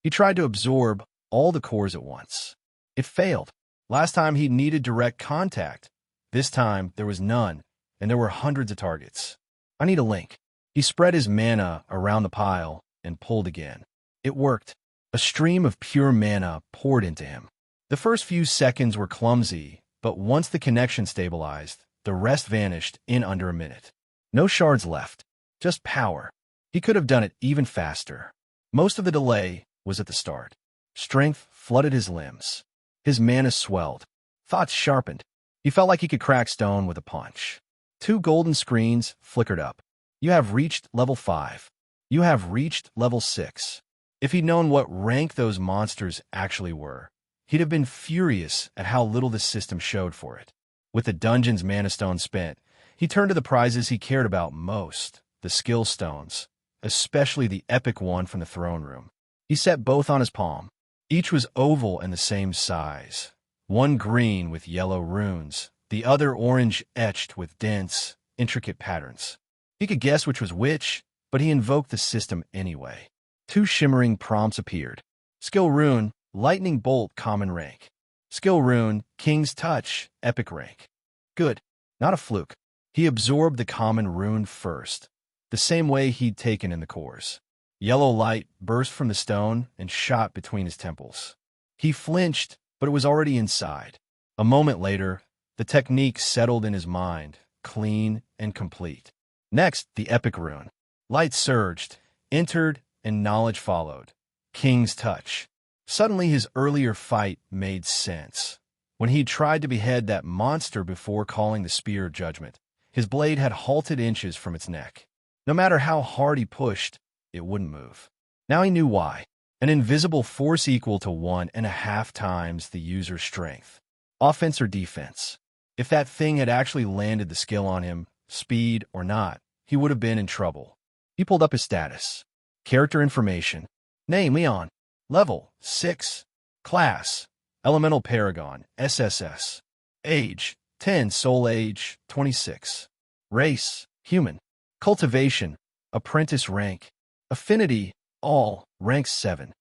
He tried to absorb all the cores at once. It failed. Last time he needed direct contact. This time there was none, and there were hundreds of targets. I need a link. He spread his mana around the pile and pulled again. It worked. A stream of pure mana poured into him. The first few seconds were clumsy, but once the connection stabilized, the rest vanished in under a minute. No shards left, just power. He could have done it even faster. Most of the delay was at the start. Strength flooded his limbs. His mana swelled. Thoughts sharpened. He felt like he could crack stone with a punch. 2 golden screens flickered up. You have reached level 5. You have reached level 6. If he'd known what rank those monsters actually were, he'd have been furious at how little the system showed for it. With the dungeon's mana stone spent, he turned to the prizes he cared about most, the skill stones, especially the epic one from the throne room. He set both on his palm. Each was oval and the same size. One green with yellow runes, the other orange etched with dense, intricate patterns. He could guess which was which, but he invoked the system anyway. 2 shimmering prompts appeared. Skill rune, lightning bolt, common rank. Skill rune, king's touch, epic rank. Good. Not a fluke. He absorbed the common rune first, the same way he'd taken in the cores. Yellow light burst from the stone and shot between his temples. He flinched, but it was already inside. A moment later, the technique settled in his mind, clean and complete. Next, the epic rune. Light surged, entered, and knowledge followed. King's touch. Suddenly his earlier fight made sense. When he tried to behead that monster before calling the Spear of Judgment, his blade had halted inches from its neck. No matter how hard he pushed, it wouldn't move. Now he knew why. An invisible force equal to 1.5 times the user's strength. Offense or defense. If that thing had actually landed the skill on him, speed or not, he would have been in trouble. He pulled up his status. Character information. Name, Leon. Level, 6. Class, Elemental Paragon, SSS. Age, 10. Soul age, 26. Race, human. Cultivation, apprentice rank. Affinity, all, rank 7.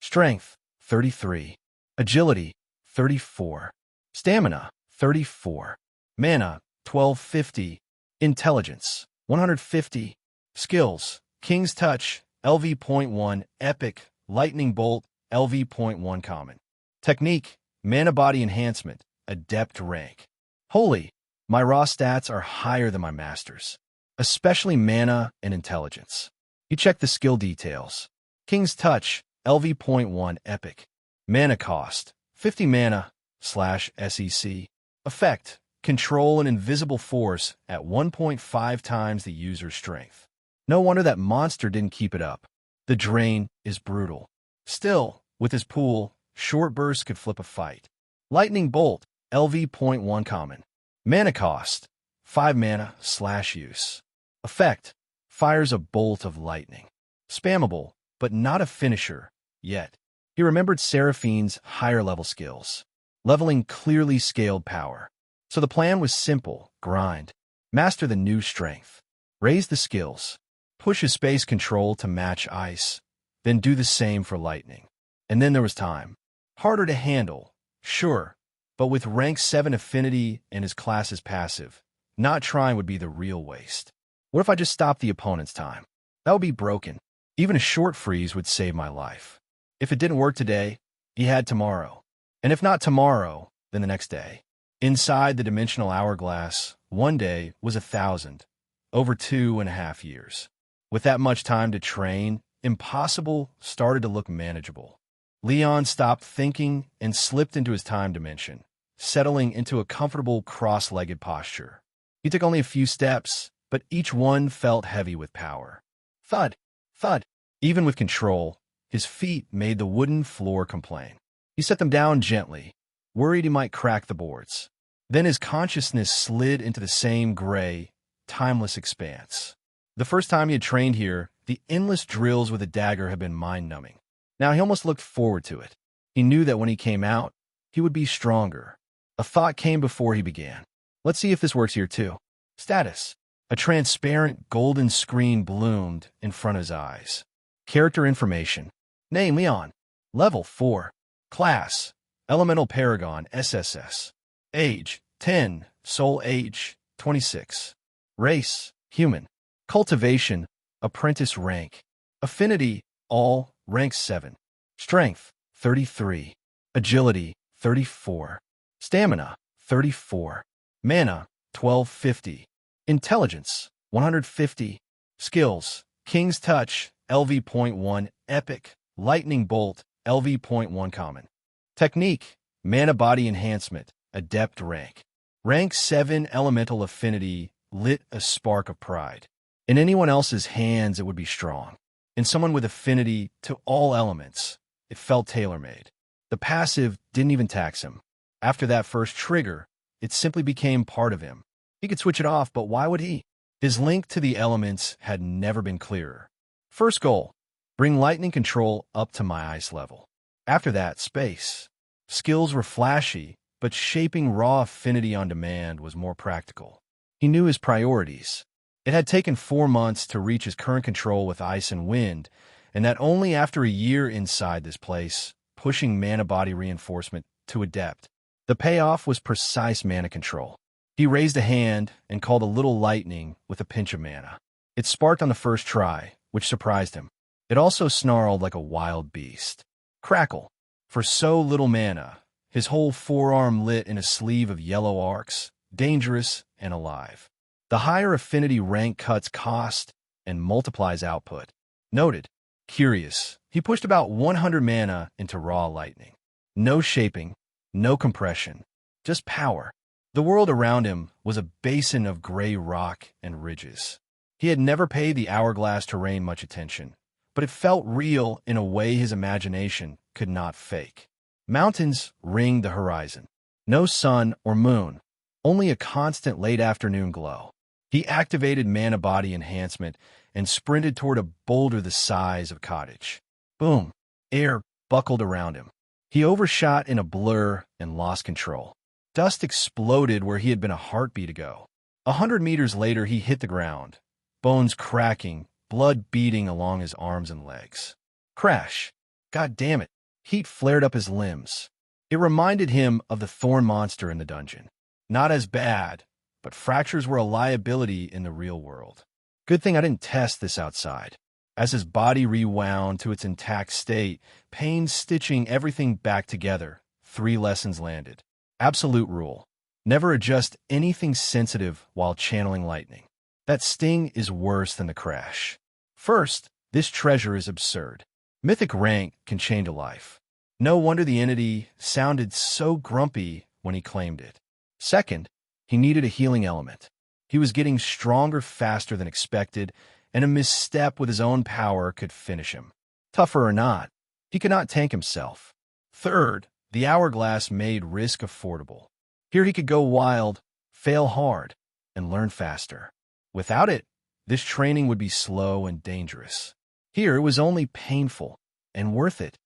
Strength, 33. Agility, 34. Stamina, 34. Mana, 1250. Intelligence, 150. Skills, King's Touch, LV.1, Epic, Lightning Bolt, LV.1 Common. Technique, Mana Body Enhancement, Adept rank. Holy, my raw stats are higher than my master's, especially mana and intelligence. You check the skill details. King's Touch, LV.1 Epic. Mana cost, 50 mana /SEC. Effect, control an invisible force at 1.5 times the user's strength. No wonder that monster didn't keep it up. The drain is brutal. Still, with his pool, short bursts could flip a fight. Lightning Bolt, LV.1 Common. Mana cost, 5 mana /use. Effect, fires a bolt of lightning. Spammable, but not a finisher, yet. He remembered Seraphine's higher-level skills. Leveling clearly scaled power. So the plan was simple, grind. Master the new strength. Raise the skills. Push his space control to match ice. Then do the same for lightning. And then there was time. Harder to handle, sure, but with rank 7 affinity and his class's passive, not trying would be the real waste. What if I just stopped the opponent's time? That would be broken. Even a short freeze would save my life. If it didn't work today, he had tomorrow. And if not tomorrow, then the next day. Inside the dimensional hourglass, one day was 1,000, over 2.5 years. With that much time to train, impossible started to look manageable. Leon stopped thinking and slipped into his time dimension, settling into a comfortable cross-legged posture. He took only a few steps, but each one felt heavy with power. Thud, thud. Even with control, his feet made the wooden floor complain. He set them down gently, worried he might crack the boards. Then his consciousness slid into the same gray, timeless expanse. The first time he had trained here, the endless drills with a dagger had been mind-numbing. Now he almost looked forward to it. He knew that when he came out, he would be stronger. A thought came before he began. Let's see if this works here too. Status. A transparent golden screen bloomed in front of his eyes. Character information. Name, Leon. Level 4. Class: Elemental Paragon SSS. Age: 10. Soul age: 26. Race: human. Cultivation: apprentice rank. Affinity: all, rank 7. Strength: 33. Agility: 34. Stamina: 34. Mana: 1250. Intelligence: 150. Skills: King's Touch, LV.1 Epic, Lightning Bolt, LV.1 Common. Technique: Mana Body Enhancement, Adept rank. Rank 7 Elemental Affinity lit a spark of pride. In anyone else's hands, it would be strong. In someone with affinity to all elements, it felt tailor-made. The passive didn't even tax him. After that first trigger, it simply became part of him. He could switch it off, but why would he? His link to the elements had never been clearer. First goal: bring lightning control up to my ice level. After that, space. Skills were flashy, but shaping raw affinity on demand was more practical. He knew his priorities. It had taken 4 months to reach his current control with ice and wind, and that only after a year inside this place, pushing mana body reinforcement to adept. The payoff was precise mana control. He raised a hand and called a little lightning with a pinch of mana. It sparked on the first try, which surprised him. It also snarled like a wild beast. Crackle. For so little mana, his whole forearm lit in a sleeve of yellow arcs, dangerous and alive. The higher affinity rank cuts cost and multiplies output. Noted. Curious. He pushed about 100 mana into raw lightning. No shaping, no compression, just power. The world around him was a basin of gray rock and ridges. He had never paid the hourglass terrain much attention, but it felt real in a way his imagination could not fake. Mountains ringed the horizon. No sun or moon, only a constant late afternoon glow. He activated mana body enhancement and sprinted toward a boulder the size of a cottage. Boom! Air buckled around him. He overshot in a blur and lost control. Dust exploded where he had been a heartbeat ago. 100 meters later, he hit the ground, bones cracking, blood beading along his arms and legs. Crash! God damn it! Heat flared up his limbs. It reminded him of the thorn monster in the dungeon. Not as bad, but fractures were a liability in the real world. Good thing I didn't test this outside. As his body rewound to its intact state, pain stitching everything back together, 3 lessons landed. Absolute rule: never adjust anything sensitive while channeling lightning. That sting is worse than the crash. First, this treasure is absurd. Mythic rank can change a life. No wonder the entity sounded so grumpy when he claimed it. Second, he needed a healing element. He was getting stronger faster than expected, and a misstep with his own power could finish him. Tougher or not, he could not tank himself. Third, the hourglass made risk affordable. Here he could go wild, fail hard, and learn faster. Without it, this training would be slow and dangerous. Here it was only painful and worth it.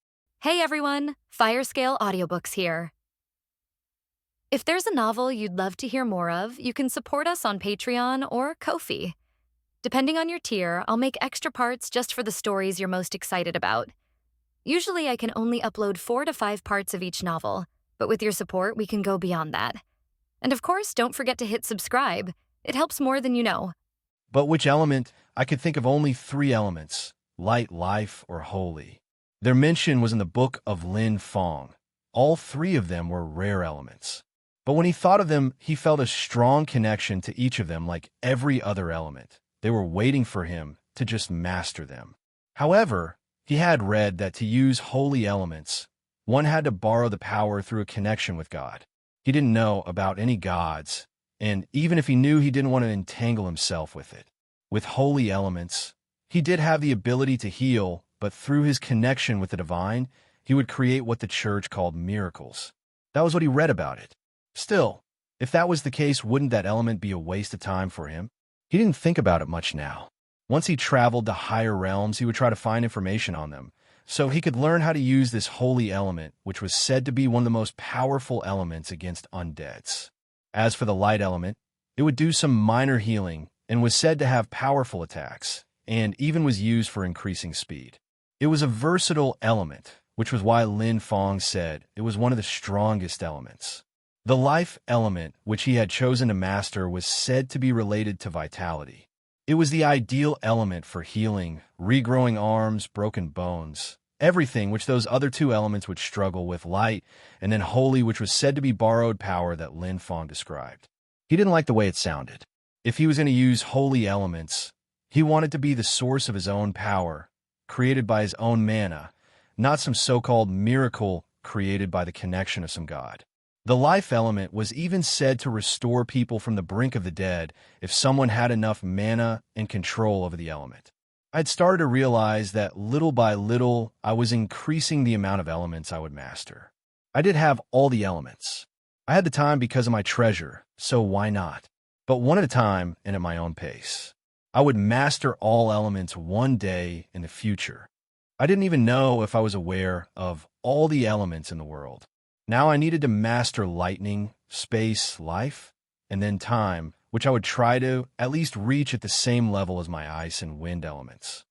Hey everyone, Firescale Audiobooks here. If there's a novel you'd love to hear more of, you can support us on Patreon or Ko-fi. Depending on your tier, I'll make extra parts just for the stories you're most excited about. Usually I can only upload 4 to 5 parts of each novel, but with your support, we can go beyond that. And of course, don't forget to hit subscribe. It helps more than you know. But which element? I could think of only 3 elements: light, life, or holy. Their mention was in the Book of Lin Fong. All 3 of them were rare elements. But when he thought of them, he felt a strong connection to each of them like every other element. They were waiting for him to just master them. However, he had read that to use holy elements, one had to borrow the power through a connection with God. He didn't know about any gods, and even if he knew, he didn't want to entangle himself with it. With holy elements, he did have the ability to heal, but through his connection with the divine, he would create what the church called miracles. That was what he read about it. Still, if that was the case, wouldn't that element be a waste of time for him? He didn't think about it much now. Once he traveled to higher realms, he would try to find information on them, so he could learn how to use this holy element, which was said to be one of the most powerful elements against undeads. As for the light element, it would do some minor healing and was said to have powerful attacks, and even was used for increasing speed. It was a versatile element, which was why Lin Fong said it was one of the strongest elements. The life element, which he had chosen to master, was said to be related to vitality. It was the ideal element for healing, regrowing arms, broken bones, everything which those other two elements would struggle with, light, and then holy, which was said to be borrowed power that Lin Fong described. He didn't like the way it sounded. If he was going to use holy elements, he wanted to be the source of his own power, created by his own mana, not some so-called miracle created by the connection of some god. The life element was even said to restore people from the brink of the dead if someone had enough mana and control over the element. I'd started to realize that little by little, I was increasing the amount of elements I would master. I did have all the elements. I had the time because of my treasure, so why not? But one at a time and at my own pace. I would master all elements one day in the future. I didn't even know if I was aware of all the elements in the world. Now I needed to master lightning, space, life, and then time, which I would try to at least reach at the same level as my ice and wind elements.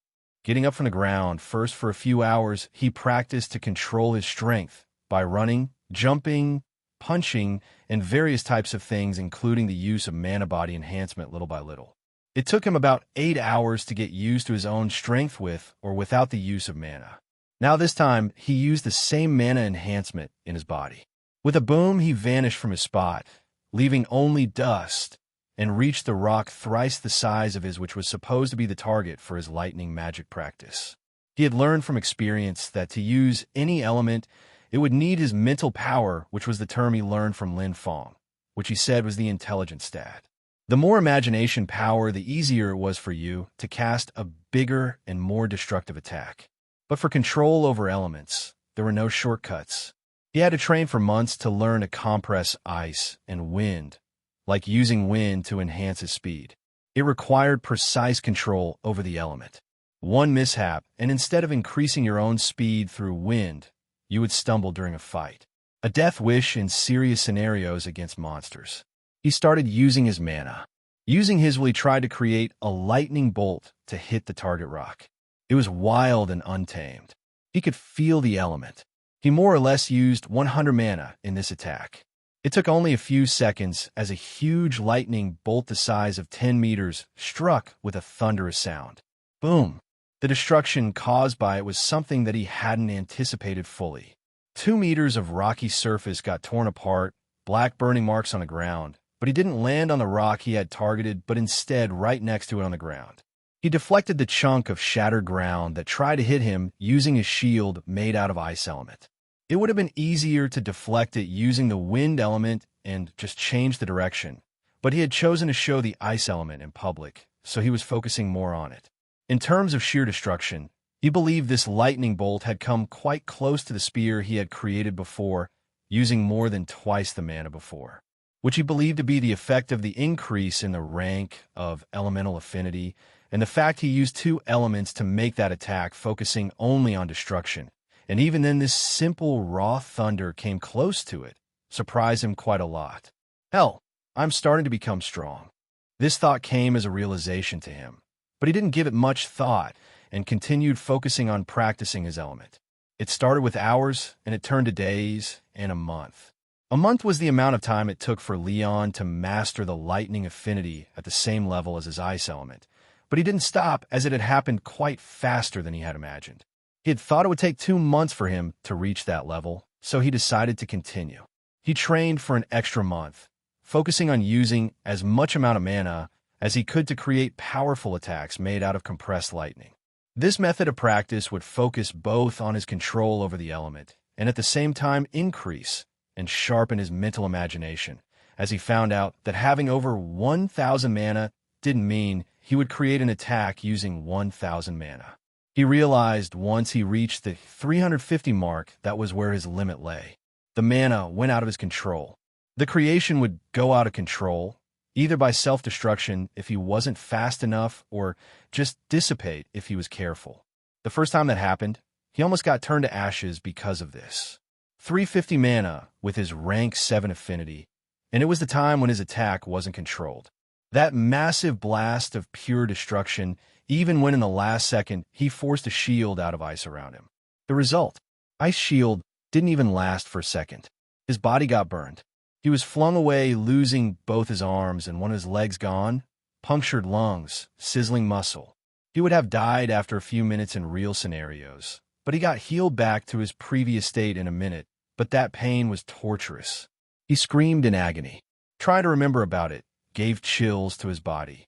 Getting up from the ground, first for a few hours, he practiced to control his strength by running, jumping, punching, and various types of things, including the use of mana body enhancement little by little. It took him about 8 hours to get used to his own strength with or without the use of mana. Now this time, he used the same mana enhancement in his body. With a boom, he vanished from his spot, leaving only dust, and reached the rock thrice the size of his, which was supposed to be the target for his lightning magic practice. He had learned from experience that to use any element, it would need his mental power, which was the term he learned from Lin Fong, which he said was the intelligence stat. The more imagination power, the easier it was for you to cast a bigger and more destructive attack. But for control over elements, there were no shortcuts. He had to train for months to learn to compress ice and wind, like using wind to enhance his speed. It required precise control over the element. One mishap, and instead of increasing your own speed through wind, you would stumble during a fight. A death wish in serious scenarios against monsters. He started using his mana. Using his will, he tried to create a lightning bolt to hit the target rock. It was wild and untamed. He could feel the element. He more or less used 100 mana in this attack. It took only a few seconds as a huge lightning bolt the size of 10 meters struck with a thunderous sound. Boom! The destruction caused by it was something that he hadn't anticipated fully. 2 meters of rocky surface got torn apart, black burning marks on the ground, but he didn't land on the rock he had targeted, but instead right next to it on the ground. He deflected the chunk of shattered ground that tried to hit him using his shield made out of ice element. It would have been easier to deflect it using the wind element and just change the direction, but he had chosen to show the ice element in public, so he was focusing more on it. In terms of sheer destruction, he believed this lightning bolt had come quite close to the spear he had created before, using more than twice the mana before, which he believed to be the effect of the increase in the rank of elemental affinity and the fact he used 2 elements to make that attack, focusing only on destruction. And even then, this simple raw thunder came close to it, surprised him quite a lot. Hell, I'm starting to become strong. This thought came as a realization to him, but he didn't give it much thought and continued focusing on practicing his element. It started with hours, and it turned to days and a month. A month was the amount of time it took for Leon to master the lightning affinity at the same level as his ice element. But he didn't stop, as it had happened quite faster than he had imagined. He had thought it would take 2 months for him to reach that level, so he decided to continue. He trained for an extra month, focusing on using as much amount of mana as he could to create powerful attacks made out of compressed lightning. This method of practice would focus both on his control over the element and at the same time increase and sharpen his mental imagination, as he found out that having over 1,000 mana didn't mean he would create an attack using 1,000 mana. He realized once he reached the 350 mark, that was where his limit lay. The mana went out of his control. The creation would go out of control, either by self-destruction if he wasn't fast enough or just dissipate if he was careful. The first time that happened, he almost got turned to ashes because of this. 350 mana with his rank 7 affinity, and it was the time when his attack wasn't controlled. That massive blast of pure destruction, even when in the last second he forced a shield out of ice around him. The result? Ice shield didn't even last for a second. His body got burned. He was flung away, losing both his arms and one of his legs gone, punctured lungs, sizzling muscle. He would have died after a few minutes in real scenarios, but he got healed back to his previous state in a minute, but that pain was torturous. He screamed in agony. Trying to remember about it gave chills to his body.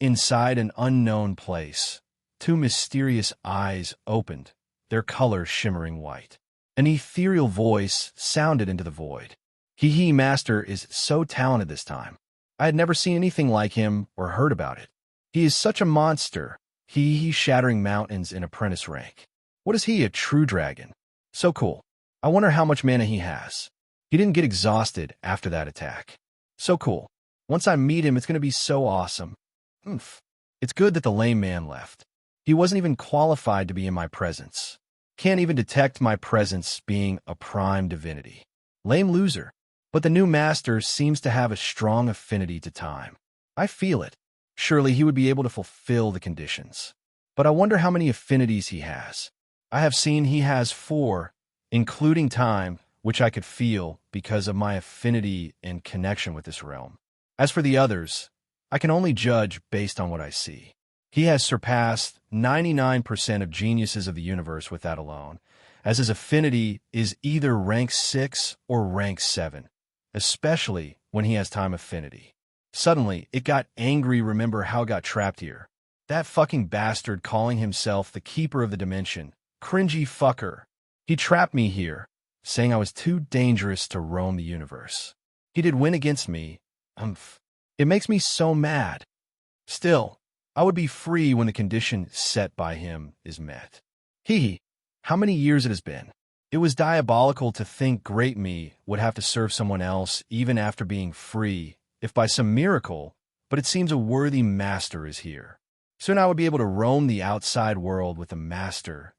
Inside an unknown place, two mysterious eyes opened, their color shimmering white. An ethereal voice sounded into the void. He Master is so talented this time. I had never seen anything like him or heard about it. He is such a monster. He shattering mountains in apprentice rank. What is he, a true dragon? So cool. I wonder how much mana he has. He didn't get exhausted after that attack. So cool. Once I meet him, it's going to be so awesome. It's good that the lame man left. He wasn't even qualified to be in my presence. Can't even detect my presence being a prime divinity. Lame loser. But the new master seems to have a strong affinity to time. I feel it. Surely he would be able to fulfill the conditions. But I wonder how many affinities he has. I have seen he has 4, including time, which I could feel because of my affinity and connection with this realm. As for the others, I can only judge based on what I see. He has surpassed 99% of geniuses of the universe with that alone, as his affinity is either rank 6 or rank 7, especially when he has time affinity. Suddenly, it got angry. Remember how it got trapped here. That fucking bastard calling himself the keeper of the dimension. Cringy fucker. He trapped me here, saying I was too dangerous to roam the universe. He did win against me. It makes me so mad. Still, I would be free when the condition set by him is met. How many years it has been. It was diabolical to think great me would have to serve someone else even after being free, if by some miracle, but it seems a worthy master is here. Soon I would be able to roam the outside world with a master.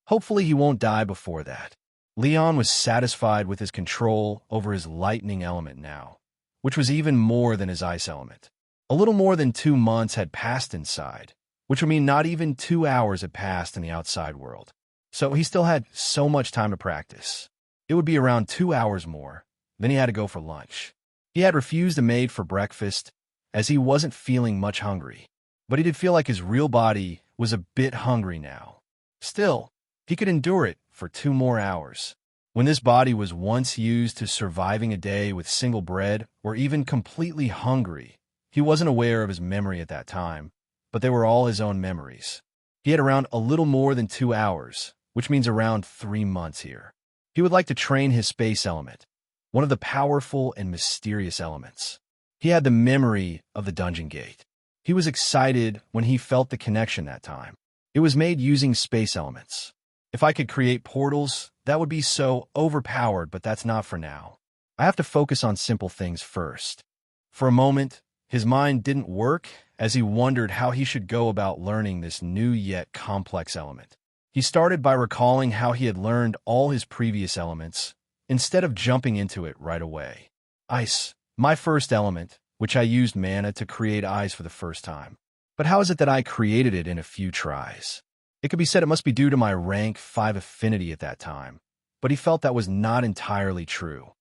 Hopefully he won't die before that. Leon was satisfied with his control over his lightning element now, which was even more than his ice element. A little more than 2 months had passed inside, which would mean not even 2 hours had passed in the outside world. So he still had so much time to practice. It would be around 2 hours more. Then he had to go for lunch. He had refused a maid for breakfast, as he wasn't feeling much hungry. But he did feel like his real body was a bit hungry now. Still, he could endure it for 2 more hours. When this body was once used to surviving a day with single bread or even completely hungry, he wasn't aware of his memory at that time, but they were all his own memories. He had around a little more than 2 hours, which means around 3 months here. He would like to train his space element, one of the powerful and mysterious elements. He had the memory of the dungeon gate. He was excited when he felt the connection that time. It was made using space elements. If I could create portals, that would be so overpowered, but that's not for now. I have to focus on simple things first. For a moment, his mind didn't work as he wondered how he should go about learning this new yet complex element. He started by recalling how he had learned all his previous elements, instead of jumping into it right away. Ice, my first element, which I used mana to create ice for the first time. But how is it that I created it in a few tries? It could be said it must be due to my rank 5 affinity at that time, but he felt that was not entirely true.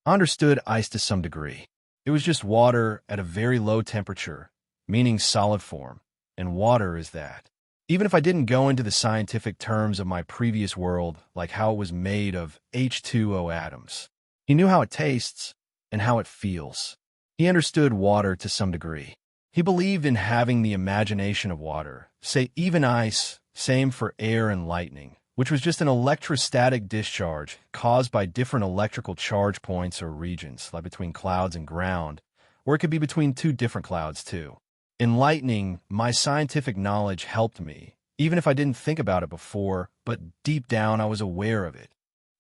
I understood ice to some degree. It was just water at a very low temperature, meaning solid form, and water is that. Even if I didn't go into the scientific terms of my previous world, like how it was made of H2O atoms, he knew how it tastes and how it feels. He understood water to some degree. He believed in having the imagination of water, say even ice, same for air and lightning, which was just an electrostatic discharge caused by different electrical charge points or regions, like between clouds and ground, or it could be between 2 different clouds too. In lightning, my scientific knowledge helped me, even if I didn't think about it before, but deep down I was aware of it.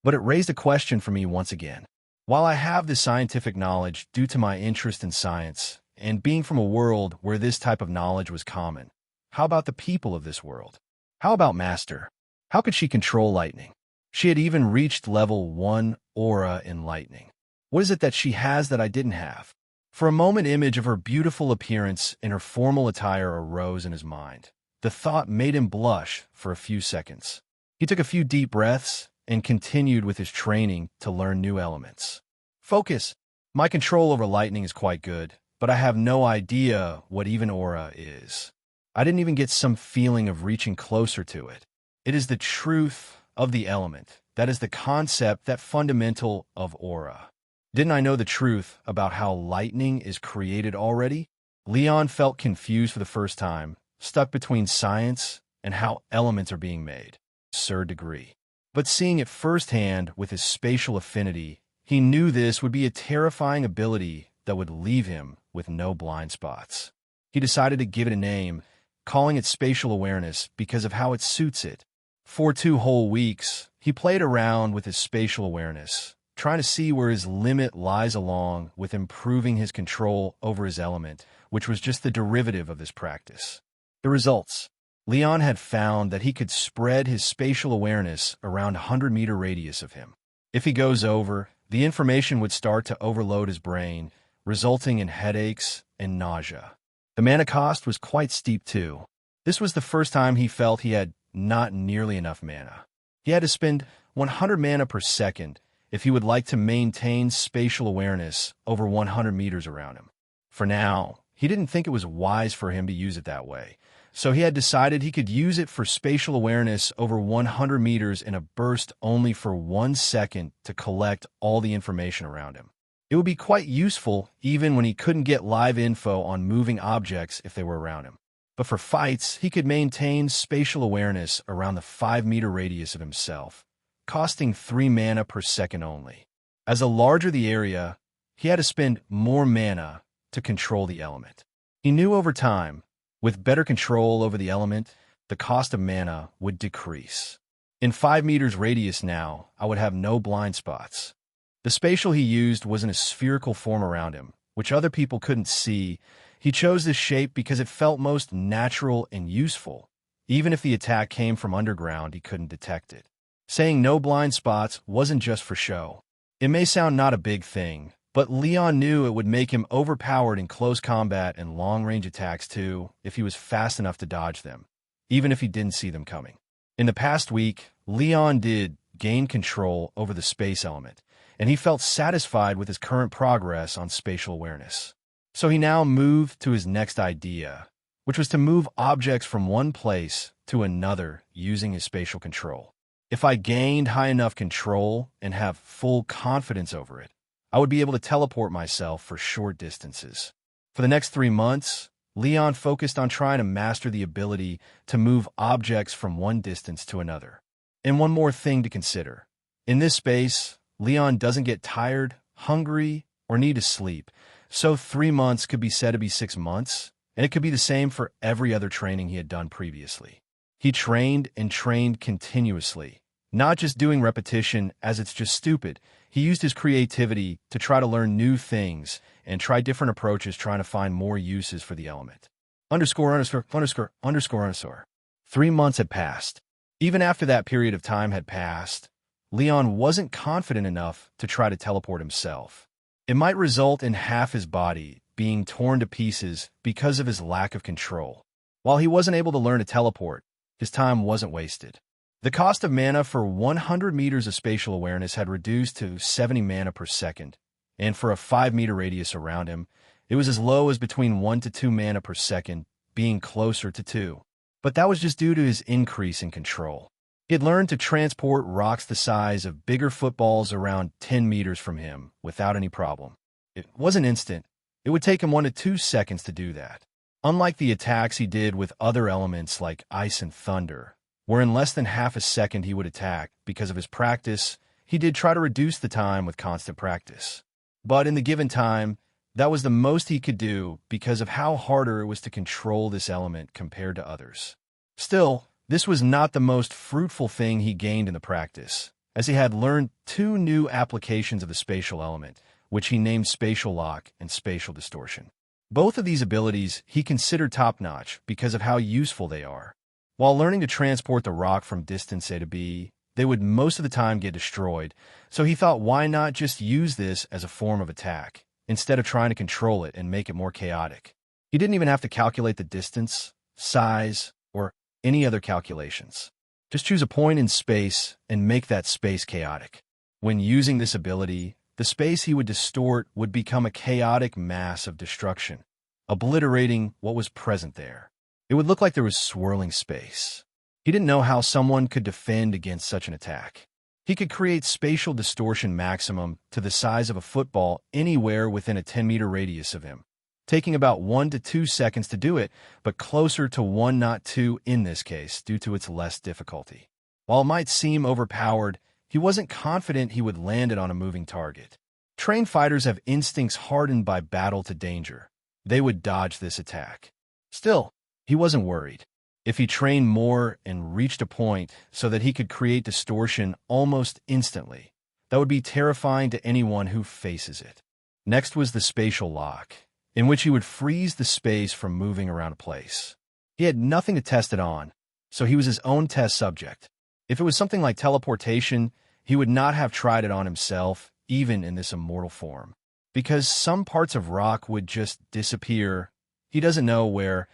But it raised a question for me once again. While I have this scientific knowledge due to my interest in science, and being from a world where this type of knowledge was common, how about the people of this world? How about Master? How could she control lightning? She had even reached level 1 aura in lightning. What is it that she has that I didn't have? For a moment, image of her beautiful appearance in her formal attire arose in his mind. The thought made him blush for a few seconds. He took a few deep breaths and continued with his training to learn new elements. Focus. My control over lightning is quite good, but I have no idea what even aura is. I didn't even get some feeling of reaching closer to it. It is the truth of the element. That is the concept, that fundamental of aura. Didn't I know the truth about how lightning is created already? Leon felt confused for the first time, stuck between science and how elements are being made. Absurd degree. But seeing it firsthand with his spatial affinity, he knew this would be a terrifying ability that would leave him with no blind spots. He decided to give it a name, calling it spatial awareness because of how it suits it. For 2 whole weeks, he played around with his spatial awareness, trying to see where his limit lies along with improving his control over his element, which was just the derivative of this practice. The results. Leon had found that he could spread his spatial awareness around a 100-meter radius of him. If he goes over, the information would start to overload his brain, resulting in headaches and nausea. The mana cost was quite steep too. This was the first time he felt he had not nearly enough mana. He had to spend 100 mana per second if he would like to maintain spatial awareness over 100 meters around him. For now, he didn't think it was wise for him to use it that way, so he had decided he could use it for spatial awareness over 100 meters in a burst only for 1 second to collect all the information around him. It would be quite useful even when he couldn't get live info on moving objects if they were around him. But for fights, he could maintain spatial awareness around the 5-meter radius of himself, costing 3 mana per second only. As the larger the area, he had to spend more mana to control the element. He knew over time, with better control over the element, the cost of mana would decrease. In 5 meters radius now, I would have no blind spots. The spatial he used was in a spherical form around him, which other people couldn't see. He chose this shape because it felt most natural and useful. Even if the attack came from underground, he couldn't detect it. Saying no blind spots wasn't just for show. It may sound not a big thing, but Leon knew it would make him overpowered in close combat and long-range attacks too if he was fast enough to dodge them, even if he didn't see them coming. In the past week, Leon did gain control over the space element, and he felt satisfied with his current progress on spatial awareness. So he now moved to his next idea, which was to move objects from one place to another using his spatial control. If I gained high enough control and have full confidence over it, I would be able to teleport myself for short distances. For the next 3 months, Leon focused on trying to master the ability to move objects from one distance to another. And one more thing to consider. In this space, Leon doesn't get tired, hungry, or need to sleep, so 3 months could be said to be 6 months, and it could be the same for every other training he had done previously. He trained and trained continuously, not just doing repetition as it's just stupid. He used his creativity to try to learn new things and try different approaches trying to find more uses for the element. ________. 3 months had passed. Even after that period of time had passed, Leon wasn't confident enough to try to teleport himself. It might result in half his body being torn to pieces because of his lack of control. While he wasn't able to learn to teleport, his time wasn't wasted. The cost of mana for 100 meters of spatial awareness had reduced to 70 mana per second, and for a 5-meter radius around him, it was as low as between 1 to 2 mana per second, being closer to 2. But that was just due to his increase in control. He had learned to transport rocks the size of bigger footballs around 10 meters from him without any problem. It wasn't instant. It would take him 1 to 2 seconds to do that. Unlike the attacks he did with other elements like ice and thunder, where in less than half a second he would attack because of his practice, he did try to reduce the time with constant practice. But in the given time, that was the most he could do because of how harder it was to control this element compared to others. Still, this was not the most fruitful thing he gained in the practice, as he had learned 2 new applications of the spatial element, which he named Spatial Lock and Spatial Distortion. Both of these abilities he considered top-notch because of how useful they are. While learning to transport the rock from distance A to B, they would most of the time get destroyed, so he thought why not just use this as a form of attack, instead of trying to control it and make it more chaotic. He didn't even have to calculate the distance, size, or any other calculations. Just choose a point in space and make that space chaotic. When using this ability, the space he would distort would become a chaotic mass of destruction, obliterating what was present there. It would look like there was swirling space. He didn't know how someone could defend against such an attack. He could create spatial distortion maximum to the size of a football anywhere within a 10-meter radius of him, taking about 1 to 2 seconds to do it, but closer to 1, not 2 in this case, due to its less difficulty. While it might seem overpowered, he wasn't confident he would land it on a moving target. Trained fighters have instincts hardened by battle to danger. They would dodge this attack. Still, he wasn't worried. If he trained more and reached a point so that he could create distortion almost instantly, that would be terrifying to anyone who faces it. Next was the spatial lock, in which he would freeze the space from moving around a place. He had nothing to test it on, so he was his own test subject. If it was something like teleportation, he would not have tried it on himself, even in this immortal form. Because some parts of rock would just disappear, he doesn't know where,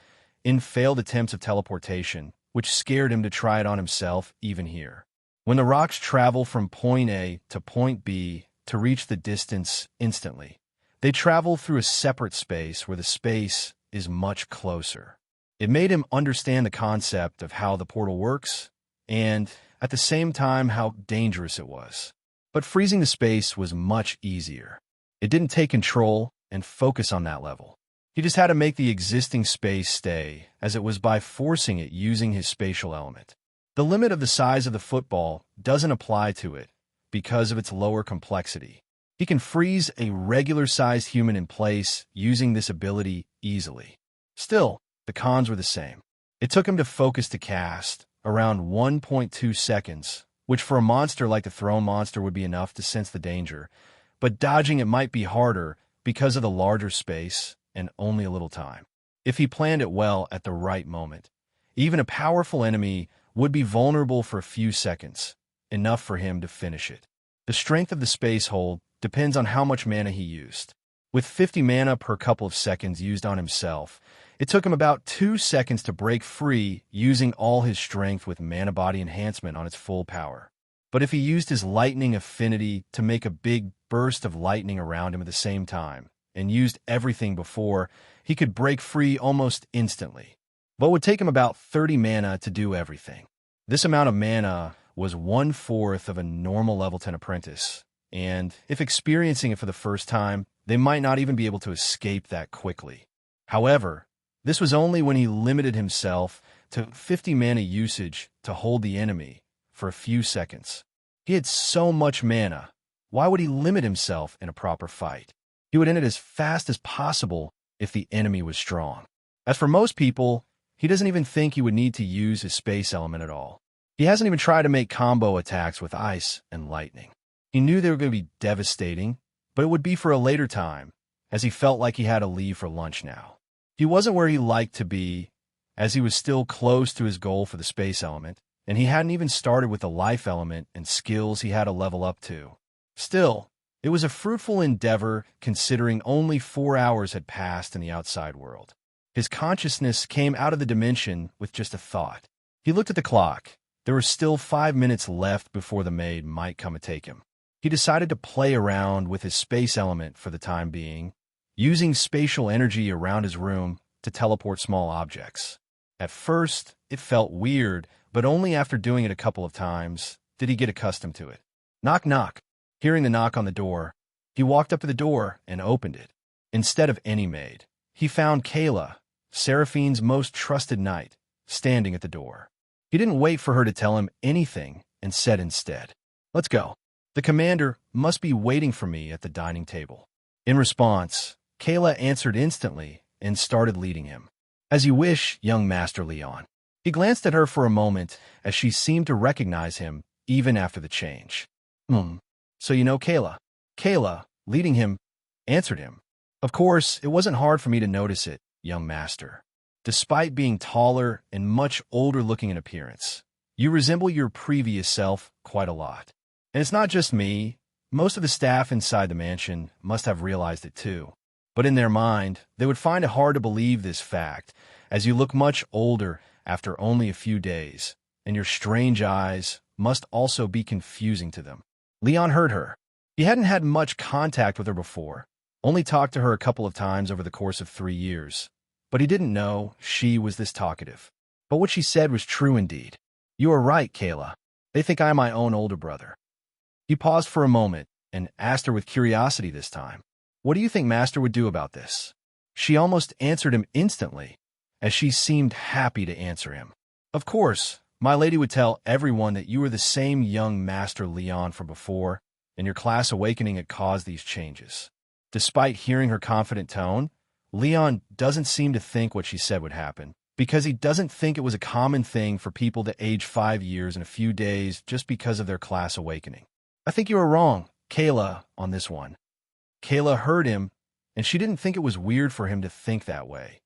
in failed attempts of teleportation, which scared him to try it on himself, even here. When the rocks travel from point A to point B to reach the distance instantly, they travel through a separate space where the space is much closer. It made him understand the concept of how the portal works, and, at the same time, how dangerous it was. But freezing the space was much easier. It didn't take control and focus on that level. He just had to make the existing space stay, as it was by forcing it using his spatial element. The limit of the size of the football doesn't apply to it because of its lower complexity. He can freeze a regular-sized human in place using this ability easily. Still, the cons were the same. It took him to focus to cast, around 1.2 seconds, which for a monster like the Throne Monster would be enough to sense the danger, but dodging it might be harder because of the larger space and only a little time. If he planned it well at the right moment, even a powerful enemy would be vulnerable for a few seconds, enough for him to finish it. The strength of the space hold depends on how much mana he used. With 50 mana per couple of seconds used on himself, it took him about 2 seconds to break free using all his strength with mana body enhancement on its full power. But if he used his lightning affinity to make a big burst of lightning around him at the same time, and used everything before, he could break free almost instantly. But it would take him about 30 mana to do everything. This amount of mana was 1/4 of a normal level 10 apprentice, and if experiencing it for the first time, they might not even be able to escape that quickly. However, this was only when he limited himself to 50 mana usage to hold the enemy for a few seconds. He had so much mana, why would he limit himself in a proper fight? He would end it as fast as possible if the enemy was strong. As for most people, he doesn't even think he would need to use his space element at all. He hasn't even tried to make combo attacks with ice and lightning. He knew they were going to be devastating, but it would be for a later time, as he felt like he had to leave for lunch now. He wasn't where he liked to be, as he was still close to his goal for the space element, and he hadn't even started with the life element and skills he had to level up to. Still, it was a fruitful endeavor considering only 4 hours had passed in the outside world. His consciousness came out of the dimension with just a thought. He looked at the clock. There were still 5 minutes left before the maid might come and take him. He decided to play around with his space element for the time being, using spatial energy around his room to teleport small objects. At first, it felt weird, but only after doing it a couple of times did he get accustomed to it. Knock, knock. Hearing the knock on the door, he walked up to the door and opened it. Instead of any maid, he found Kayla, Seraphine's most trusted knight, standing at the door. He didn't wait for her to tell him anything and said instead, "Let's go. The commander must be waiting for me at the dining table." In response, Kayla answered instantly and started leading him. "As you wish, young Master Leon." He glanced at her for a moment as she seemed to recognize him even after the change. So you know Kayla?" Kayla, leading him, answered him. "Of course, it wasn't hard for me to notice it, young master. Despite being taller and much older looking in appearance, you resemble your previous self quite a lot. And it's not just me. Most of the staff inside the mansion must have realized it too. But in their mind, they would find it hard to believe this fact, as you look much older after only a few days, and your strange eyes must also be confusing to them. Leon heard her. He hadn't had much contact with her before, only talked to her a couple of times over the course of 3 years, but he didn't know she was this talkative. But what she said was true indeed. You are right, Kayla. They think I am my own older brother. He paused for a moment and asked her with curiosity this time. What do you think Master would do about this? She almost answered him instantly, as she seemed happy to answer him. Of course, my lady would tell everyone that you were the same young Master Leon from before, and your class awakening had caused these changes. Despite hearing her confident tone, Leon doesn't seem to think what she said would happen, because he doesn't think it was a common thing for people to age 5 years in a few days just because of their class awakening. I think you are wrong, Kayla, on this one. Kayla heard him, and she didn't think it was weird for him to think that way,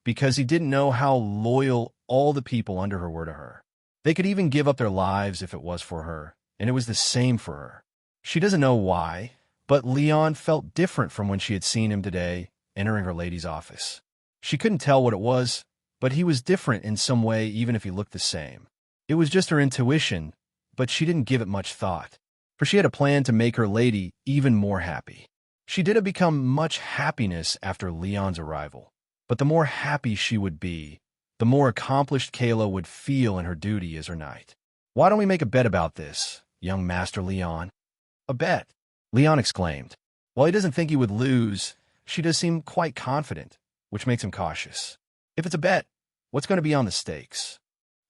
because he didn't know how loyal all the people under her were to her. They could even give up their lives if it was for her, and it was the same for her. She doesn't know why, but Leon felt different from when she had seen him today entering her lady's office. She couldn't tell what it was, but he was different in some way even if he looked the same. It was just her intuition, but she didn't give it much thought, for she had a plan to make her lady even more happy. She did become much happiness after Leon's arrival, but the more happy she would be, the more accomplished Kayla would feel in her duty as her knight. Why don't we make a bet about this, young Master Leon? A bet? Leon exclaimed. While he doesn't think he would lose, she does seem quite confident, which makes him cautious. If it's a bet, what's going to be on the stakes?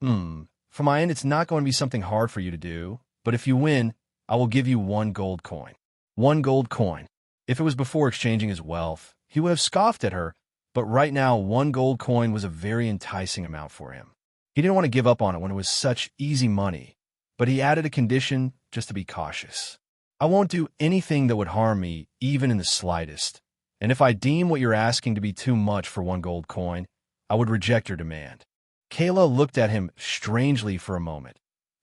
For my end, it's not going to be something hard for you to do, but if you win, I will give you 1 gold coin. 1 gold coin. If it was before exchanging his wealth, he would have scoffed at her, but right now 1 gold coin was a very enticing amount for him. He didn't want to give up on it when it was such easy money, but he added a condition just to be cautious. I won't do anything that would harm me, even in the slightest, and if I deem what you're asking to be too much for 1 gold coin, I would reject your demand. Kayla looked at him strangely for a moment,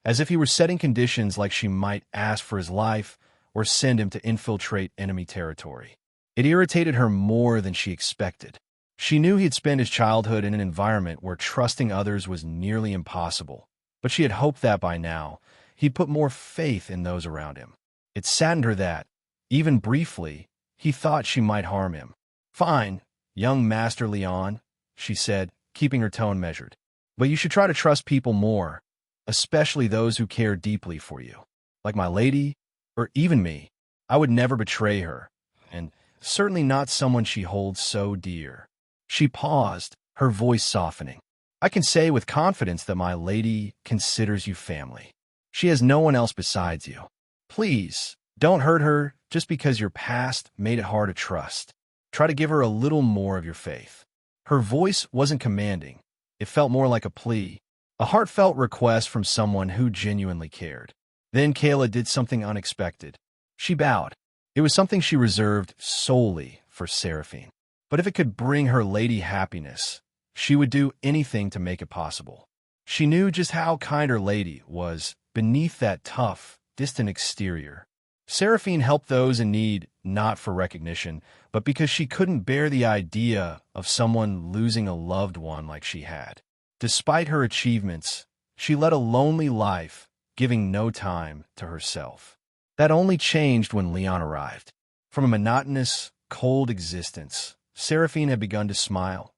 as if he were setting conditions like she might ask for his life or send him to infiltrate enemy territory. It irritated her more than she expected. She knew he'd spent his childhood in an environment where trusting others was nearly impossible, but she had hoped that by now, he'd put more faith in those around him. It saddened her that, even briefly, he thought she might harm him. Fine, young Master Leon, she said, keeping her tone measured. But you should try to trust people more, especially those who care deeply for you. Like my lady, or even me. I would never betray her, and certainly not someone she holds so dear. She paused, her voice softening. I can say with confidence that my lady considers you family. She has no one else besides you. Please, don't hurt her just because your past made it hard to trust. Try to give her a little more of your faith. Her voice wasn't commanding. It felt more like a plea, a heartfelt request from someone who genuinely cared. Then Kayla did something unexpected. She bowed. It was something she reserved solely for Seraphine. But if it could bring her lady happiness, she would do anything to make it possible. She knew just how kind her lady was beneath that tough, distant exterior. Seraphine helped those in need not for recognition, but because she couldn't bear the idea of someone losing a loved one like she had. Despite her achievements, she led a lonely life, giving no time to herself. That only changed when Leon arrived. From a monotonous, cold existence, Seraphine had begun to smile,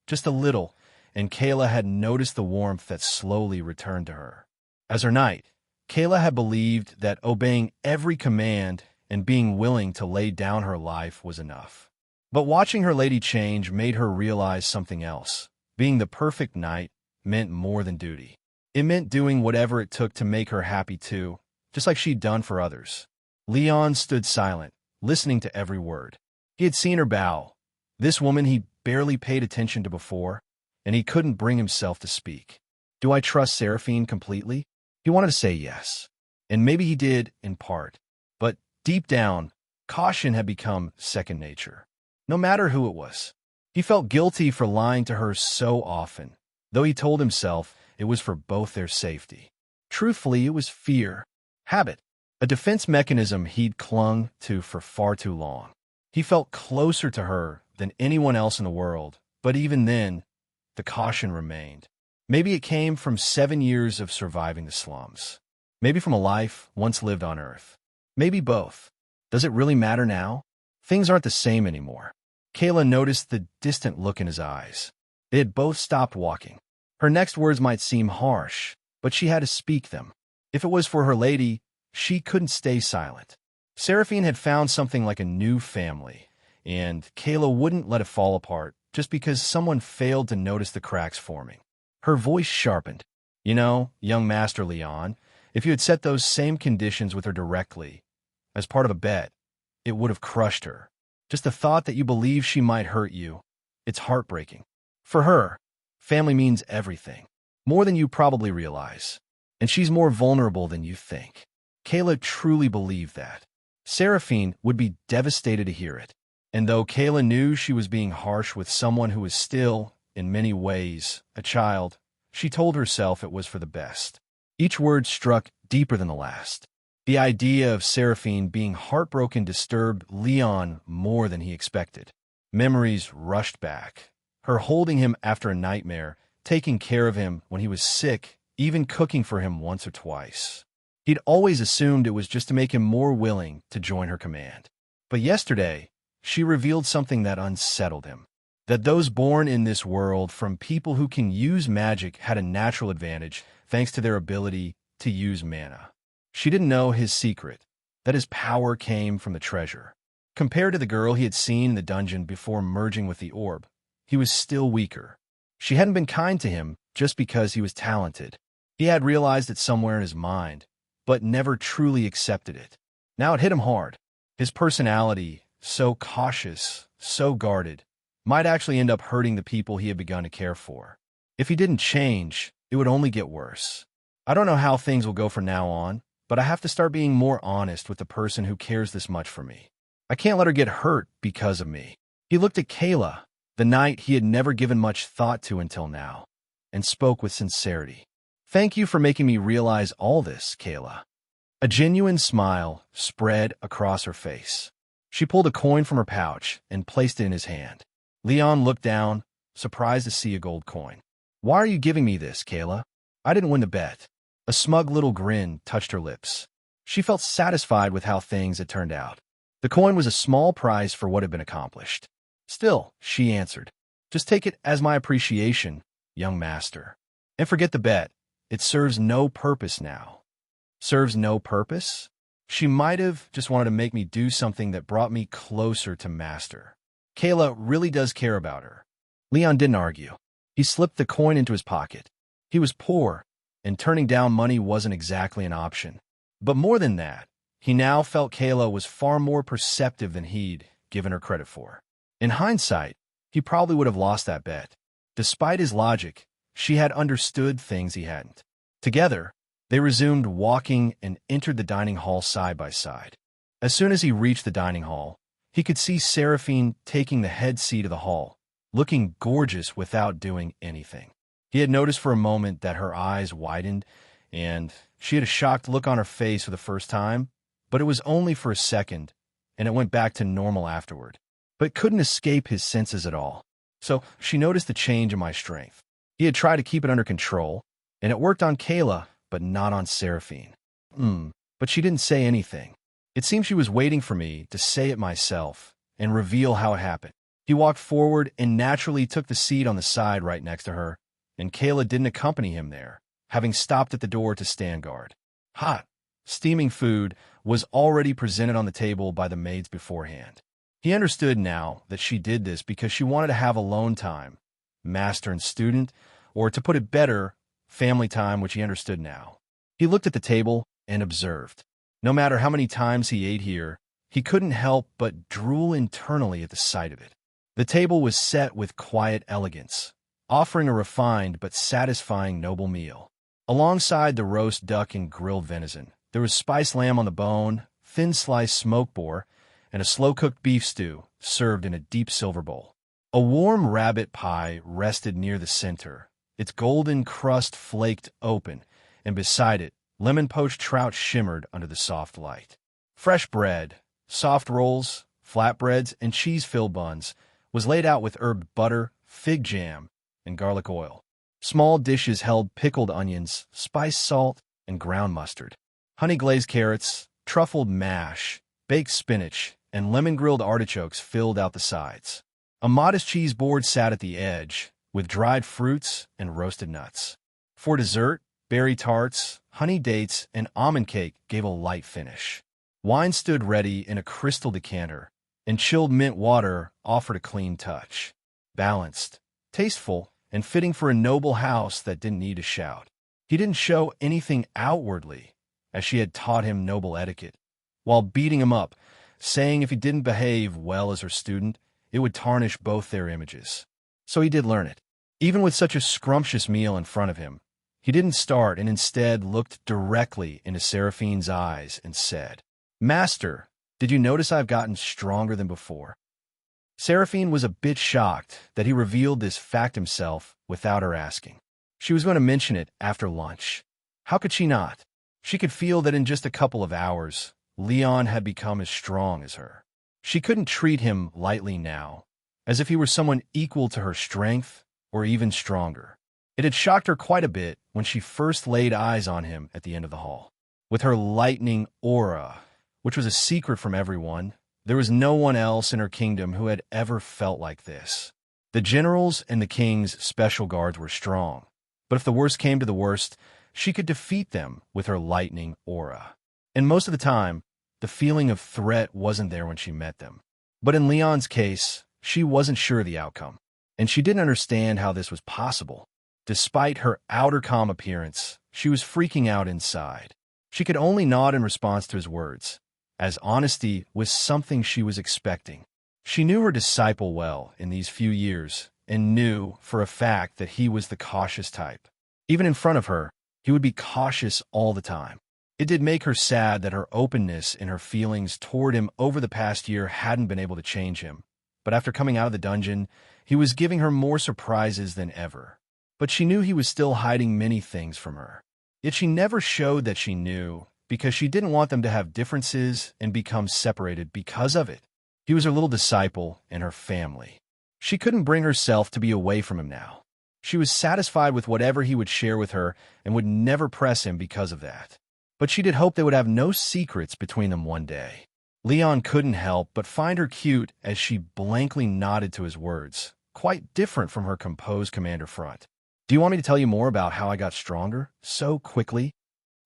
just a little, and Kayla had noticed the warmth that slowly returned to her. As her knight, Kayla had believed that obeying every command and being willing to lay down her life was enough. But watching her lady change made her realize something else. Being the perfect knight meant more than duty. It meant doing whatever it took to make her happy too, just like she'd done for others. Leon stood silent, listening to every word. He had seen her bow. This woman he barely paid attention to before, and he couldn't bring himself to speak. Do I trust Seraphine completely? He wanted to say yes, and maybe he did in part, but deep down, caution had become second nature. No matter who it was, he felt guilty for lying to her so often, though he told himself it was for both their safety. Truthfully, it was fear, habit, a defense mechanism he'd clung to for far too long. He felt closer to her than anyone else in the world, but even then, the caution remained. Maybe it came from 7 years of surviving the slums. Maybe from a life once lived on Earth. Maybe both. Does it really matter now? Things aren't the same anymore. Kayla noticed the distant look in his eyes. They had both stopped walking. Her next words might seem harsh, but she had to speak them. If it was for her lady, she couldn't stay silent. Seraphine had found something like a new family, and Kayla wouldn't let it fall apart just because someone failed to notice the cracks forming. Her voice sharpened. You know, young Master Leon, if you had set those same conditions with her directly, as part of a bet, it would have crushed her. Just the thought that you believe she might hurt you, it's heartbreaking. For her, family means everything, more than you probably realize, and she's more vulnerable than you think. Kayla truly believed that. Seraphine would be devastated to hear it, and though Kayla knew she was being harsh with someone who was still, in many ways, a child, she told herself it was for the best. Each word struck deeper than the last. The idea of Seraphine being heartbroken disturbed Leon more than he expected. Memories rushed back. Her holding him after a nightmare, taking care of him when he was sick, even cooking for him once or twice. He'd always assumed it was just to make him more willing to join her command. But yesterday, she revealed something that unsettled him. That those born in this world from people who can use magic had a natural advantage thanks to their ability to use mana. She didn't know his secret, that his power came from the treasure. Compared to the girl he had seen in the dungeon before merging with the orb, he was still weaker. She hadn't been kind to him just because he was talented. He had realized it somewhere in his mind, but never truly accepted it. Now it hit him hard. His personality, so cautious, so guarded, might actually end up hurting the people he had begun to care for. If he didn't change, it would only get worse. I don't know how things will go from now on, but I have to start being more honest with the person who cares this much for me. I can't let her get hurt because of me. He looked at Kayla, the knight he had never given much thought to until now, and spoke with sincerity. Thank you for making me realize all this, Kayla. A genuine smile spread across her face. She pulled a coin from her pouch and placed it in his hand. Leon looked down, surprised to see a gold coin. Why are you giving me this, Kayla? I didn't win the bet. A smug little grin touched her lips. She felt satisfied with how things had turned out. The coin was a small price for what had been accomplished. Still, she answered, just take it as my appreciation, young master. And forget the bet. It serves no purpose now. Serves no purpose? She might have just wanted to make me do something that brought me closer to master. Kayla really does care about her. Leon didn't argue. He slipped the coin into his pocket. He was poor, and turning down money wasn't exactly an option. But more than that, he now felt Kayla was far more perceptive than he'd given her credit for. In hindsight, he probably would have lost that bet. Despite his logic, she had understood things he hadn't. Together, they resumed walking and entered the dining hall side by side. As soon as he reached the dining hall, he could see Seraphine taking the head seat of the hall, looking gorgeous without doing anything. He had noticed for a moment that her eyes widened, and she had a shocked look on her face for the first time, but it was only for a second, and it went back to normal afterward. But couldn't escape his senses at all. So she noticed the change in my strength. He had tried to keep it under control, and it worked on Kayla, but not on Seraphine. But she didn't say anything. It seemed she was waiting for me to say it myself and reveal how it happened. He walked forward and naturally took the seat on the side right next to her, and Kayla didn't accompany him there, having stopped at the door to stand guard. Hot, steaming food was already presented on the table by the maids beforehand. He understood now that she did this because she wanted to have alone time, master and student, or to put it better, family time, which he understood now. He looked at the table and observed. No matter how many times he ate here, he couldn't help but drool internally at the sight of it. The table was set with quiet elegance, offering a refined but satisfying noble meal. Alongside the roast duck and grilled venison, there was spiced lamb on the bone, thin-sliced smoked boar, and a slow-cooked beef stew served in a deep silver bowl. A warm rabbit pie rested near the center, its golden crust flaked open, and beside it, lemon-poached trout shimmered under the soft light. Fresh bread, soft rolls, flatbreads, and cheese-filled buns was laid out with herb butter, fig jam, and garlic oil. Small dishes held pickled onions, spiced salt, and ground mustard. Honey-glazed carrots, truffled mash, baked spinach, and lemon-grilled artichokes filled out the sides. A modest cheese board sat at the edge, with dried fruits and roasted nuts. For dessert, berry tarts, honey dates, and almond cake gave a light finish. Wine stood ready in a crystal decanter, and chilled mint water offered a clean touch. Balanced, tasteful, and fitting for a noble house that didn't need to shout. He didn't show anything outwardly, as she had taught him noble etiquette, while beating him up, saying if he didn't behave well as her student, it would tarnish both their images. So he did learn it. Even with such a scrumptious meal in front of him, he didn't start and instead looked directly into Seraphine's eyes and said, "Master, did you notice I've gotten stronger than before?" Seraphine was a bit shocked that he revealed this fact himself without her asking. She was going to mention it after lunch. How could she not? She could feel that in just a couple of hours, Leon had become as strong as her. She couldn't treat him lightly now, as if he were someone equal to her strength or even stronger. It had shocked her quite a bit when she first laid eyes on him at the end of the hall. With her lightning aura, which was a secret from everyone, there was no one else in her kingdom who had ever felt like this. The generals and the king's special guards were strong, but if the worst came to the worst, she could defeat them with her lightning aura. And most of the time, the feeling of threat wasn't there when she met them. But in Leon's case, she wasn't sure of the outcome, and she didn't understand how this was possible. Despite her outer calm appearance, she was freaking out inside. She could only nod in response to his words, as honesty was something she was expecting. She knew her disciple well in these few years and knew for a fact that he was the cautious type. Even in front of her, he would be cautious all the time. It did make her sad that her openness in her feelings toward him over the past year hadn't been able to change him. But after coming out of the dungeon, he was giving her more surprises than ever. But she knew he was still hiding many things from her. Yet she never showed that she knew, because she didn't want them to have differences and become separated because of it. He was her little disciple and her family. She couldn't bring herself to be away from him now. She was satisfied with whatever he would share with her and would never press him because of that. But she did hope they would have no secrets between them one day. Leon couldn't help but find her cute as she blankly nodded to his words, quite different from her composed commander front. "Do you want me to tell you more about how I got stronger so quickly?"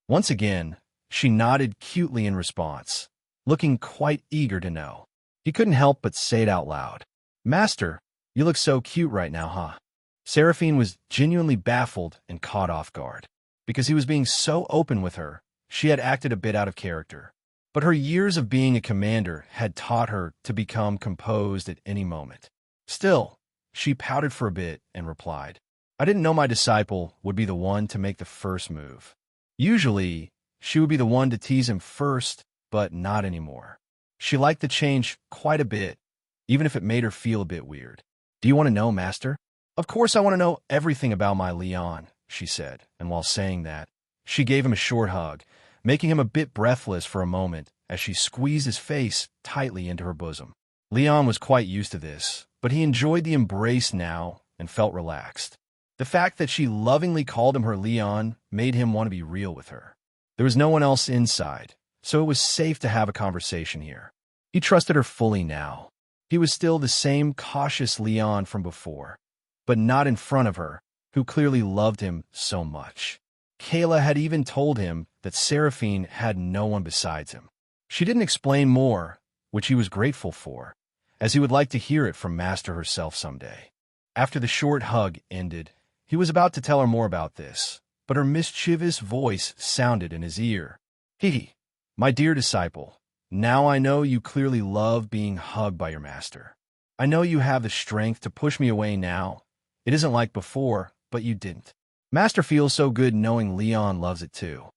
Once again, she nodded cutely in response, looking quite eager to know. He couldn't help but say it out loud. "Master, you look so cute right now, huh?" Seraphine was genuinely baffled and caught off guard. Because he was being so open with her, she had acted a bit out of character. But her years of being a commander had taught her to become composed at any moment. Still, she pouted for a bit and replied, "I didn't know my disciple would be the one to make the first move. Usually, she would be the one to tease him first, but not anymore." She liked the change quite a bit, even if it made her feel a bit weird. "Do you want to know, Master?" "Of course I want to know everything about my Leon," she said, and while saying that, she gave him a short hug, making him a bit breathless for a moment as she squeezed his face tightly into her bosom. Leon was quite used to this, but he enjoyed the embrace now and felt relaxed. The fact that she lovingly called him her Leon made him want to be real with her. There was no one else inside, so it was safe to have a conversation here. He trusted her fully now. He was still the same cautious Leon from before, but not in front of her, who clearly loved him so much. Kayla had even told him that Seraphine had no one besides him. She didn't explain more, which he was grateful for, as he would like to hear it from Master herself someday. After the short hug ended, he was about to tell her more about this, but her mischievous voice sounded in his ear. My dear disciple, now I know you clearly love being hugged by your master. I know you have the strength to push me away now. It isn't like before, but you didn't. Master feels so good knowing Leon loves it too.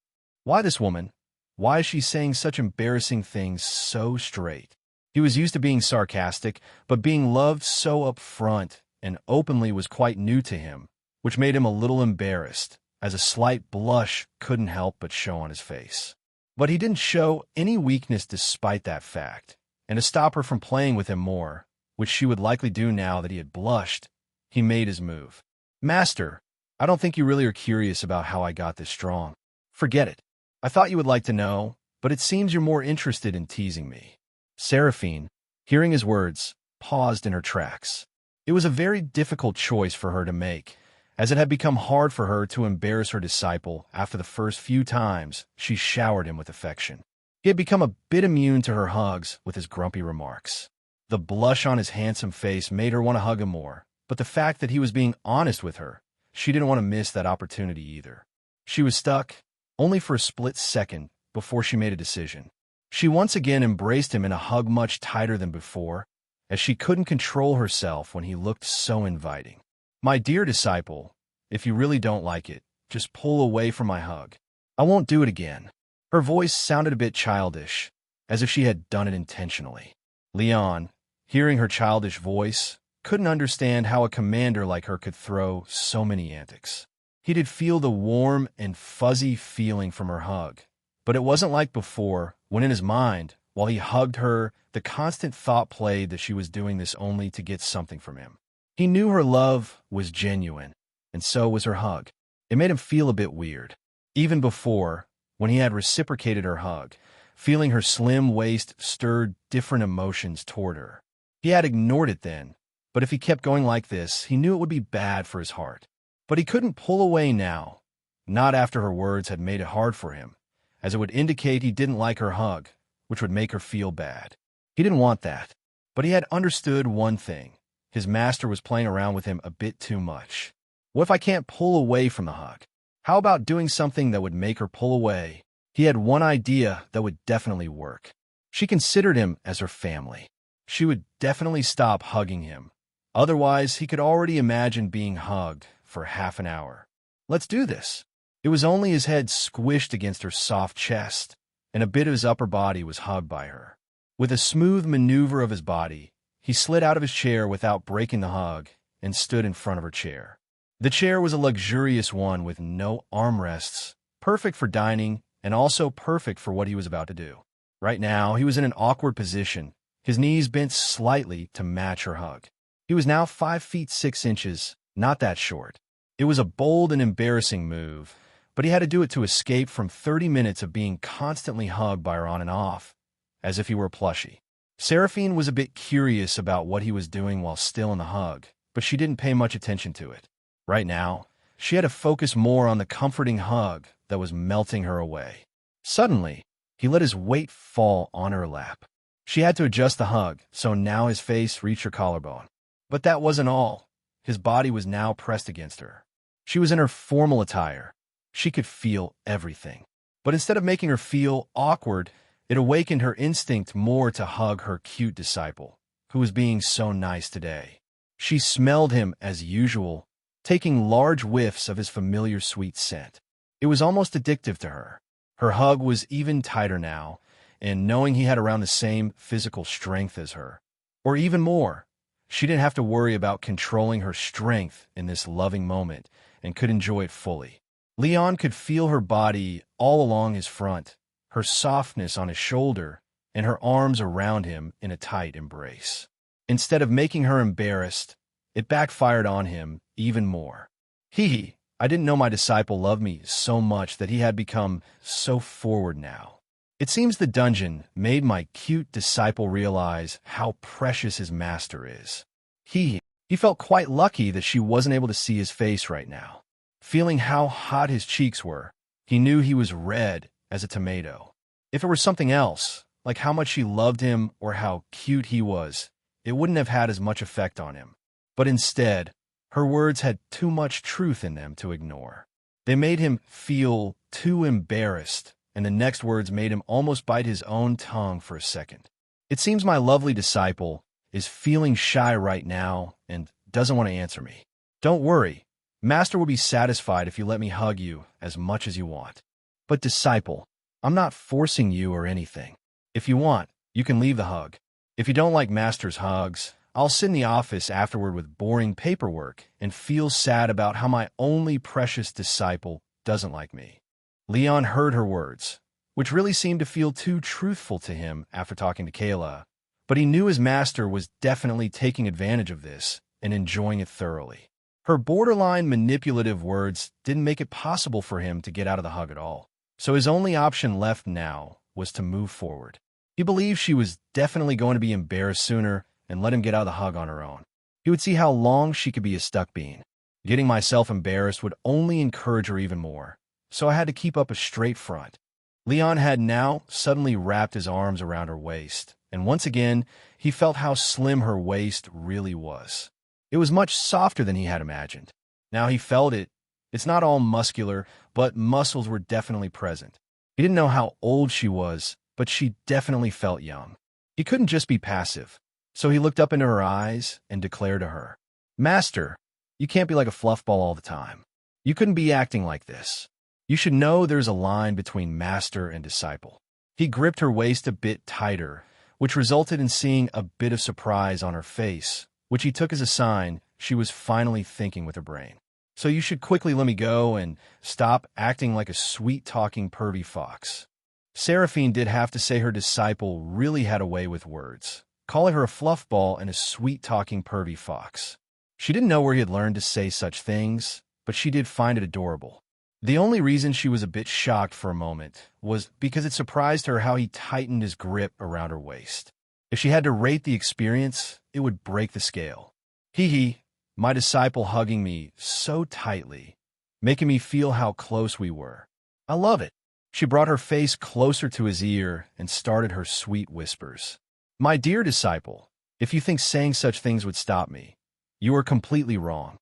Why this woman? Why is she saying such embarrassing things so straight? He was used to being sarcastic, but being loved so upfront and openly was quite new to him, which made him a little embarrassed, as a slight blush couldn't help but show on his face. But he didn't show any weakness despite that fact, and to stop her from playing with him more, which she would likely do now that he had blushed, he made his move. "Master, I don't think you really are curious about how I got this strong. Forget it. I thought you would like to know, but it seems you're more interested in teasing me. Seraphine, hearing his words, paused in her tracks. It was a very difficult choice for her to make, as it had become hard for her to embarrass her disciple after the first few times she showered him with affection. He had become a bit immune to her hugs with his grumpy remarks. The blush on his handsome face made her want to hug him more, but the fact that he was being honest with her, she didn't want to miss that opportunity either. She was stuck, only for a split second, before she made a decision. She once again embraced him in a hug much tighter than before, as she couldn't control herself when he looked so inviting. My dear disciple, if you really don't like it, just pull away from my hug. I won't do it again. Her voice sounded a bit childish, as if she had done it intentionally. Leon, hearing her childish voice, couldn't understand how a commander like her could throw so many antics. He did feel the warm and fuzzy feeling from her hug, but it wasn't like before, when in his mind, while he hugged her, the constant thought played that she was doing this only to get something from him. He knew her love was genuine, and so was her hug. It made him feel a bit weird. Even before, when he had reciprocated her hug, feeling her slim waist stirred different emotions toward her. He had ignored it then, but if he kept going like this, he knew it would be bad for his heart. But he couldn't pull away now, not after her words had made it hard for him, as it would indicate he didn't like her hug, which would make her feel bad. He didn't want that, but he had understood one thing. His master was playing around with him a bit too much. What if I can't pull away from the hug? How about doing something that would make her pull away? He had one idea that would definitely work. She considered him as her family. She would definitely stop hugging him. Otherwise, he could already imagine being hugged for half an hour. Let's do this. It was only his head squished against her soft chest, and a bit of his upper body was hugged by her. With a smooth maneuver of his body, he slid out of his chair without breaking the hug and stood in front of her chair. The chair was a luxurious one with no armrests, perfect for dining and also perfect for what he was about to do. Right now, he was in an awkward position, his knees bent slightly to match her hug. He was now 5 feet 6 inches, not that short. It was a bold and embarrassing move, but he had to do it to escape from 30 minutes of being constantly hugged by her on and off, as if he were a plushie. Seraphine was a bit curious about what he was doing while still in the hug, but she didn't pay much attention to it. Right now, she had to focus more on the comforting hug that was melting her away. Suddenly, he let his weight fall on her lap. She had to adjust the hug, so now his face reached her collarbone. But that wasn't all. His body was now pressed against her. She was in her formal attire. She could feel everything. But instead of making her feel awkward, it awakened her instinct more to hug her cute disciple, who was being so nice today. She smelled him as usual, taking large whiffs of his familiar sweet scent. It was almost addictive to her. Her hug was even tighter now, and knowing he had around the same physical strength as her, or even more, she didn't have to worry about controlling her strength in this loving moment and could enjoy it fully. Leon could feel her body all along his front, her softness on his shoulder, and her arms around him in a tight embrace. Instead of making her embarrassed, it backfired on him even more. I didn't know my disciple loved me so much that he had become so forward now. It seems the dungeon made my cute disciple realize how precious his master is. He felt quite lucky that she wasn't able to see his face right now. Feeling how hot his cheeks were, he knew he was red as a tomato. If it were something else, like how much she loved him or how cute he was, it wouldn't have had as much effect on him. But instead, her words had too much truth in them to ignore. They made him feel too embarrassed, and the next words made him almost bite his own tongue for a second. It seems my lovely disciple is feeling shy right now and doesn't want to answer me. Don't worry. Master will be satisfied if you let me hug you as much as you want. But disciple, I'm not forcing you or anything. If you want, you can leave the hug. If you don't like Master's hugs, I'll sit in the office afterward with boring paperwork and feel sad about how my only precious disciple doesn't like me. Leon heard her words, which really seemed to feel too truthful to him after talking to Kayla, but he knew his master was definitely taking advantage of this and enjoying it thoroughly. Her borderline manipulative words didn't make it possible for him to get out of the hug at all. So his only option left now was to move forward. He believed she was definitely going to be embarrassed sooner and let him get out of the hug on her own. He would see how long she could be a stuck bean. Getting myself embarrassed would only encourage her even more, so I had to keep up a straight front. Leon had now suddenly wrapped his arms around her waist, and once again, he felt how slim her waist really was. It was much softer than he had imagined. Now he felt it. It's not all muscular, but muscles were definitely present. He didn't know how old she was, but she definitely felt young. He couldn't just be passive, so he looked up into her eyes and declared to her, "Master, you can't be like a fluffball all the time. You couldn't be acting like this. You should know there's a line between master and disciple." He gripped her waist a bit tighter, which resulted in seeing a bit of surprise on her face, which he took as a sign she was finally thinking with her brain. "So you should quickly let me go and stop acting like a sweet-talking pervy fox." Seraphine did have to say her disciple really had a way with words, calling her a fluffball and a sweet-talking pervy fox. She didn't know where he had learned to say such things, but she did find it adorable. The only reason she was a bit shocked for a moment was because it surprised her how he tightened his grip around her waist. If she had to rate the experience, it would break the scale. Hee, my disciple hugging me so tightly, making me feel how close we were. I love it. She brought her face closer to his ear and started her sweet whispers. "My dear disciple, if you think saying such things would stop me, you are completely wrong.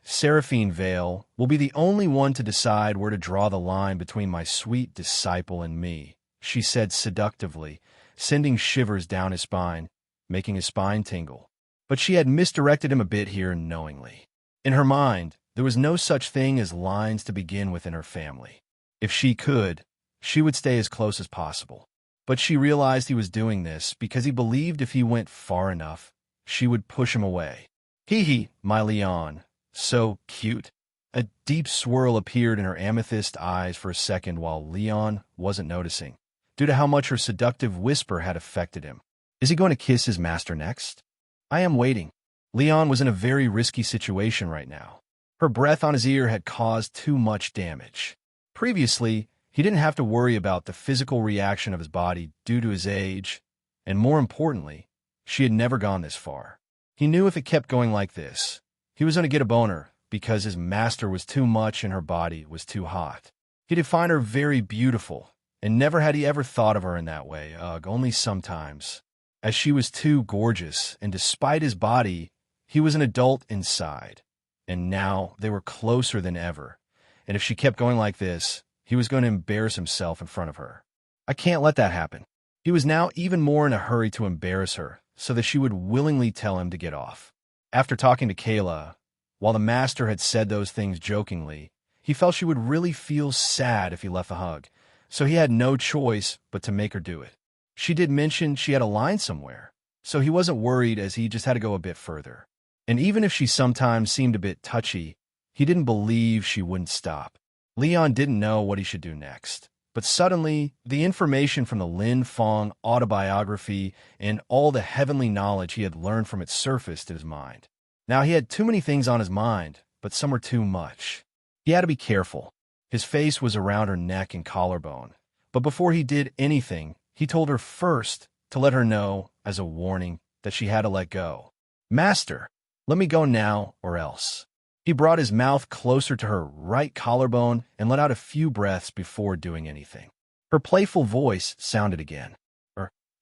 Seraphine Vale, will be the only one to decide where to draw the line between my sweet disciple and me," she said seductively, sending shivers down his spine, making his spine tingle. But she had misdirected him a bit here knowingly. In her mind, there was no such thing as lines to begin with in her family. If she could, she would stay as close as possible. But she realized he was doing this because he believed if he went far enough, she would push him away. Hee, my Leon. So cute. A deep swirl appeared in her amethyst eyes for a second while Leon wasn't noticing, due to how much her seductive whisper had affected him. Is he going to kiss his master next? I am waiting. Leon was in a very risky situation right now. Her breath on his ear had caused too much damage. Previously, he didn't have to worry about the physical reaction of his body due to his age, and more importantly, she had never gone this far. He knew if it kept going like this, he was going to get a boner because his master was too much and her body was too hot. He did find her very beautiful, and never had he ever thought of her in that way, only sometimes. As she was too gorgeous, and despite his body, he was an adult inside. And now they were closer than ever, and if she kept going like this, he was going to embarrass himself in front of her. I can't let that happen. He was now even more in a hurry to embarrass her, so that she would willingly tell him to get off. After talking to Kayla, while the master had said those things jokingly, he felt she would really feel sad if he left the hug, so he had no choice but to make her do it. She did mention she had a line somewhere, so he wasn't worried as he just had to go a bit further. And even if she sometimes seemed a bit touchy, he didn't believe she wouldn't stop. Leon didn't know what he should do next. But suddenly, the information from the Lin Fong autobiography and all the heavenly knowledge he had learned from it surfaced in his mind. Now he had too many things on his mind, but some were too much. He had to be careful. His face was around her neck and collarbone. But before he did anything, he told her first to let her know, as a warning, that she had to let go. "Master, let me go now or else." He brought his mouth closer to her right collarbone and let out a few breaths before doing anything. Her playful voice sounded again.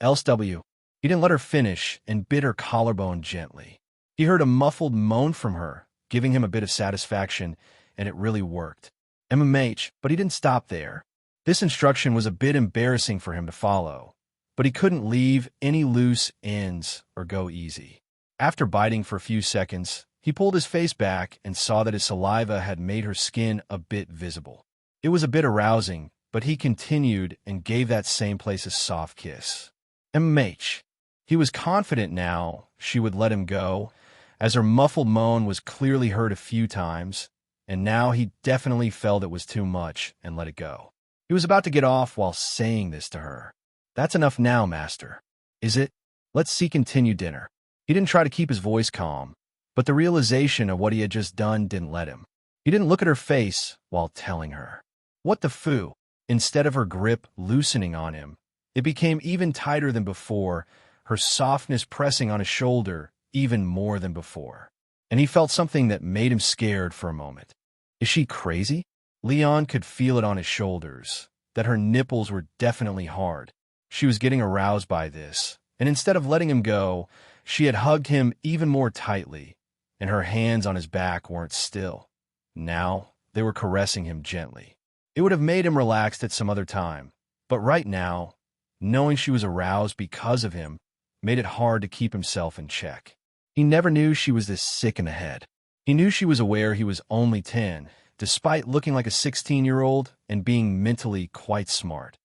Else W. He didn't let her finish and bit her collarbone gently. He heard a muffled moan from her, giving him a bit of satisfaction, and it really worked. MMH, but he didn't stop there. This instruction was a bit embarrassing for him to follow, but he couldn't leave any loose ends or go easy. After biting for a few seconds, he pulled his face back and saw that his saliva had made her skin a bit visible. It was a bit arousing, but he continued and gave that same place a soft kiss. MH. He was confident now she would let him go, as her muffled moan was clearly heard a few times, and now he definitely felt it was too much and let it go. He was about to get off while saying this to her. "That's enough now, master." "Is it? Let's see continue dinner." He didn't try to keep his voice calm, But the realization of what he had just done didn't let him. He didn't look at her face while telling her. What the foo? Instead of her grip loosening on him, it became even tighter than before, her softness pressing on his shoulder even more than before. And he felt something that made him scared for a moment. Is she crazy? Leon could feel it on his shoulders, that her nipples were definitely hard. She was getting aroused by this, and instead of letting him go, she had hugged him even more tightly, and her hands on his back weren't still. Now, they were caressing him gently. It would have made him relaxed at some other time, but right now, knowing she was aroused because of him, made it hard to keep himself in check. He never knew she was this sick in the head. He knew she was aware he was only 10, despite looking like a 16-year-old and being mentally quite smart,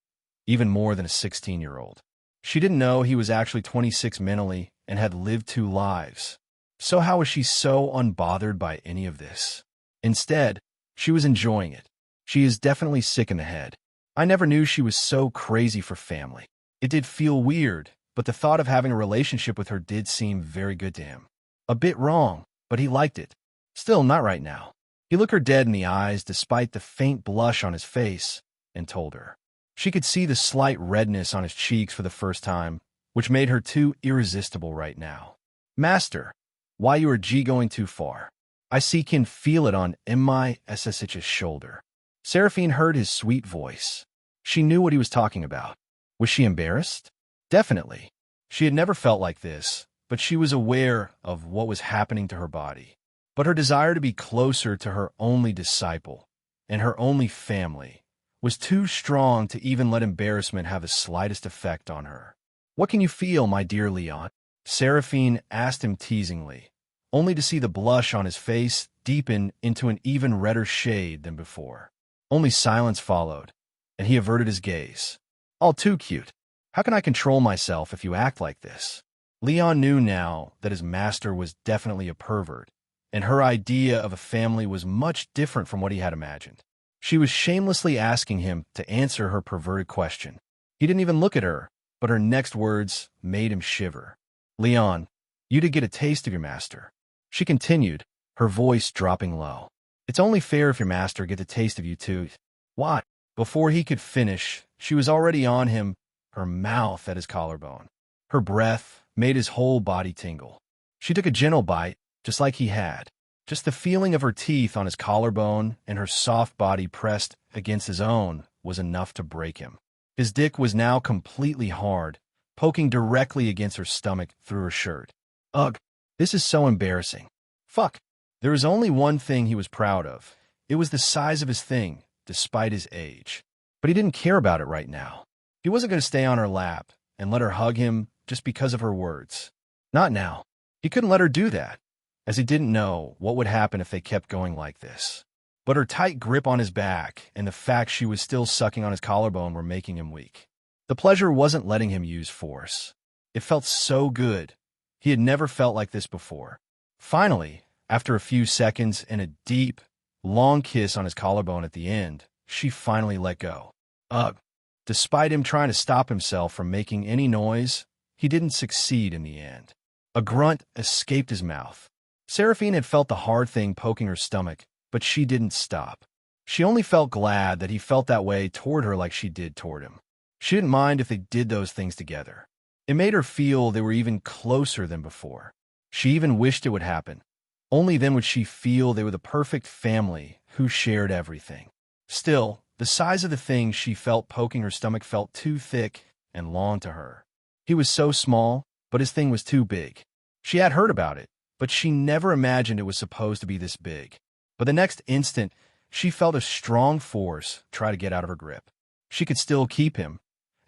even more than a 16-year-old. She didn't know he was actually 26 mentally and had lived 2 lives. So how was she so unbothered by any of this? Instead, she was enjoying it. She is definitely sick in the head. I never knew she was so crazy for family. It did feel weird, but the thought of having a relationship with her did seem very good to him. A bit wrong, but he liked it. Still, not right now. He looked her dead in the eyes despite the faint blush on his face and told her. She could see the slight redness on his cheeks for the first time, which made her too irresistible right now. Master, why you are going too far? I see can feel it on MISSH's shoulder. Seraphine heard his sweet voice. She knew what he was talking about. Was she embarrassed? Definitely. She had never felt like this, but she was aware of what was happening to her body. But her desire to be closer to her only disciple and her only family was too strong to even let embarrassment have the slightest effect on her. What can you feel, my dear Leon? Seraphine asked him teasingly, only to see the blush on his face deepen into an even redder shade than before. Only silence followed, and he averted his gaze. All too cute. How can I control myself if you act like this? Leon knew now that his master was definitely a pervert, and her idea of a family was much different from what he had imagined. She was shamelessly asking him to answer her perverted question. He didn't even look at her, but her next words made him shiver. Leon, you did get a taste of your master. She continued, her voice dropping low. It's only fair if your master get a taste of you too. What? Before he could finish, she was already on him, her mouth at his collarbone. Her breath made his whole body tingle. She took a gentle bite, just like he had. Just the feeling of her teeth on his collarbone and her soft body pressed against his own was enough to break him. His dick was now completely hard, poking directly against her stomach through her shirt. Ugh, this is so embarrassing. Fuck. There was only one thing he was proud of. It was the size of his thing, despite his age. But he didn't care about it right now. He wasn't going to stay on her lap and let her hug him just because of her words. Not now. He couldn't let her do that, as he didn't know what would happen if they kept going like this. But her tight grip on his back and the fact she was still sucking on his collarbone were making him weak. The pleasure wasn't letting him use force. It felt so good. He had never felt like this before. Finally, after a few seconds and a deep, long kiss on his collarbone at the end, she finally let go. Ugh. Despite him trying to stop himself from making any noise, he didn't succeed in the end. A grunt escaped his mouth. Seraphine had felt the hard thing poking her stomach, but she didn't stop. She only felt glad that he felt that way toward her like she did toward him. She didn't mind if they did those things together. It made her feel they were even closer than before. She even wished it would happen. Only then would she feel they were the perfect family who shared everything. Still, the size of the thing she felt poking her stomach felt too thick and long to her. He was so small, but his thing was too big. She had heard about it, but she never imagined it was supposed to be this big. But the next instant, she felt a strong force try to get out of her grip. She could still keep him,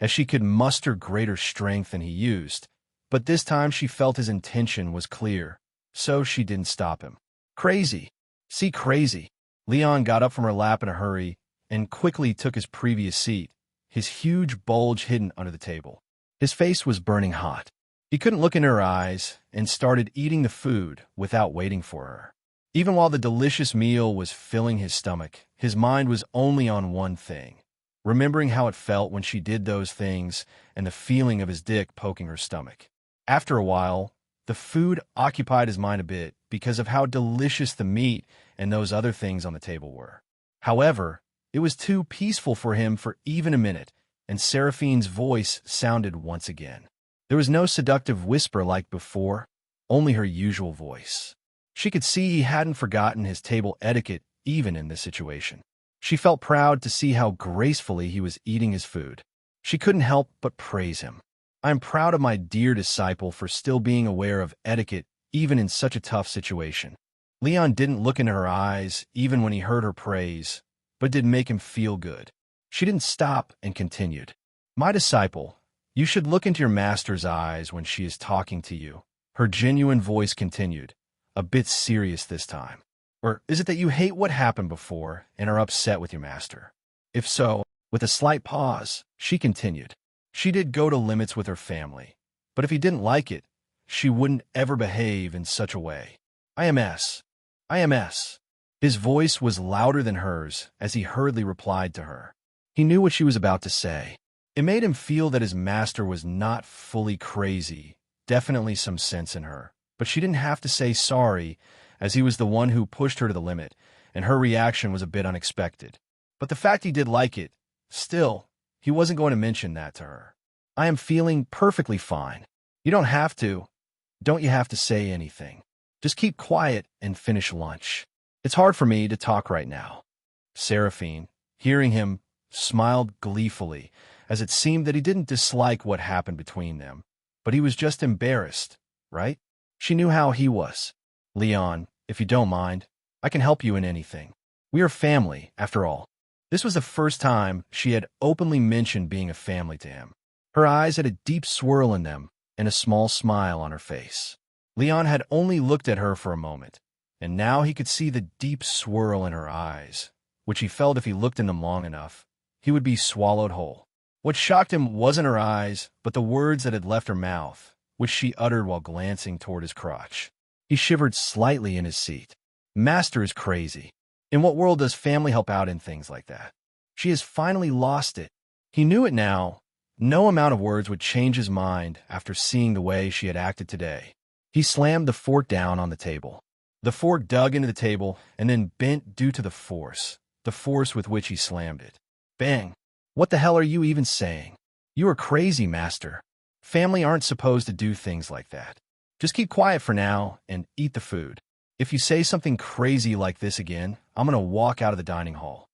as she could muster greater strength than he used, but this time she felt his intention was clear, so she didn't stop him. Crazy. See, crazy. Leon got up from her lap in a hurry and quickly took his previous seat, his huge bulge hidden under the table. His face was burning hot. He couldn't look in her eyes and started eating the food without waiting for her. Even while the delicious meal was filling his stomach, his mind was only on one thing, remembering how it felt when she did those things and the feeling of his dick poking her stomach. After a while, The food occupied his mind a bit because of how delicious the meat and those other things on the table were. However, it was too peaceful for him for even a minute, and Seraphine's voice sounded once again. There was no seductive whisper like before, only her usual voice. She could see he hadn't forgotten his table etiquette even in this situation. She felt proud to see how gracefully he was eating his food. She couldn't help but praise him. I am proud of my dear disciple for still being aware of etiquette even in such a tough situation. Leon didn't look into her eyes even when he heard her praise, but it did make him feel good. She didn't stop and continued. My disciple, you should look into your master's eyes when she is talking to you. Her genuine voice continued, a bit serious this time. Or is it that you hate what happened before and are upset with your master? If so, with a slight pause, she continued. She did go to limits with her family, but if he didn't like it, she wouldn't ever behave in such a way. IMS. His voice was louder than hers as he hurriedly replied to her. He knew what she was about to say. It made him feel that his master was not fully crazy, definitely some sense in her, but she didn't have to say sorry, as he was the one who pushed her to the limit, and her reaction was a bit unexpected. But the fact he did like it, still, he wasn't going to mention that to her. I am feeling perfectly fine. You don't have to. Don't you have to say anything. Just keep quiet and finish lunch. It's hard for me to talk right now. Seraphine, hearing him, smiled gleefully, as it seemed that he didn't dislike what happened between them, but he was just embarrassed, right? She knew how he was. Leon, if you don't mind, I can help you in anything. We are family, after all. This was the first time she had openly mentioned being a family to him. Her eyes had a deep swirl in them and a small smile on her face. Leon had only looked at her for a moment, and now he could see the deep swirl in her eyes, which he felt if he looked in them long enough, he would be swallowed whole. What shocked him wasn't her eyes, but the words that had left her mouth, which she uttered while glancing toward his crotch. He shivered slightly in his seat. Master is crazy. In what world does family help out in things like that? She has finally lost it. He knew it now. No amount of words would change his mind after seeing the way she had acted today. He slammed the fork down on the table. The fork dug into the table and then bent due to the force with which he slammed it. Bang! What the hell are you even saying? You are crazy, Master. Family aren't supposed to do things like that. Just keep quiet for now and eat the food. If you say something crazy like this again, I'm going to walk out of the dining hall.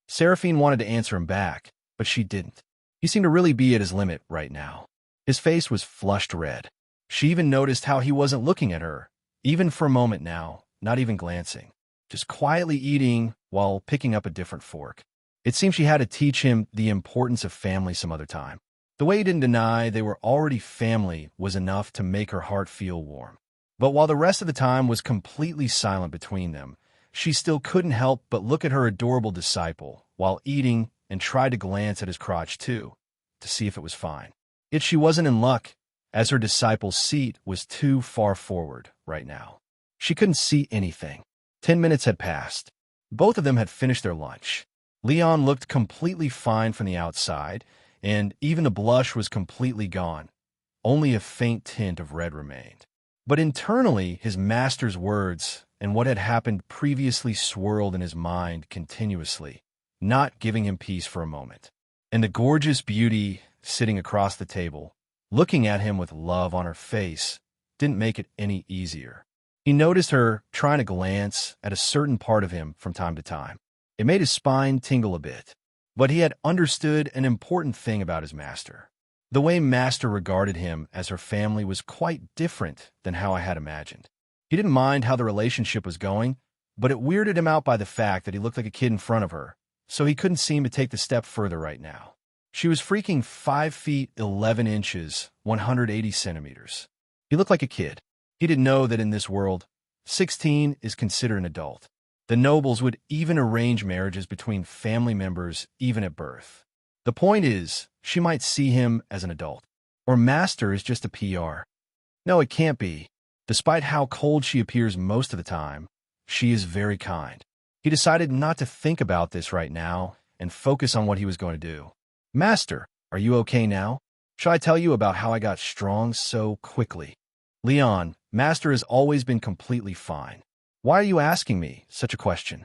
Seraphine wanted to answer him back, but she didn't. He seemed to really be at his limit right now. His face was flushed red. She even noticed how he wasn't looking at her, even for a moment now, not even glancing, just quietly eating while picking up a different fork. It seemed she had to teach him the importance of family some other time. The way he didn't deny they were already family was enough to make her heart feel warm. But while the rest of the time was completely silent between them, she still couldn't help but look at her adorable disciple while eating and tried to glance at his crotch too, to see if it was fine. Yet she wasn't in luck, as her disciple's seat was too far forward right now. She couldn't see anything. 10 minutes had passed. Both of them had finished their lunch. Leon looked completely fine from the outside, and even the blush was completely gone. Only a faint tint of red remained. But internally, his master's words and what had happened previously swirled in his mind continuously, not giving him peace for a moment. And the gorgeous beauty sitting across the table, looking at him with love on her face, didn't make it any easier. He noticed her trying to glance at a certain part of him from time to time. It made his spine tingle a bit. But he had understood an important thing about his master. The way Master regarded him as her family was quite different than how I had imagined. He didn't mind how the relationship was going, but it weirded him out by the fact that he looked like a kid in front of her, so he couldn't seem to take the step further right now. She was freaking 5 feet 11 inches, 180 centimeters. He looked like a kid. He didn't know that in this world, 16 is considered an adult. The nobles would even arrange marriages between family members even at birth. The point is, she might see him as an adult. Or Master is just a PR. No, it can't be. Despite how cold she appears most of the time, she is very kind. He decided not to think about this right now and focus on what he was going to do. Master, are you okay now? Shall I tell you about how I got strong so quickly? Leon, Master has always been completely fine. Why are you asking me such a question?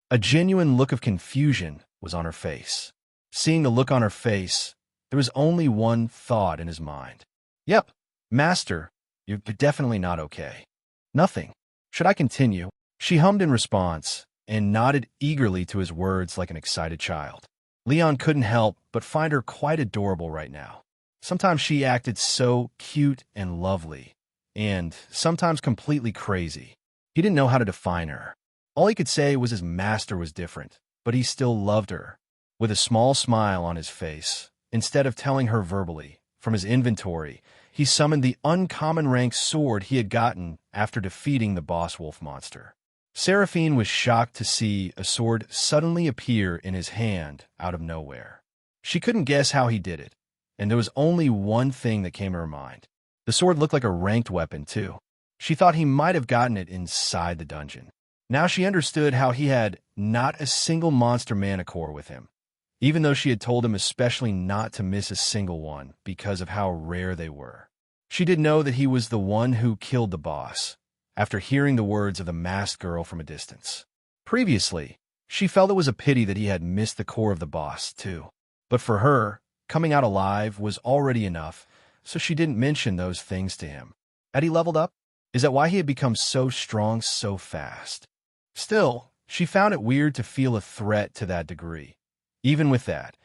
A genuine look of confusion was on her face. Seeing the look on her face, there was only one thought in his mind. Yep, Master, you're definitely not okay. Nothing. Should I continue? She hummed in response and nodded eagerly to his words like an excited child. Leon couldn't help but find her quite adorable right now. Sometimes she acted so cute and lovely, and sometimes completely crazy. He didn't know how to define her. All he could say was his master was different, but he still loved her. With a small smile on his face, instead of telling her verbally, from his inventory, he summoned the uncommon rank sword he had gotten after defeating the boss wolf monster. Seraphine was shocked to see a sword suddenly appear in his hand out of nowhere. She couldn't guess how he did it, and there was only one thing that came to her mind. The sword looked like a ranked weapon, too. She thought he might have gotten it inside the dungeon. Now she understood how he had not a single monster mana core with him, even though she had told him especially not to miss a single one because of how rare they were. She did know that he was the one who killed the boss, after hearing the words of the masked girl from a distance. Previously, she felt it was a pity that he had missed the core of the boss, too. But for her, coming out alive was already enough, so she didn't mention those things to him. Had he leveled up? Is that why he had become so strong so fast? Still, she found it weird to feel a threat to that degree. Even with that,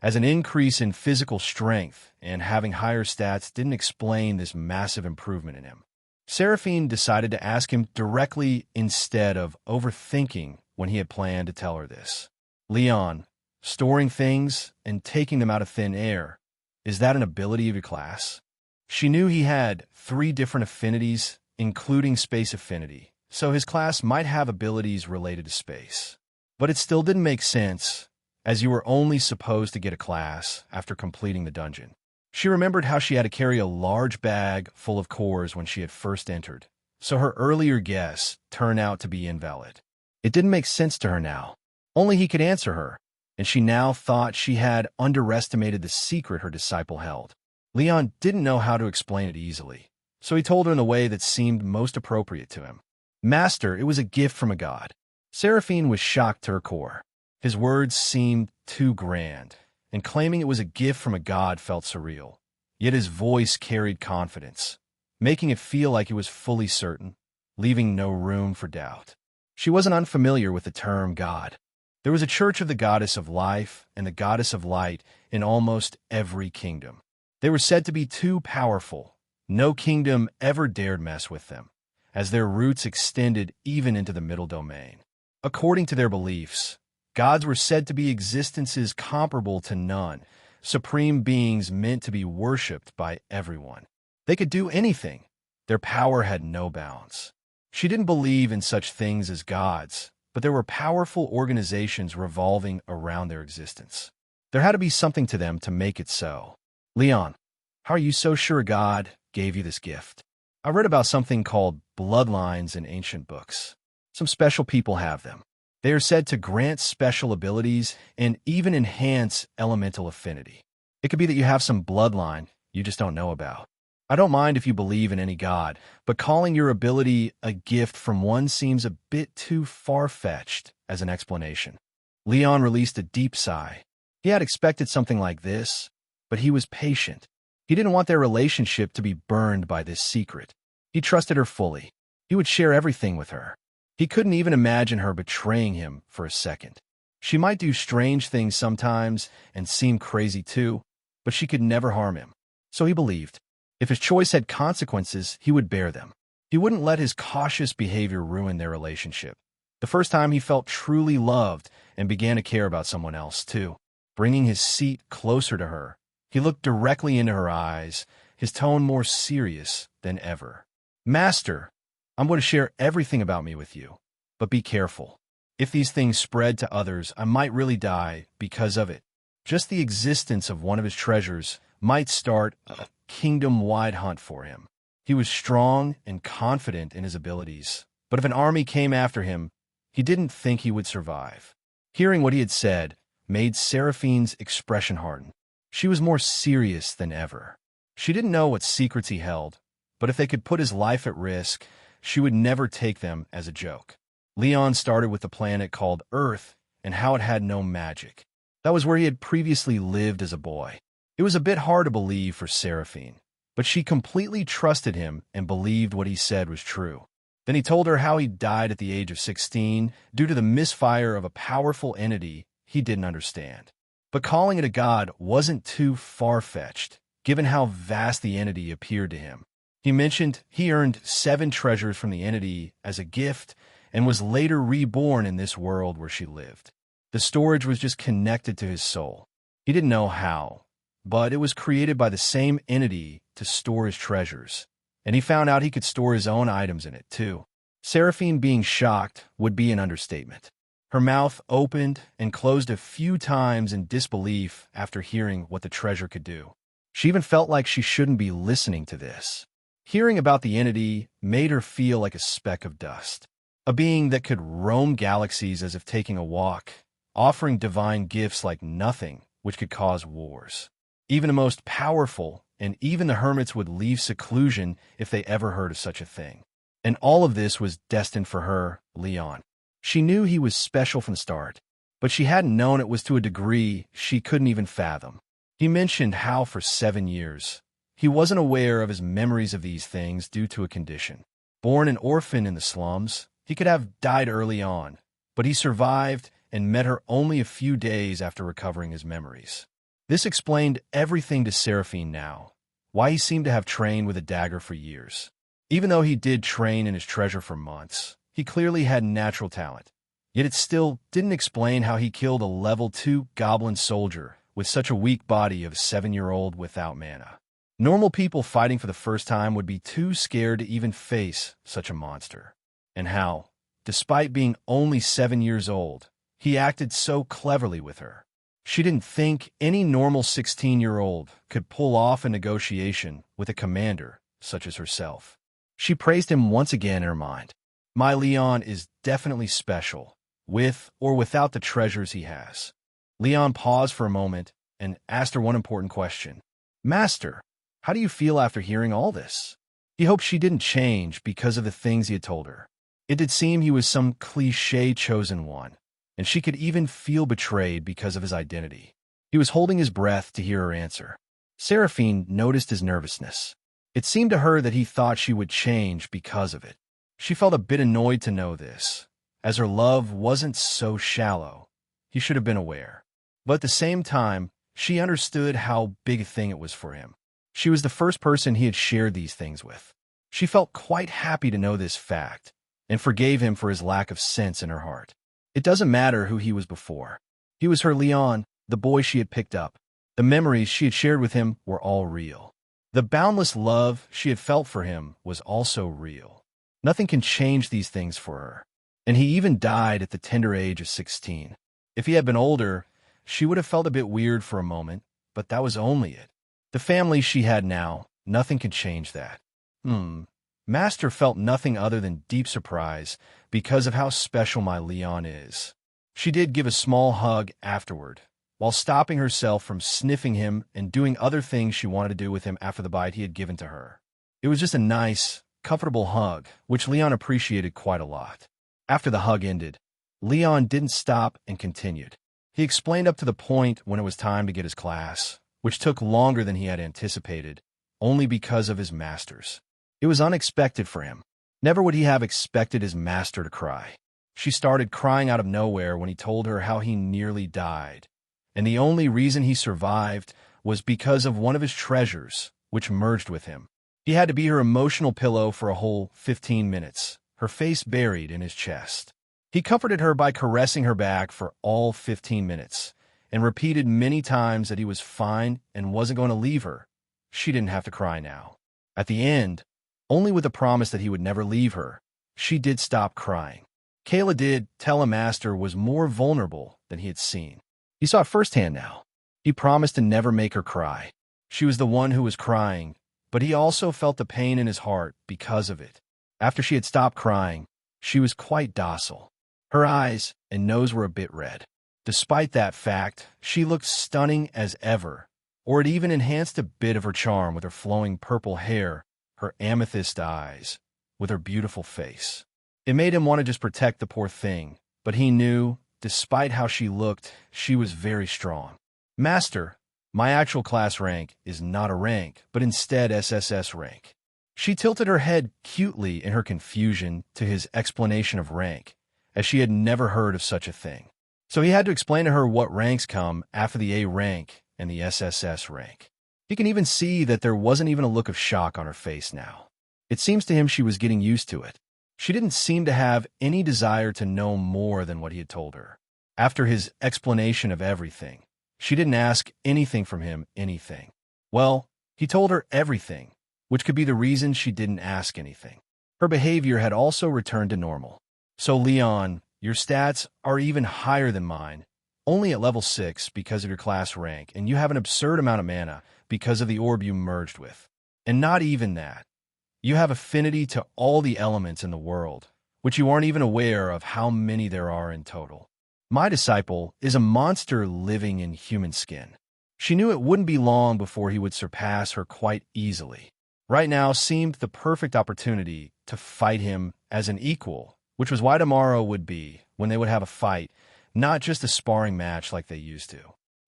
as an increase in physical strength and having higher stats didn't explain this massive improvement in him. Seraphine decided to ask him directly instead of overthinking when he had planned to tell her this. Leon, storing things and taking them out of thin air, is that an ability of your class? She knew he had 3 different affinities, including space affinity, so his class might have abilities related to space. But it still didn't make sense, as you were only supposed to get a class after completing the dungeon. She remembered how she had to carry a large bag full of cores when she had first entered, so her earlier guess turned out to be invalid. It didn't make sense to her now. Only he could answer her, and she now thought she had underestimated the secret her disciple held. Leon didn't know how to explain it easily, so he told her in the way that seemed most appropriate to him. Master, it was a gift from a god. Seraphine was shocked to her core. His words seemed too grand, and claiming it was a gift from a god felt surreal. Yet his voice carried confidence, making it feel like he was fully certain, leaving no room for doubt. She wasn't unfamiliar with the term god. There was a church of the goddess of life and the goddess of light in almost every kingdom. They were said to be too powerful. No kingdom ever dared mess with them, as their roots extended even into the middle domain. According to their beliefs, gods were said to be existences comparable to none, supreme beings meant to be worshipped by everyone. They could do anything. Their power had no bounds. She didn't believe in such things as gods, but there were powerful organizations revolving around their existence. There had to be something to them to make it so. Leon, how are you so sure God gave you this gift? I read about something called bloodlines in ancient books. Some special people have them. They are said to grant special abilities and even enhance elemental affinity. It could be that you have some bloodline you just don't know about. I don't mind if you believe in any god, but calling your ability a gift from one seems a bit too far-fetched as an explanation. Leon released a deep sigh. He had expected something like this, but he was patient. He didn't want their relationship to be burned by this secret. He trusted her fully. He would share everything with her. He couldn't even imagine her betraying him for a second. She might do strange things sometimes and seem crazy too, but she could never harm him. So he believed. If his choice had consequences, he would bear them. He wouldn't let his cautious behavior ruin their relationship. The first time he felt truly loved and began to care about someone else too. Bringing his seat closer to her, he looked directly into her eyes, his tone more serious than ever. Master, I'm going to share everything about me with you, but be careful. If these things spread to others, I might really die because of it. Just the existence of one of his treasures might start a kingdom-wide hunt for him. He was strong and confident in his abilities, but if an army came after him, he didn't think he would survive. Hearing what he had said made Seraphine's expression harden. She was more serious than ever. She didn't know what secrets he held, but if they could put his life at risk, she would never take them as a joke. Leon started with the planet called Earth and how it had no magic. That was where he had previously lived as a boy. It was a bit hard to believe for Seraphine, but she completely trusted him and believed what he said was true. Then he told her how he died at the age of 16 due to the misfire of a powerful entity he didn't understand. But calling it a god wasn't too far-fetched, given how vast the entity appeared to him. He mentioned he earned 7 treasures from the entity as a gift and was later reborn in this world where she lived. The storage was just connected to his soul. He didn't know how, but it was created by the same entity to store his treasures, and he found out he could store his own items in it, too. Seraphine being shocked would be an understatement. Her mouth opened and closed a few times in disbelief after hearing what the treasure could do. She even felt like she shouldn't be listening to this. Hearing about the entity made her feel like a speck of dust, a being that could roam galaxies as if taking a walk, offering divine gifts like nothing, which could cause wars. Even the most powerful, and even the hermits would leave seclusion if they ever heard of such a thing. And all of this was destined for her, Leon. She knew he was special from the start, but she hadn't known it was to a degree she couldn't even fathom. He mentioned how for 7 years, he wasn't aware of his memories of these things due to a condition. Born an orphan in the slums, he could have died early on, but he survived and met her only a few days after recovering his memories. This explained everything to Seraphine now, why he seemed to have trained with a dagger for years. Even though he did train in his treasure for months, he clearly had natural talent. Yet it still didn't explain how he killed a level 2 goblin soldier with such a weak body of a 7-year-old without mana. Normal people fighting for the first time would be too scared to even face such a monster. And how, despite being only 7 years old, he acted so cleverly with her. She didn't think any normal 16-year-old could pull off a negotiation with a commander such as herself. She praised him once again in her mind. My Leon is definitely special, with or without the treasures he has. Leon paused for a moment and asked her one important question. Master, how do you feel after hearing all this? He hoped she didn't change because of the things he had told her. It did seem he was some cliché chosen one, and she could even feel betrayed because of his identity. He was holding his breath to hear her answer. Seraphine noticed his nervousness. It seemed to her that he thought she would change because of it. She felt a bit annoyed to know this, as her love wasn't so shallow. He should have been aware. But at the same time, she understood how big a thing it was for him. She was the first person he had shared these things with. She felt quite happy to know this fact, and forgave him for his lack of sense in her heart. It doesn't matter who he was before. He was her Leon, the boy she had picked up. The memories she had shared with him were all real. The boundless love she had felt for him was also real. Nothing can change these things for her. And he even died at the tender age of 16. If he had been older, she would have felt a bit weird for a moment, but that was only it. The family she had now, nothing could change that. Master felt nothing other than deep surprise because of how special my Leon is. She did give a small hug afterward, while stopping herself from sniffing him and doing other things she wanted to do with him after the bite he had given to her. It was just a nice, comfortable hug, which Leon appreciated quite a lot. After the hug ended, Leon didn't stop and continued. He explained up to the point when it was time to get his class, which took longer than he had anticipated, only because of his masters. It was unexpected for him. Never would he have expected his master to cry. She started crying out of nowhere when he told her how he nearly died, and the only reason he survived was because of one of his treasures, which merged with him. He had to be her emotional pillow for a whole 15 minutes, her face buried in his chest. He comforted her by caressing her back for all 15 minutes, and repeated many times that he was fine and wasn't going to leave her. She didn't have to cry now. At the end, only with the promise that he would never leave her, she did stop crying. Kayla did tell a master was more vulnerable than he had seen. He saw it firsthand now. He promised to never make her cry. She was the one who was crying, but he also felt the pain in his heart because of it. After she had stopped crying, she was quite docile. Her eyes and nose were a bit red. Despite that fact, she looked stunning as ever, or it even enhanced a bit of her charm with her flowing purple hair, her amethyst eyes, with her beautiful face. It made him want to just protect the poor thing, but he knew, despite how she looked, she was very strong. Master, my actual class rank is not a rank, but instead SSS rank. She tilted her head cutely in her confusion to his explanation of rank, as she had never heard of such a thing. So he had to explain to her what ranks come after the A rank and the SSS rank. He can even see that there wasn't even a look of shock on her face now. It seems to him she was getting used to it. She didn't seem to have any desire to know more than what he had told her. After his explanation of everything, she didn't ask anything from him, anything. Well, he told her everything, which could be the reason she didn't ask anything. Her behavior had also returned to normal. So Leon, your stats are even higher than mine, only at level 6 because of your class rank, and you have an absurd amount of mana because of the orb you merged with. And not even that. You have affinity to all the elements in the world, which you aren't even aware of how many there are in total. My disciple is a monster living in human skin. She knew it wouldn't be long before he would surpass her quite easily. Right now seemed the perfect opportunity to fight him as an equal, which was why tomorrow would be when they would have a fight, not just a sparring match like they used to.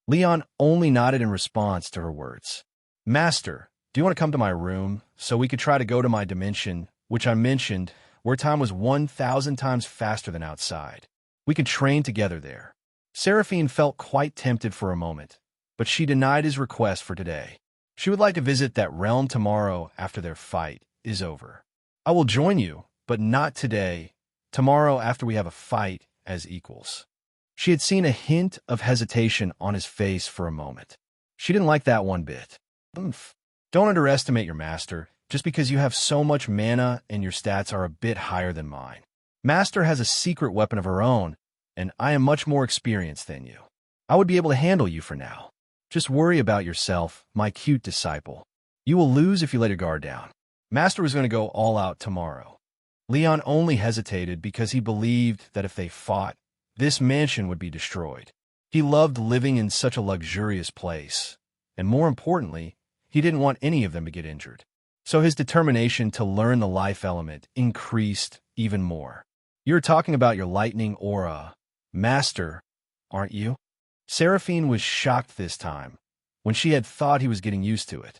Leon only nodded in response to her words. Master, do you want to come to my room so we could try to go to my dimension, which I mentioned, where time was 1,000 times faster than outside? We can train together there. Seraphine felt quite tempted for a moment, but she denied his request for today. She would like to visit that realm tomorrow after their fight is over. I will join you, but not today. Tomorrow after we have a fight as equals. She had seen a hint of hesitation on his face for a moment. She didn't like that one bit. Oomph. Don't underestimate your master, just because you have so much mana and your stats are a bit higher than mine. Master has a secret weapon of her own, and I am much more experienced than you. I would be able to handle you for now. Just worry about yourself, my cute disciple. You will lose if you let your guard down. Master was going to go all out tomorrow. Leon only hesitated because he believed that if they fought, this mansion would be destroyed. He loved living in such a luxurious place, and more importantly, he didn't want any of them to get injured. So his determination to learn the life element increased even more. You're talking about your lightning aura, Master, aren't you? Seraphine was shocked this time, when she had thought he was getting used to it.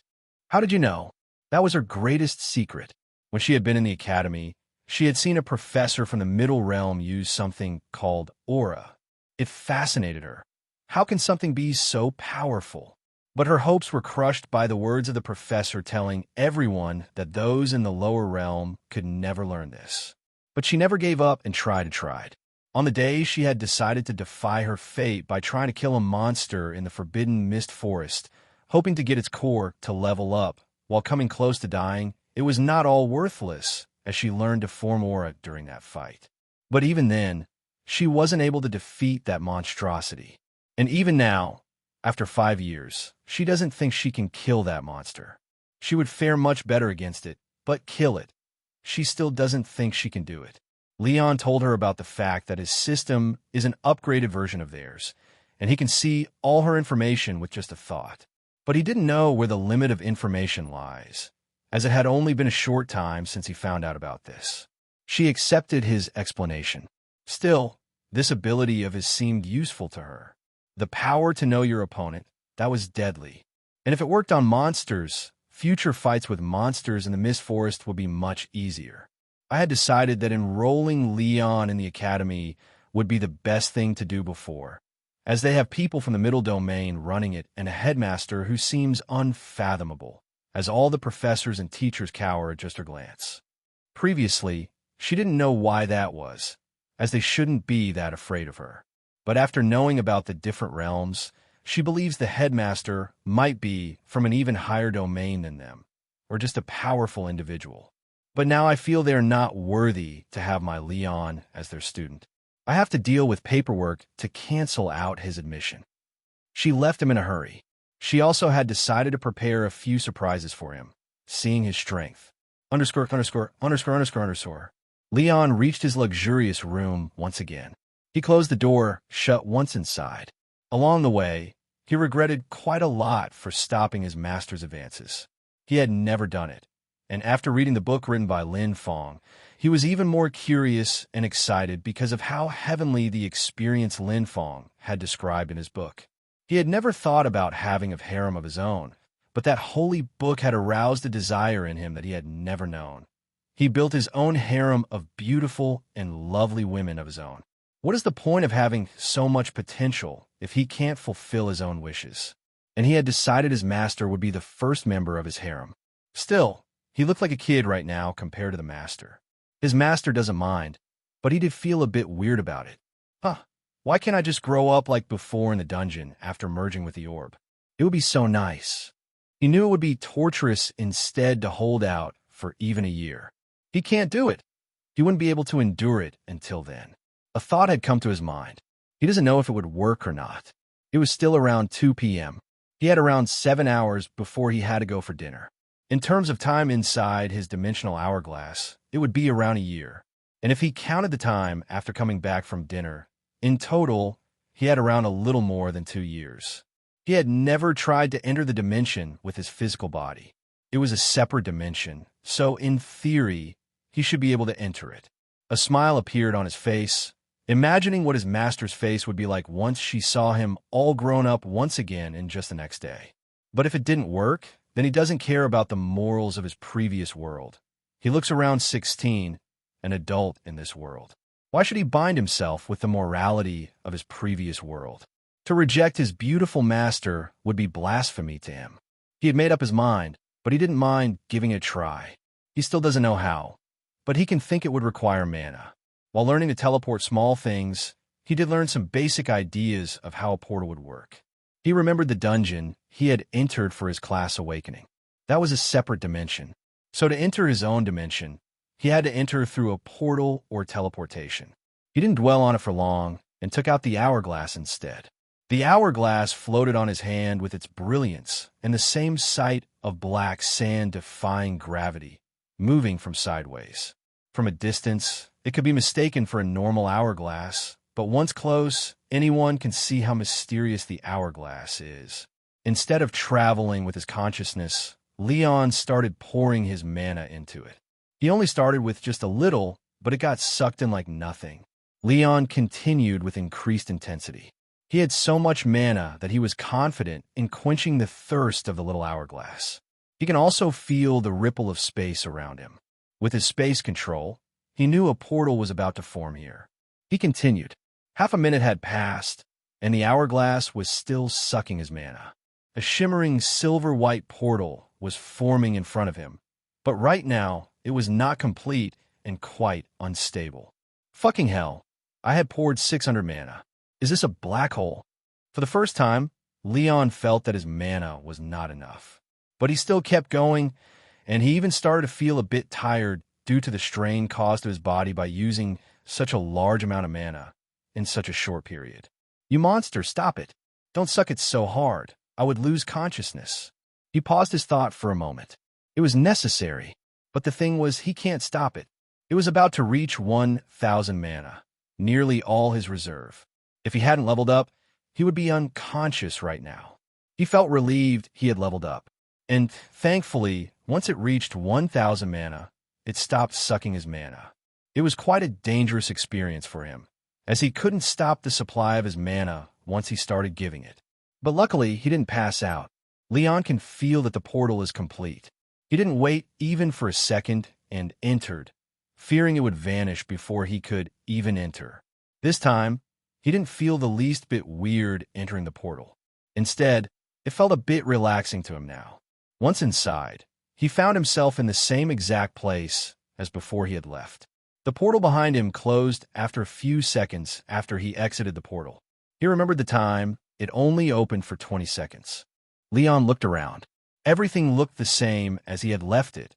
How did you know? That was her greatest secret. When she had been in the academy, she had seen a professor from the middle realm use something called aura. It fascinated her. How can something be so powerful? But her hopes were crushed by the words of the professor telling everyone that those in the lower realm could never learn this. But she never gave up and tried. On the day she had decided to defy her fate by trying to kill a monster in the forbidden mist forest, hoping to get its core to level up. While coming close to dying, it was not all worthless, as she learned to form aura during that fight. But even then, she wasn't able to defeat that monstrosity. And even now, after 5 years, she doesn't think she can kill that monster. She would fare much better against it, but kill it. She still doesn't think she can do it. Leon told her about the fact that his system is an upgraded version of theirs, and he can see all her information with just a thought. But he didn't know where the limit of information lies, as it had only been a short time since he found out about this. She accepted his explanation. Still, this ability of his seemed useful to her. The power to know your opponent, that was deadly. And if it worked on monsters, future fights with monsters in the Mist Forest would be much easier. I had decided that enrolling Leon in the academy would be the best thing to do before, as they have people from the middle domain running it and a headmaster who seems unfathomable, as all the professors and teachers cower at just her glance. Previously, she didn't know why that was, as they shouldn't be that afraid of her. But after knowing about the different realms, she believes the headmaster might be from an even higher domain than them, or just a powerful individual. But now I feel they are not worthy to have my Leon as their student. I have to deal with paperwork to cancel out his admission. She left him in a hurry. She also had decided to prepare a few surprises for him, seeing his strength. ________. Leon reached his luxurious room once again. He closed the door, shut once inside. Along the way, he regretted quite a lot for stopping his master's advances. He had never done it, And after reading the book written by Lin Fong, he was even more curious and excited because of how heavenly the experience Lin Fong had described in his book. He had never thought about having a harem of his own, but that holy book had aroused a desire in him that he had never known. He built his own harem of beautiful and lovely women of his own. What is the point of having so much potential if he can't fulfill his own wishes? And he had decided his master would be the first member of his harem. Still, he looked like a kid right now compared to the master. His master doesn't mind, but he did feel a bit weird about it. Why can't I just grow up like before in the dungeon after merging with the orb? It would be so nice. He knew it would be torturous instead to hold out for even a year. He can't do it. He wouldn't be able to endure it until then. A thought had come to his mind. He doesn't know if it would work or not. It was still around 2 p.m. He had around 7 hours before he had to go for dinner. In terms of time inside his dimensional hourglass, it would be around a year. And if he counted the time after coming back from dinner, in total, he had around a little more than 2 years. He had never tried to enter the dimension with his physical body. It was a separate dimension, so in theory, he should be able to enter it. A smile appeared on his face, imagining what his master's face would be like once she saw him all grown up once again in just the next day. But if it didn't work, then he doesn't care about the morals of his previous world. He looks around 16, an adult in this world. Why should he bind himself with the morality of his previous world? To reject his beautiful master would be blasphemy to him. He had made up his mind, but he didn't mind giving it a try. He still doesn't know how, but he can think it would require mana. While learning to teleport small things, he did learn some basic ideas of how a portal would work. He remembered the dungeon he had entered for his class awakening. That was a separate dimension. So to enter his own dimension, he had to enter through a portal or teleportation. He didn't dwell on it for long and took out the hourglass instead. The hourglass floated on his hand with its brilliance and the same sight of black sand defying gravity, moving from sideways. From a distance, it could be mistaken for a normal hourglass, but once close, anyone can see how mysterious the hourglass is. Instead of traveling with his consciousness, Leon started pouring his mana into it. He only started with just a little, but it got sucked in like nothing. Leon continued with increased intensity. He had so much mana that he was confident in quenching the thirst of the little hourglass. He can also feel the ripple of space around him. With his space control, he knew a portal was about to form here. He continued. Half a minute had passed, and the hourglass was still sucking his mana. A shimmering silver-white portal was forming in front of him, but right now, it was not complete and quite unstable. Fucking hell, I had poured 600 mana. Is this a black hole? For the first time, Leon felt that his mana was not enough. But he still kept going, and he even started to feel a bit tired due to the strain caused to his body by using such a large amount of mana in such a short period. You monster, stop it. Don't suck it so hard. I would lose consciousness. He paused his thought for a moment. It was necessary, but the thing was he can't stop it. It was about to reach 1,000 mana, nearly all his reserve. If he hadn't leveled up, he would be unconscious right now. He felt relieved he had leveled up, and thankfully, once it reached 1,000 mana, it stopped sucking his mana. It was quite a dangerous experience for him, as he couldn't stop the supply of his mana once he started giving it. But luckily, he didn't pass out. Leon can feel that the portal is complete. He didn't wait even for a second and entered, fearing it would vanish before he could even enter. This time, he didn't feel the least bit weird entering the portal. Instead, it felt a bit relaxing to him now. Once inside, he found himself in the same exact place as before he had left. The portal behind him closed after a few seconds after he exited the portal. He remembered the time. It only opened for 20 seconds. Leon looked around. Everything looked the same as he had left it.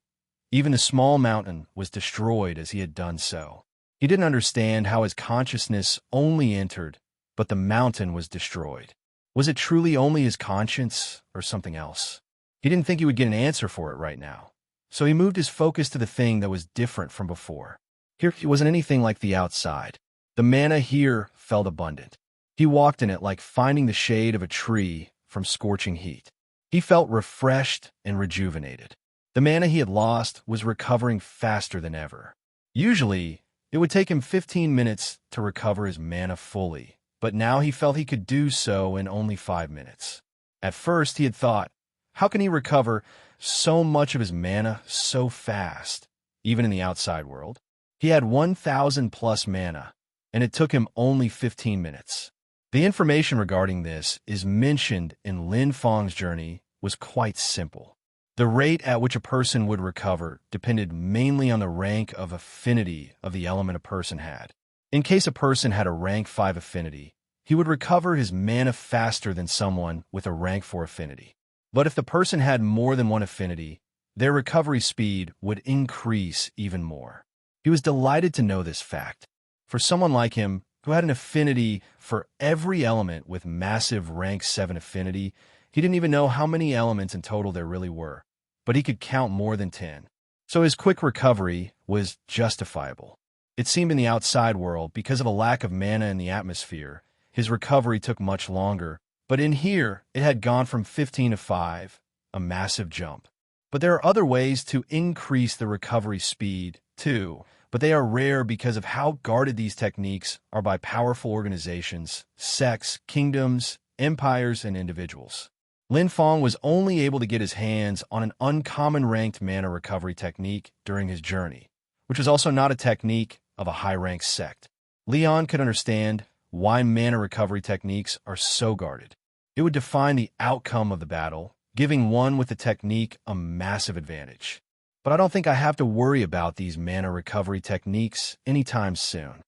Even the small mountain was destroyed as he had done so. He didn't understand how his consciousness only entered, but the mountain was destroyed. Was it truly only his conscience or something else? He didn't think he would get an answer for it right now, so he moved his focus to the thing that was different from before. Here it wasn't anything like the outside. The mana here felt abundant. He walked in it like finding the shade of a tree from scorching heat. He felt refreshed and rejuvenated. The mana he had lost was recovering faster than ever. Usually, it would take him 15 minutes to recover his mana fully, but now he felt he could do so in only 5 minutes. At first, he had thought, how can he recover so much of his mana so fast, even in the outside world? He had 1,000 plus mana, and it took him only 15 minutes. The information regarding this is mentioned in Lin Fang's journey was quite simple. The rate at which a person would recover depended mainly on the rank of affinity of the element a person had. In case a person had a rank 5 affinity, he would recover his mana faster than someone with a rank 4 affinity. But if the person had more than one affinity, their recovery speed would increase even more. He was delighted to know this fact. For someone like him, who had an affinity for every element with massive rank 7 affinity, he didn't even know how many elements in total there really were, but he could count more than 10. So his quick recovery was justifiable. It seemed in the outside world, because of a lack of mana in the atmosphere, his recovery took much longer, but in here, it had gone from 15 to 5, a massive jump. But there are other ways to increase the recovery speed, too, but they are rare because of how guarded these techniques are by powerful organizations, sects, kingdoms, empires, and individuals. Lin Fang was only able to get his hands on an uncommon ranked mana recovery technique during his journey, which was also not a technique of a high-ranked sect. Leon could understand why mana recovery techniques are so guarded. It would define the outcome of the battle, giving one with the technique a massive advantage. But I don't think I have to worry about these mana recovery techniques anytime soon.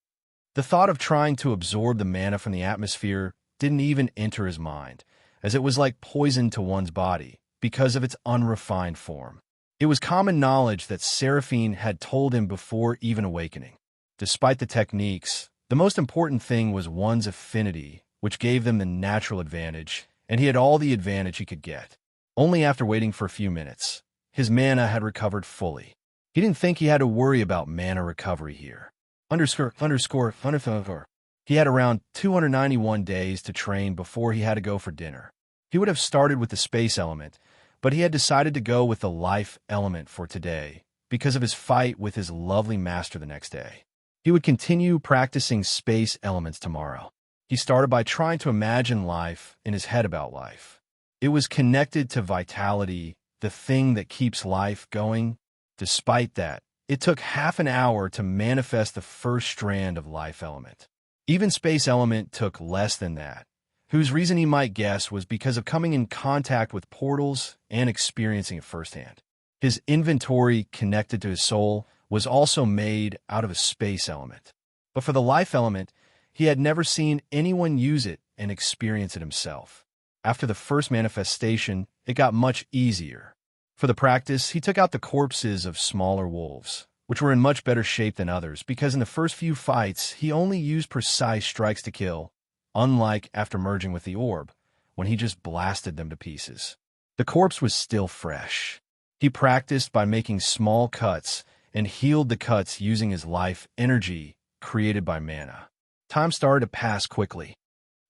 The thought of trying to absorb the mana from the atmosphere didn't even enter his mind, as it was like poison to one's body because of its unrefined form. It was common knowledge that Seraphine had told him before even awakening. Despite the techniques, the most important thing was one's affinity, which gave them the natural advantage, and he had all the advantage he could get. Only after waiting for a few minutes, his mana had recovered fully. He didn't think he had to worry about mana recovery here. He had around 291 days to train before he had to go for dinner. He would have started with the space element, but he had decided to go with the life element for today because of his fight with his lovely master the next day. He would continue practicing space elements tomorrow. He started by trying to imagine life in his head about life. It was connected to vitality, the thing that keeps life going. Despite that, it took half an hour to manifest the first strand of life element. Even space element took less than that, whose reason he might guess was because of coming in contact with portals and experiencing it firsthand. His inventory connected to his soul was also made out of a space element. But for the life element, he had never seen anyone use it and experience it himself. After the first manifestation, it got much easier. For the practice, he took out the corpses of smaller wolves, which were in much better shape than others because in the first few fights, he only used precise strikes to kill, unlike after merging with the orb, when he just blasted them to pieces. The corpse was still fresh. He practiced by making small cuts and healed the cuts using his life energy created by mana. Time started to pass quickly.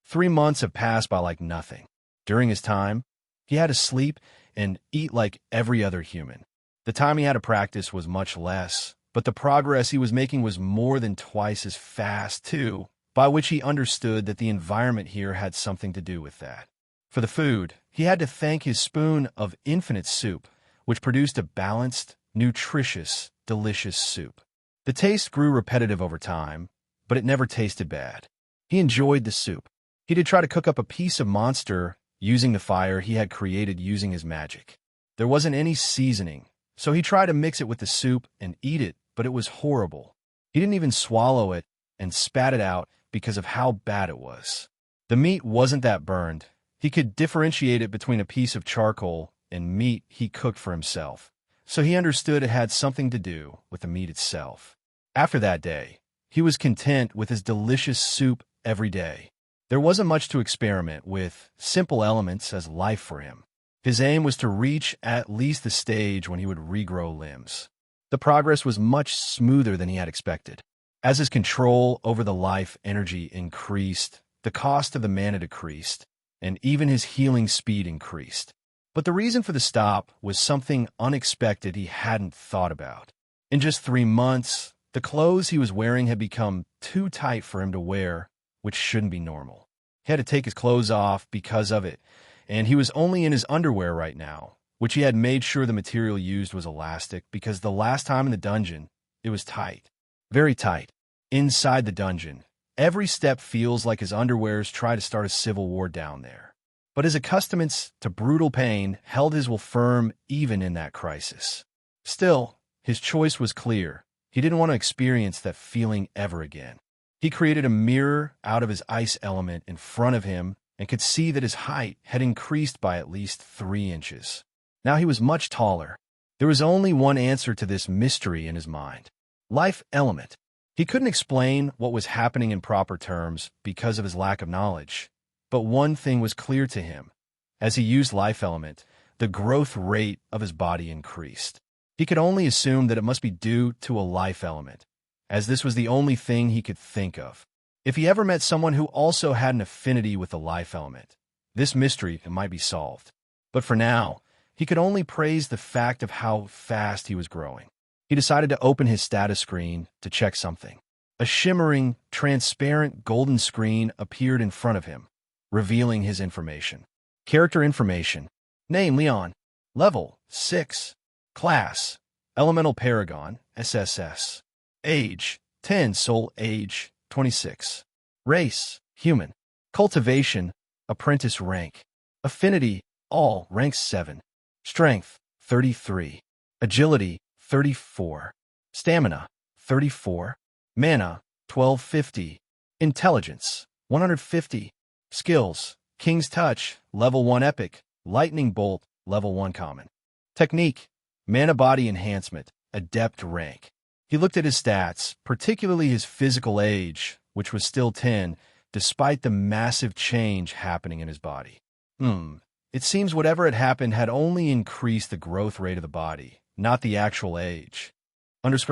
3 months have passed by like nothing. During his time, he had to sleep and eat like every other human. The time he had to practice was much less, but the progress he was making was more than twice as fast, too, by which he understood that the environment here had something to do with that. For the food, he had to thank his spoon of infinite soup, which produced a balanced, nutritious, delicious soup. The taste grew repetitive over time, but it never tasted bad. He enjoyed the soup. He did try to cook up a piece of monster using the fire he had created using his magic. There wasn't any seasoning, so he tried to mix it with the soup and eat it, but it was horrible. He didn't even swallow it and spat it out because of how bad it was. The meat wasn't that burned. He could differentiate it between a piece of charcoal and meat he cooked for himself, so he understood it had something to do with the meat itself. After that day, he was content with his delicious soup every day. There wasn't much to experiment with, simple elements as life for him. His aim was to reach at least the stage when he would regrow limbs. The progress was much smoother than he had expected. As his control over the life energy increased, the cost of the mana decreased, and even his healing speed increased. But the reason for the stop was something unexpected he hadn't thought about. In just 3 months, the clothes he was wearing had become too tight for him to wear, which shouldn't be normal. He had to take his clothes off because of it, and he was only in his underwear right now, which he had made sure the material used was elastic because the last time in the dungeon, it was tight. Very tight. Inside the dungeon, every step feels like his underwears try to start a civil war down there. But his accoutrements to brutal pain held his will firm even in that crisis. Still, his choice was clear. He didn't want to experience that feeling ever again. He created a mirror out of his ice element in front of him and could see that his height had increased by at least 3 inches. Now he was much taller. There was only one answer to this mystery in his mind. Life element. He couldn't explain what was happening in proper terms because of his lack of knowledge. But one thing was clear to him. As he used life element, the growth rate of his body increased. He could only assume that it must be due to a life element, as this was the only thing he could think of. If he ever met someone who also had an affinity with the life element, this mystery might be solved. But for now, he could only praise the fact of how fast he was growing. He decided to open his status screen to check something. A shimmering, transparent golden screen appeared in front of him, revealing his information. Character information. Name, Leon. Level, 6. Class, Elemental Paragon, SSS. Age, 10. Soul age, 26. Race, human. Cultivation, apprentice rank. Affinity, all, rank 7. Strength, 33. Agility, 34. Stamina, 34. Mana, 1250. Intelligence, 150. Skills, King's Touch, level 1 epic. Lightning Bolt, level 1 common. Technique, Mana Body Enhancement, adept rank. He looked at his stats, particularly his physical age, which was still 10, despite the massive change happening in his body. It seems whatever had happened had only increased the growth rate of the body, not the actual age. There was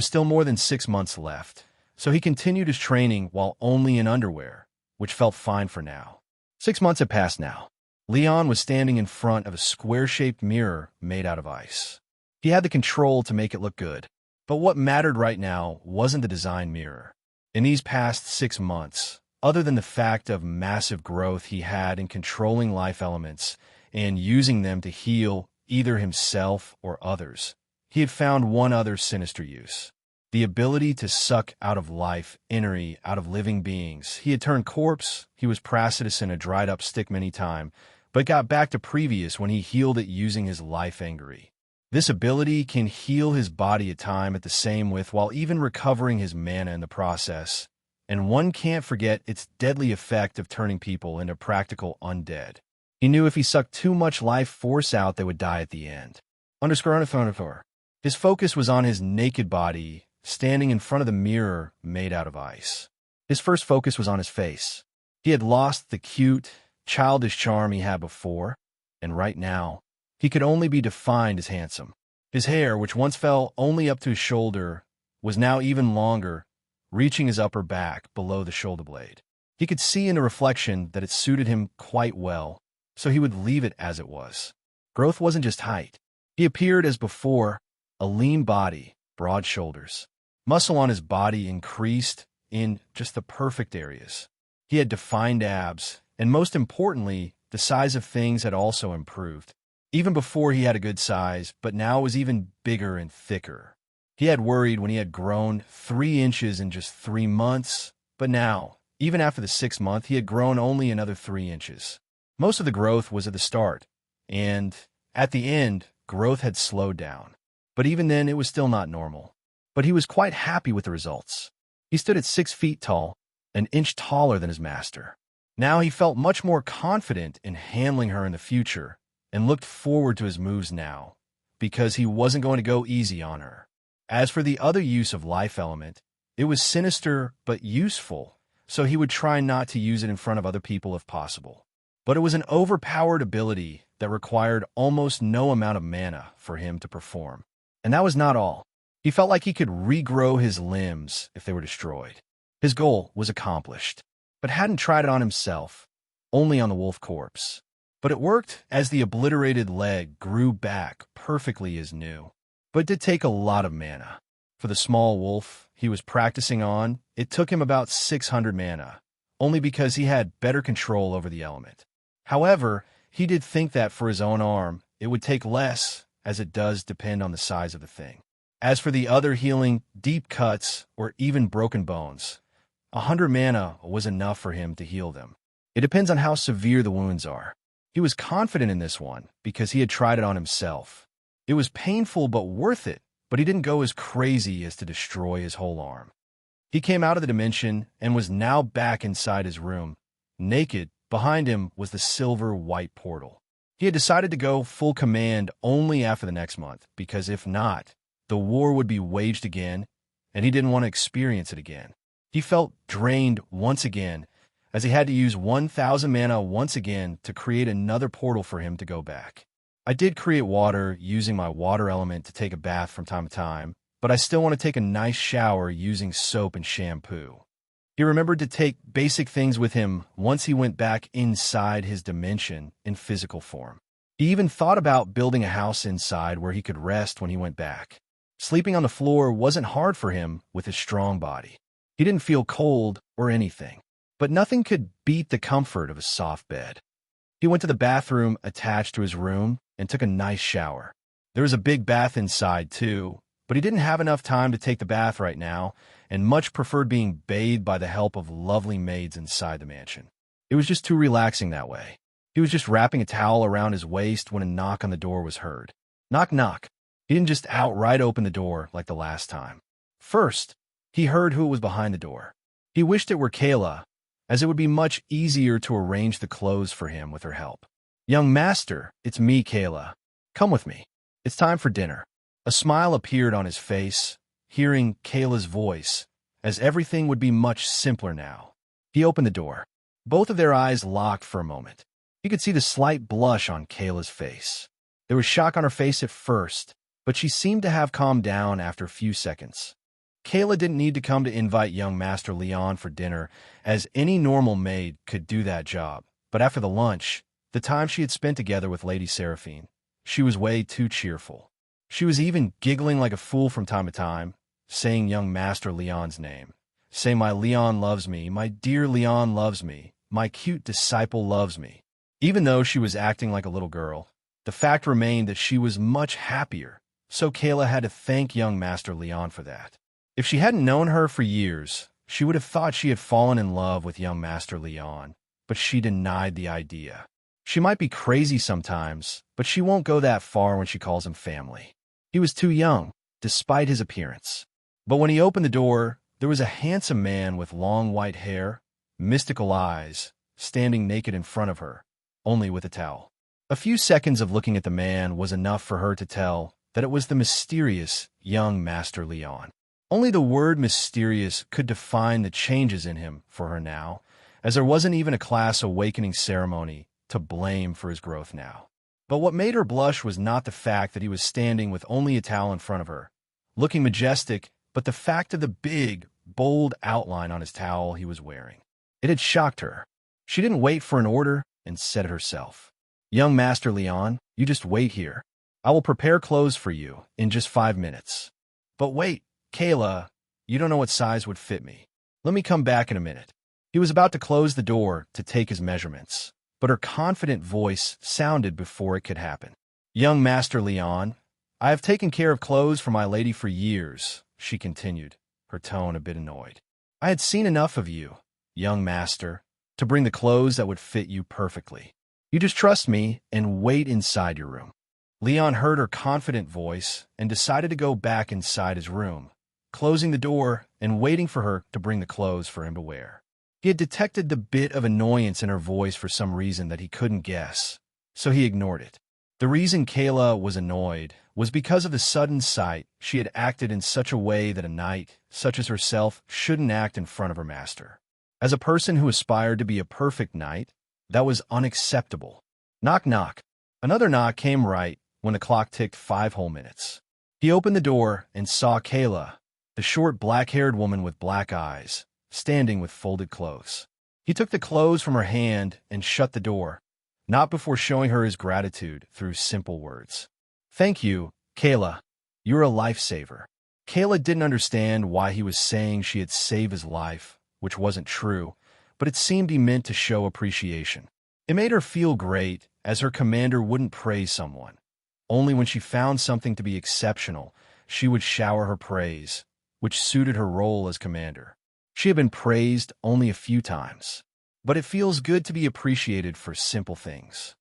still more than 6 months left, so he continued his training while only in underwear, which felt fine for now. 6 months had passed now. Leon was standing in front of a square-shaped mirror made out of ice. He had the control to make it look good, but what mattered right now wasn't the design mirror. In these past 6 months, other than the fact of massive growth he had in controlling life elements and using them to heal either himself or others, he had found one other sinister use. The ability to suck out of life energy out of living beings. He had turned corpse, he was Pracidus in a dried-up stick many times, but got back to previous when he healed it using his life angry. This ability can heal his body at time at the same with while even recovering his mana in the process, and one can't forget its deadly effect of turning people into practical undead. He knew if he sucked too much life force out, they would die at the end. His focus was on his naked body, standing in front of the mirror made out of ice. His first focus was on his face. He had lost the cute, childish charm he had before, and right now, he could only be defined as handsome. His hair, which once fell only up to his shoulder, was now even longer, reaching his upper back below the shoulder blade. He could see in the reflection that it suited him quite well, so he would leave it as it was. Growth wasn't just height. He appeared as before, a lean body, broad shoulders. Muscle on his body increased in just the perfect areas. He had defined abs, and most importantly, the size of things had also improved. Even before he had a good size, but now it was even bigger and thicker. He had worried when he had grown 3 inches in just 3 months, but now, even after the 6th month, he had grown only another 3 inches. Most of the growth was at the start, and at the end, growth had slowed down. But even then, it was still not normal. But he was quite happy with the results. He stood at 6 feet tall, an inch taller than his master. Now he felt much more confident in handling her in the future, and looked forward to his moves now, because he wasn't going to go easy on her. As for the other use of life element, it was sinister but useful, so he would try not to use it in front of other people if possible. But it was an overpowered ability that required almost no amount of mana for him to perform. And that was not all. He felt like he could regrow his limbs if they were destroyed. His goal was accomplished, but hadn't tried it on himself, only on the wolf corpse. But it worked as the obliterated leg grew back perfectly as new. But it did take a lot of mana. For the small wolf he was practicing on, it took him about 600 mana, only because he had better control over the element. However, he did think that for his own arm, it would take less, as it does depend on the size of the thing. As for the other healing, deep cuts, or even broken bones, 100 mana was enough for him to heal them. It depends on how severe the wounds are. He was confident in this one because he had tried it on himself. It was painful but worth it, but he didn't go as crazy as to destroy his whole arm. He came out of the dimension and was now back inside his room. Naked, behind him was the silver-white portal. He had decided to go full command only after the next month, because if not, the war would be waged again, and he didn't want to experience it again. He felt drained once again, as he had to use 1,000 mana once again to create another portal for him to go back. I did create water using my water element to take a bath from time to time, but I still want to take a nice shower using soap and shampoo. He remembered to take basic things with him once he went back inside his dimension in physical form. He even thought about building a house inside where he could rest when he went back. Sleeping on the floor wasn't hard for him with his strong body. He didn't feel cold or anything, but nothing could beat the comfort of a soft bed. He went to the bathroom attached to his room and took a nice shower. There was a big bath inside, too, but he didn't have enough time to take the bath right now and much preferred being bathed by the help of lovely maids inside the mansion. It was just too relaxing that way. He was just wrapping a towel around his waist when a knock on the door was heard. Knock, knock. He didn't just outright open the door like the last time. First, he heard who was behind the door. He wished it were Kayla, as it would be much easier to arrange the clothes for him with her help. "Young master, it's me, Kayla. Come with me. It's time for dinner." A smile appeared on his face, hearing Kayla's voice, as everything would be much simpler now. He opened the door. Both of their eyes locked for a moment. He could see the slight blush on Kayla's face. There was shock on her face at first, but she seemed to have calmed down after a few seconds. Kayla didn't need to come to invite young Master Leon for dinner, as any normal maid could do that job. But after the lunch, the time she had spent together with Lady Seraphine, she was way too cheerful. She was even giggling like a fool from time to time, saying young Master Leon's name. "Say my Leon loves me, my dear Leon loves me, my cute disciple loves me." Even though she was acting like a little girl, the fact remained that she was much happier, so Kayla had to thank young Master Leon for that. If she hadn't known her for years, she would have thought she had fallen in love with young Master Leon, but she denied the idea. She might be crazy sometimes, but she won't go that far when she calls him family. He was too young, despite his appearance. But when he opened the door, there was a handsome man with long white hair, mystical eyes, standing naked in front of her, only with a towel. A few seconds of looking at the man was enough for her to tell that it was the mysterious young Master Leon. Only the word mysterious could define the changes in him for her now, as there wasn't even a class awakening ceremony to blame for his growth now. But what made her blush was not the fact that he was standing with only a towel in front of her, looking majestic, but the fact of the big, bold outline on his towel he was wearing. It had shocked her. She didn't wait for an order and said it herself. "Young Master Leon, you just wait here. I will prepare clothes for you in just 5 minutes. But wait, Kayla, you don't know what size would fit me. Let me come back in a minute." He was about to close the door to take his measurements, but her confident voice sounded before it could happen. "Young Master Leon, I have taken care of clothes for my lady for years," she continued, her tone a bit annoyed. "I had seen enough of you, young master, to bring the clothes that would fit you perfectly. You just trust me and wait inside your room." Leon heard her confident voice and decided to go back inside his room, closing the door and waiting for her to bring the clothes for him to wear. He had detected the bit of annoyance in her voice for some reason that he couldn't guess, so he ignored it. The reason Kayla was annoyed was because of the sudden sight she had acted in such a way that a knight, such as herself, shouldn't act in front of her master. As a person who aspired to be a perfect knight, that was unacceptable. Knock, knock. Another knock came right when the clock ticked 5 whole minutes. He opened the door and saw Kayla, the short black-haired woman with black eyes, standing with folded clothes. He took the clothes from her hand and shut the door, not before showing her his gratitude through simple words. "Thank you, Kayla. You're a lifesaver." Kayla didn't understand why he was saying she had saved his life, which wasn't true, but it seemed he meant to show appreciation. It made her feel great, as her commander wouldn't praise someone. Only when she found something to be exceptional, she would shower her praise, which suited her role as commander. She had been praised only a few times, but it feels good to be appreciated for simple things.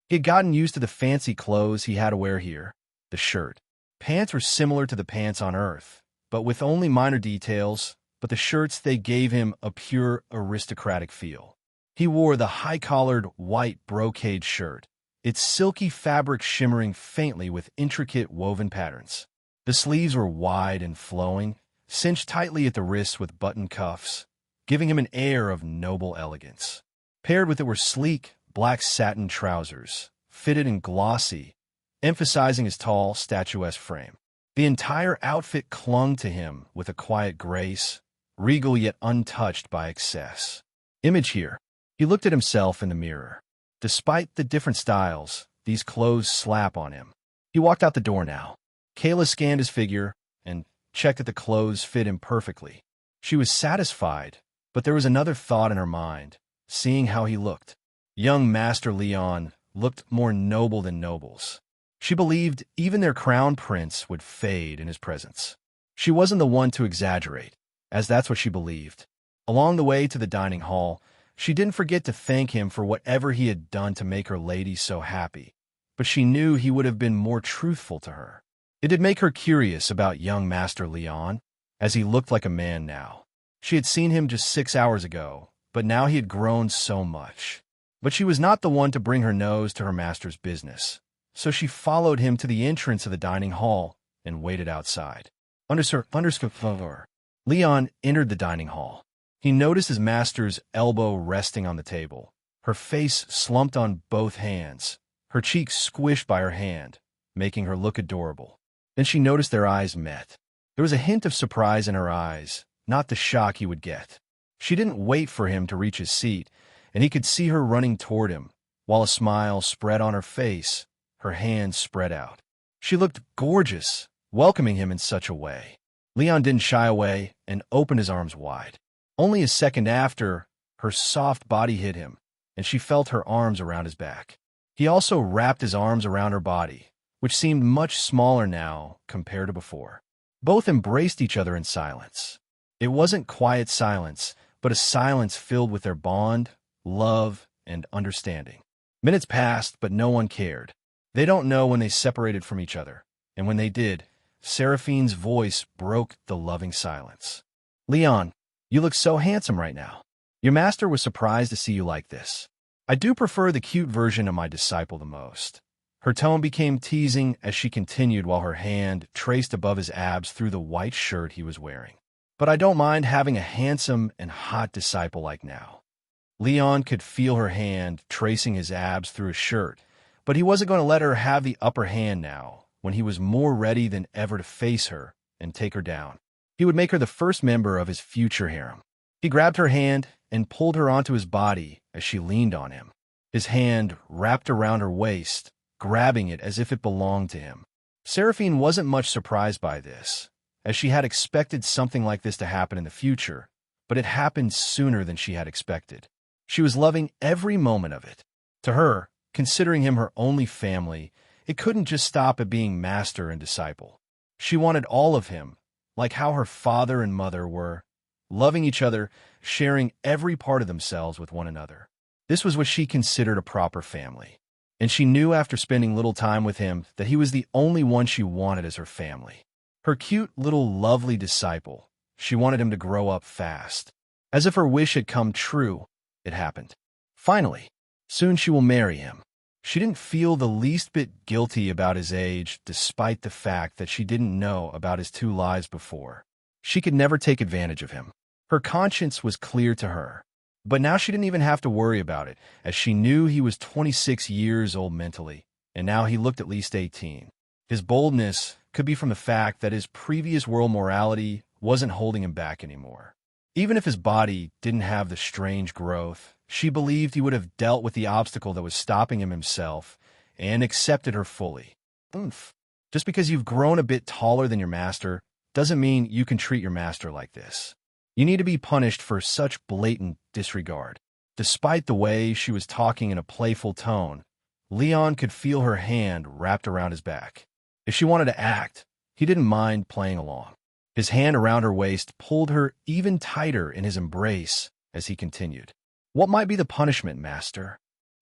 He had gotten used to the fancy clothes he had to wear here, the shirt. Pants were similar to the pants on Earth, but with only minor details, but the shirts they gave him a pure aristocratic feel. He wore the high-collared white brocade shirt, its silky fabric shimmering faintly with intricate woven patterns. The sleeves were wide and flowing, cinched tightly at the wrists with button cuffs, giving him an air of noble elegance. Paired with it were sleek, black satin trousers, fitted and glossy, emphasizing his tall, statuesque frame. The entire outfit clung to him with a quiet grace, regal yet untouched by excess. Image here. He looked at himself in the mirror. Despite the different styles, these clothes slap on him. He walked out the door now. Kayla scanned his figure and checked that the clothes fit him perfectly. She was satisfied, but there was another thought in her mind, seeing how he looked. Young Master Leon looked more noble than nobles. She believed even their crown prince would fade in his presence. She wasn't the one to exaggerate, as that's what she believed. Along the way to the dining hall, she didn't forget to thank him for whatever he had done to make her lady so happy, but she knew he would have been more truthful to her. It did make her curious about young Master Leon, as he looked like a man now. She had seen him just 6 hours ago, but now he had grown so much. But she was not the one to bring her nose to her master's business, so she followed him to the entrance of the dining hall and waited outside. Leon entered the dining hall. He noticed his master's elbow resting on the table, her face slumped on both hands, her cheeks squished by her hand, making her look adorable. Then she noticed their eyes met. There was a hint of surprise in her eyes, not the shock he would get. She didn't wait for him to reach his seat, and he could see her running toward him, while a smile spread on her face, her hands spread out. She looked gorgeous, welcoming him in such a way. Leon didn't shy away and opened his arms wide. Only a second after, her soft body hit him, and she felt her arms around his back. He also wrapped his arms around her body, which seemed much smaller now compared to before. Both embraced each other in silence. It wasn't quiet silence, but a silence filled with their bond, love, and understanding. Minutes passed, but no one cared. They don't know when they separated from each other, and when they did, Seraphine's voice broke the loving silence. "Leon, you look so handsome right now. Your master was surprised to see you like this. I do prefer the cute version of my disciple the most." Her tone became teasing as she continued while her hand traced above his abs through the white shirt he was wearing. "But I don't mind having a handsome and hot disciple like now." Leon could feel her hand tracing his abs through his shirt, but he wasn't going to let her have the upper hand now, when he was more ready than ever to face her and take her down. He would make her the first member of his future harem. He grabbed her hand and pulled her onto his body as she leaned on him. His hand wrapped around her waist, grabbing it as if it belonged to him. Seraphine wasn't much surprised by this, as she had expected something like this to happen in the future, but it happened sooner than she had expected. She was loving every moment of it. To her, considering him her only family, it couldn't just stop at being master and disciple. She wanted all of him, like how her father and mother were, loving each other, sharing every part of themselves with one another. This was what she considered a proper family, and she knew after spending little time with him that he was the only one she wanted as her family. Her cute little lovely disciple, she wanted him to grow up fast. As if her wish had come true, it happened. Finally, soon she will marry him. She didn't feel the least bit guilty about his age, despite the fact that she didn't know about his 2 lives before. She could never take advantage of him. Her conscience was clear to her. But now she didn't even have to worry about it, as she knew he was 26 years old mentally, and now he looked at least 18. His boldness could be from the fact that his previous world morality wasn't holding him back anymore. Even if his body didn't have the strange growth, She believed he would have dealt with the obstacle that was stopping him himself and accepted her fully. Oomph. Just because you've grown a bit taller than your master doesn't mean you can treat your master like this. You need to be punished for such blatant disregard. Despite the way she was talking in a playful tone, Leon could feel her hand wrapped around his back. If she wanted to act, he didn't mind playing along. His hand around her waist pulled her even tighter in his embrace as he continued. What might be the punishment, master?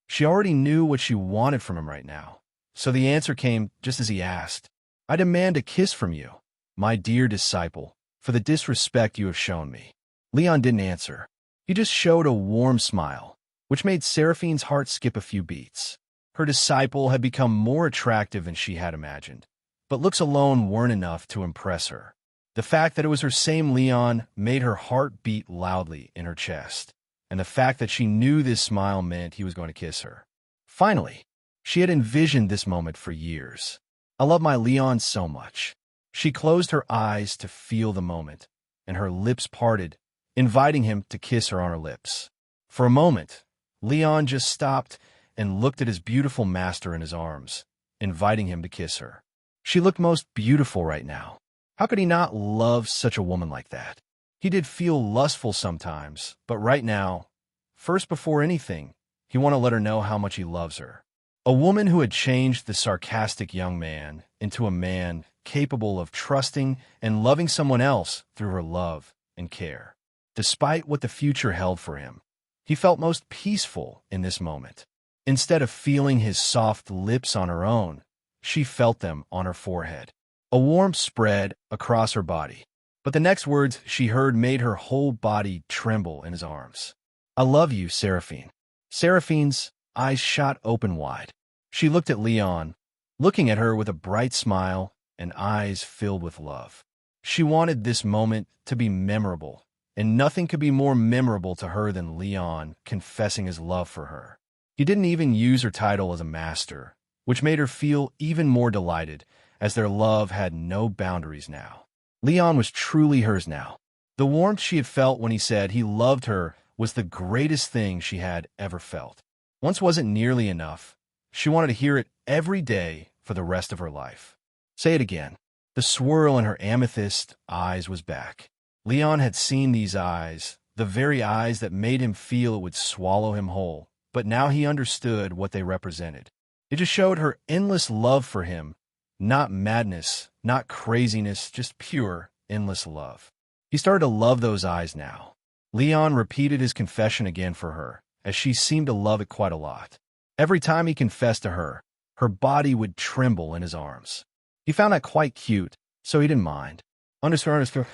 She already knew what she wanted from him right now, so the answer came just as he asked. I demand a kiss from you, my dear disciple, for the disrespect you have shown me. Leon didn't answer. He just showed a warm smile, which made Seraphine's heart skip a few beats. Her disciple had become more attractive than she had imagined, but looks alone weren't enough to impress her. The fact that it was her same Leon made her heart beat loudly in her chest, and the fact that she knew this smile meant he was going to kiss her. Finally, she had envisioned this moment for years. I love my Leon so much. She closed her eyes to feel the moment, and her lips parted, inviting him to kiss her on her lips. For a moment, Leon just stopped and looked at his beautiful master in his arms, inviting him to kiss her. She looked most beautiful right now. How could he not love such a woman like that? He did feel lustful sometimes, but right now, first before anything, he wanted to let her know how much he loves her. A woman who had changed the sarcastic young man into a man capable of trusting and loving someone else through her love and care. Despite what the future held for him, he felt most peaceful in this moment. Instead of feeling his soft lips on her own, she felt them on her forehead. A warmth spread across her body, but the next words she heard made her whole body tremble in his arms. I love you, Seraphine. Seraphine's eyes shot open wide. She looked at Leon, looking at her with a bright smile and eyes filled with love. She wanted this moment to be memorable, and nothing could be more memorable to her than Leon confessing his love for her. He didn't even use her title as a master, which made her feel even more delighted, as their love had no boundaries now. Leon was truly hers now. The warmth she had felt when he said he loved her was the greatest thing she had ever felt. Once wasn't nearly enough. She wanted to hear it every day for the rest of her life. Say it again. The swirl in her amethyst eyes was back. Leon had seen these eyes, the very eyes that made him feel it would swallow him whole, but now he understood what they represented. It just showed her endless love for him. Not madness, not craziness, just pure, endless love. He started to love those eyes now. Leon repeated his confession again for her, as she seemed to love it quite a lot. Every time he confessed to her, her body would tremble in his arms. He found that quite cute, so he didn't mind. Understood.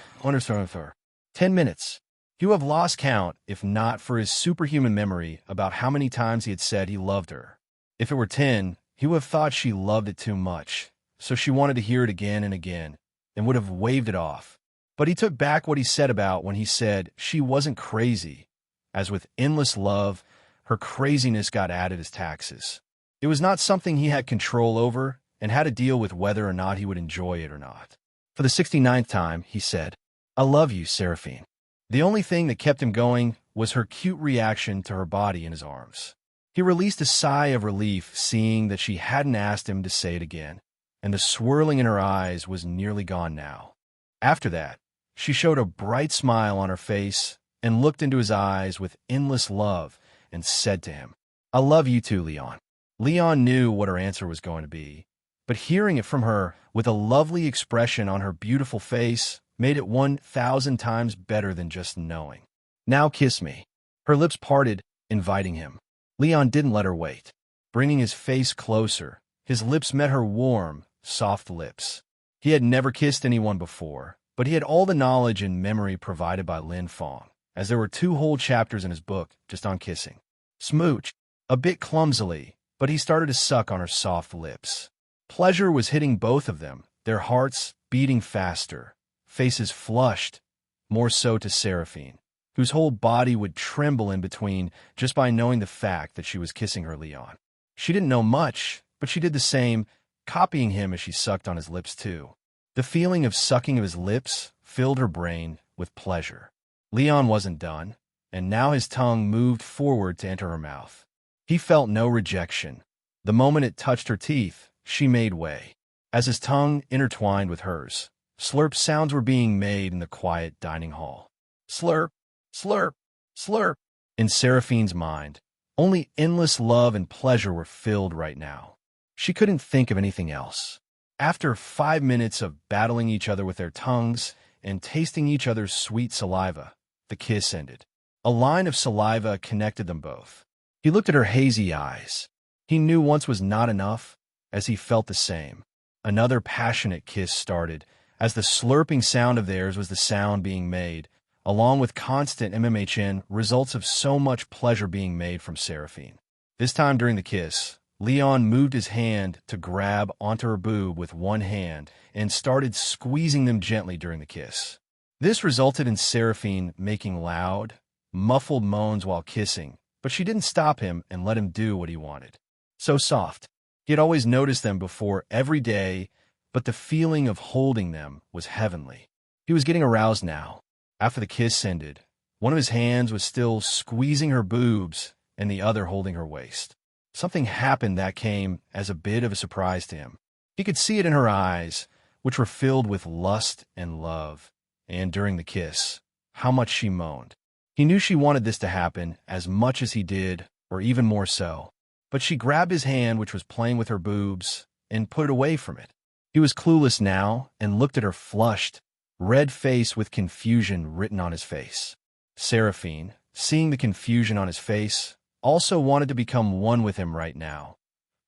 10 minutes. You have lost count, if not for his superhuman memory about how many times he had said he loved her. If it were 10, he would have thought she loved it too much, so she wanted to hear it again and again, and would have waved it off. But he took back what he said about when he said she wasn't crazy, as with endless love, her craziness got added as taxes. It was not something he had control over, and had to deal with whether or not he would enjoy it or not. For the 69th time, he said, I love you, Seraphine. The only thing that kept him going was her cute reaction to her body in his arms. He released a sigh of relief seeing that she hadn't asked him to say it again, and the swirling in her eyes was nearly gone now. After that, she showed a bright smile on her face and looked into his eyes with endless love and said to him, I love you too, Leon. Leon knew what her answer was going to be, but hearing it from her with a lovely expression on her beautiful face made it 1,000 times better than just knowing. Now kiss me. Her lips parted, inviting him. Leon didn't let her wait. Bringing his face closer, his lips met her warm, soft lips. He had never kissed anyone before, but he had all the knowledge and memory provided by Lin Fong, as there were 2 whole chapters in his book just on kissing. Smooch, a bit clumsily, but he started to suck on her soft lips. Pleasure was hitting both of them, their hearts beating faster, faces flushed, more so to Seraphine, whose whole body would tremble in between just by knowing the fact that she was kissing her Leon. She didn't know much, but she did the same, copying him as she sucked on his lips too. The feeling of sucking of his lips filled her brain with pleasure. Leon wasn't done. and now his tongue moved forward to enter her mouth. He felt no rejection. The moment it touched her teeth, she made way. As his tongue intertwined with hers, slurp sounds were being made in the quiet dining hall. Slurp, slurp, slurp. In Seraphine's mind, only endless love and pleasure were filled right now. She couldn't think of anything else. After 5 minutes of battling each other with their tongues and tasting each other's sweet saliva, the kiss ended. A line of saliva connected them both. He looked at her hazy eyes. He knew once was not enough, as he felt the same. Another passionate kiss started, as the slurping sound of theirs was the sound being made, along with constant MMHN, results of so much pleasure being made from Seraphine. This time during the kiss, Leon moved his hand to grab onto her boob with one hand and started squeezing them gently during the kiss. This resulted in Seraphine making loud, muffled moans while kissing, but she didn't stop him and let him do what he wanted. So soft. He had always noticed them before every day, but the feeling of holding them was heavenly. He was getting aroused now. After the kiss ended, one of his hands was still squeezing her boobs and the other holding her waist. Something happened that came as a bit of a surprise to him. He could see it in her eyes, which were filled with lust and love, and during the kiss, how much she moaned. He knew she wanted this to happen as much as he did, or even more so. But she grabbed his hand, which was playing with her boobs, and put it away from it. He was clueless now and looked at her flushed, red face with confusion written on his face. Seraphine, seeing the confusion on his face, also wanted to become one with him right now.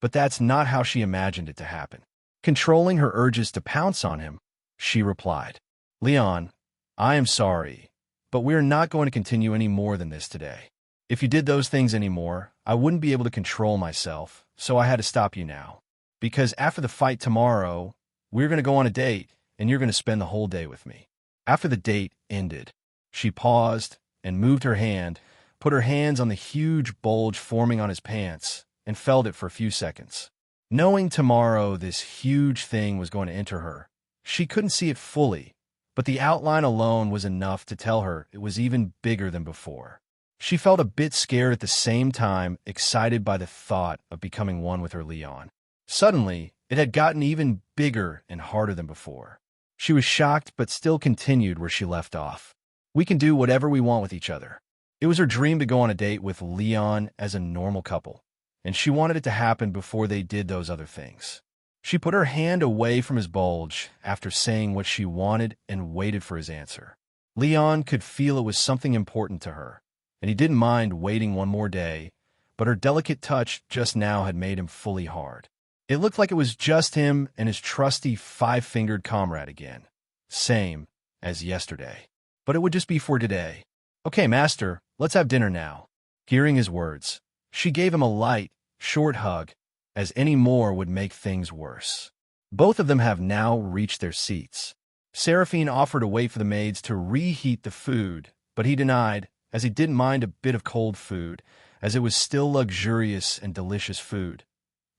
But that's not how she imagined it to happen. Controlling her urges to pounce on him, she replied, "Leon, I am sorry, but we are not going to continue any more than this today. If you did those things anymore, I wouldn't be able to control myself, so I had to stop you now. Because after the fight tomorrow, we're going to go on a date, and you're going to spend the whole day with me." After the date ended, she paused and moved her hand, put her hands on the huge bulge forming on his pants, and felt it for a few seconds. Knowing tomorrow this huge thing was going to enter her, she couldn't see it fully, but the outline alone was enough to tell her it was even bigger than before. She felt a bit scared at the same time, excited by the thought of becoming one with her Leon. Suddenly, it had gotten even bigger and harder than before. She was shocked but still continued where she left off. "We can do whatever we want with each other." It was her dream to go on a date with Leon as a normal couple, and she wanted it to happen before they did those other things. She put her hand away from his bulge after saying what she wanted and waited for his answer. Leon could feel it was something important to her, and he didn't mind waiting one more day, but her delicate touch just now had made him fully hard. It looked like it was just him and his trusty five-fingered comrade again. Same as yesterday. But it would just be for today. "Okay, master, let's have dinner now." Hearing his words, she gave him a light, short hug, as any more would make things worse. Both of them have now reached their seats. Seraphine offered to wait for the maids to reheat the food, but he denied, as he didn't mind a bit of cold food, as it was still luxurious and delicious food.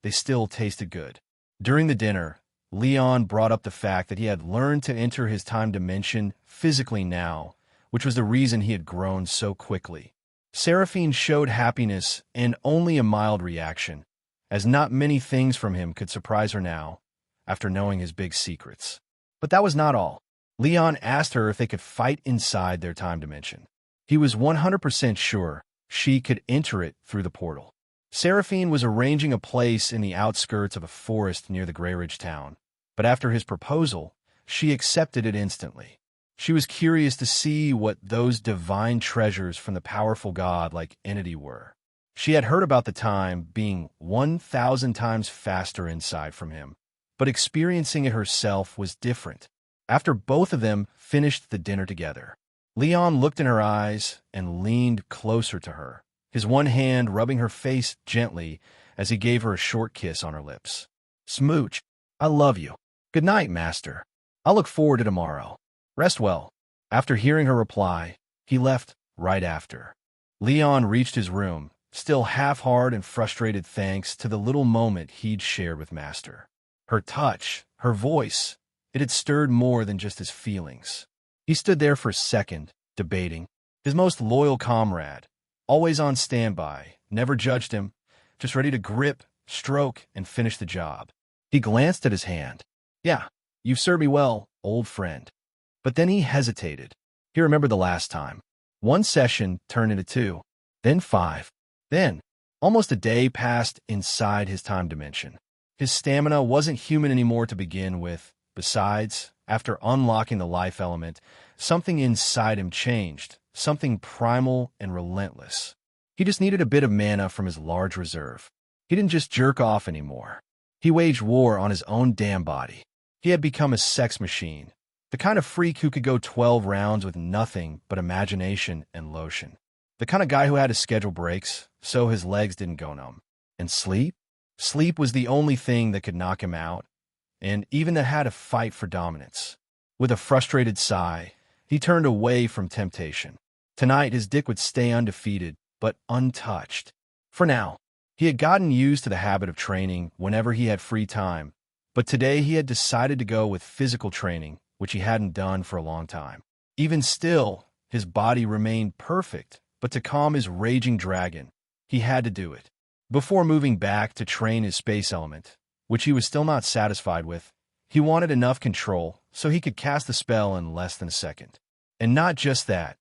They still tasted good. During the dinner, Leon brought up the fact that he had learned to enter his time dimension physically now, which was the reason he had grown so quickly. Seraphine showed happiness and only a mild reaction, as not many things from him could surprise her now, after knowing his big secrets. But that was not all. Leon asked her if they could fight inside their time dimension. He was 100% sure she could enter it through the portal. Seraphine was arranging a place in the outskirts of a forest near the Grey Ridge town, but after his proposal, she accepted it instantly. She was curious to see what those divine treasures from the powerful god-like entity were. She had heard about the time being 1,000 times faster inside from him, but experiencing it herself was different. After both of them finished the dinner together, Leon looked in her eyes and leaned closer to her, his one hand rubbing her face gently as he gave her a short kiss on her lips. "Smooch, I love you. Good night, master. I'll look forward to tomorrow. Rest well." After hearing her reply, he left right after. Leon reached his room, still half-hard and frustrated thanks to the little moment he'd shared with Master. Her touch, her voice, it had stirred more than just his feelings. He stood there for a second, debating. his most loyal comrade, always on standby, never judged him, just ready to grip, stroke, and finish the job. He glanced at his hand. Yeah, you've served me well, old friend. But then he hesitated. He remembered the last time. One session turned into 2, then 5. Then, almost a day passed inside his time dimension. His stamina wasn't human anymore to begin with. Besides, after unlocking the life element, something inside him changed, something primal and relentless. He just needed a bit of mana from his large reserve. He didn't just jerk off anymore. He waged war on his own damn body. He had become a sex machine, the kind of freak who could go 12 rounds with nothing but imagination and lotion. The kind of guy who had to schedule breaks so his legs didn't go numb. And sleep? Sleep was the only thing that could knock him out, and even that had to fight for dominance. With a frustrated sigh, he turned away from temptation. Tonight his dick would stay undefeated, but untouched. For now, he had gotten used to the habit of training whenever he had free time, but today he had decided to go with physical training, which he hadn't done for a long time. Even still, his body remained perfect, but to calm his raging dragon, he had to do it. Before moving back to train his space element, which he was still not satisfied with, he wanted enough control so he could cast the spell in less than a second. And not just that,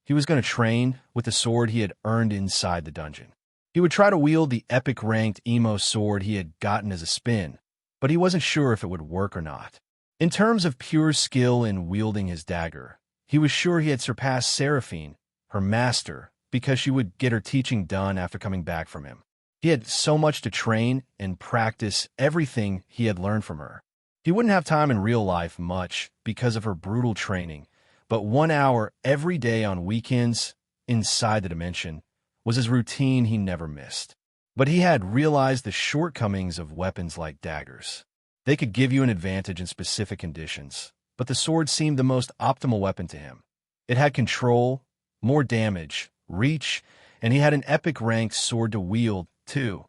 he was going to train with the sword he had earned inside the dungeon. He would try to wield the epic-ranked emo sword he had gotten as a spin, but he wasn't sure if it would work or not. In terms of pure skill in wielding his dagger, he was sure he had surpassed Seraphine, her master, because she would get her teaching done after coming back from him. He had so much to train and practice everything he had learned from her. He wouldn't have time in real life much because of her brutal training, but 1 hour every day on weekends, inside the dimension, was his routine he never missed. But he had realized the shortcomings of weapons like daggers. They could give you an advantage in specific conditions, but the sword seemed the most optimal weapon to him. It had control, more damage, reach, and he had an epic-ranked sword to wield, too,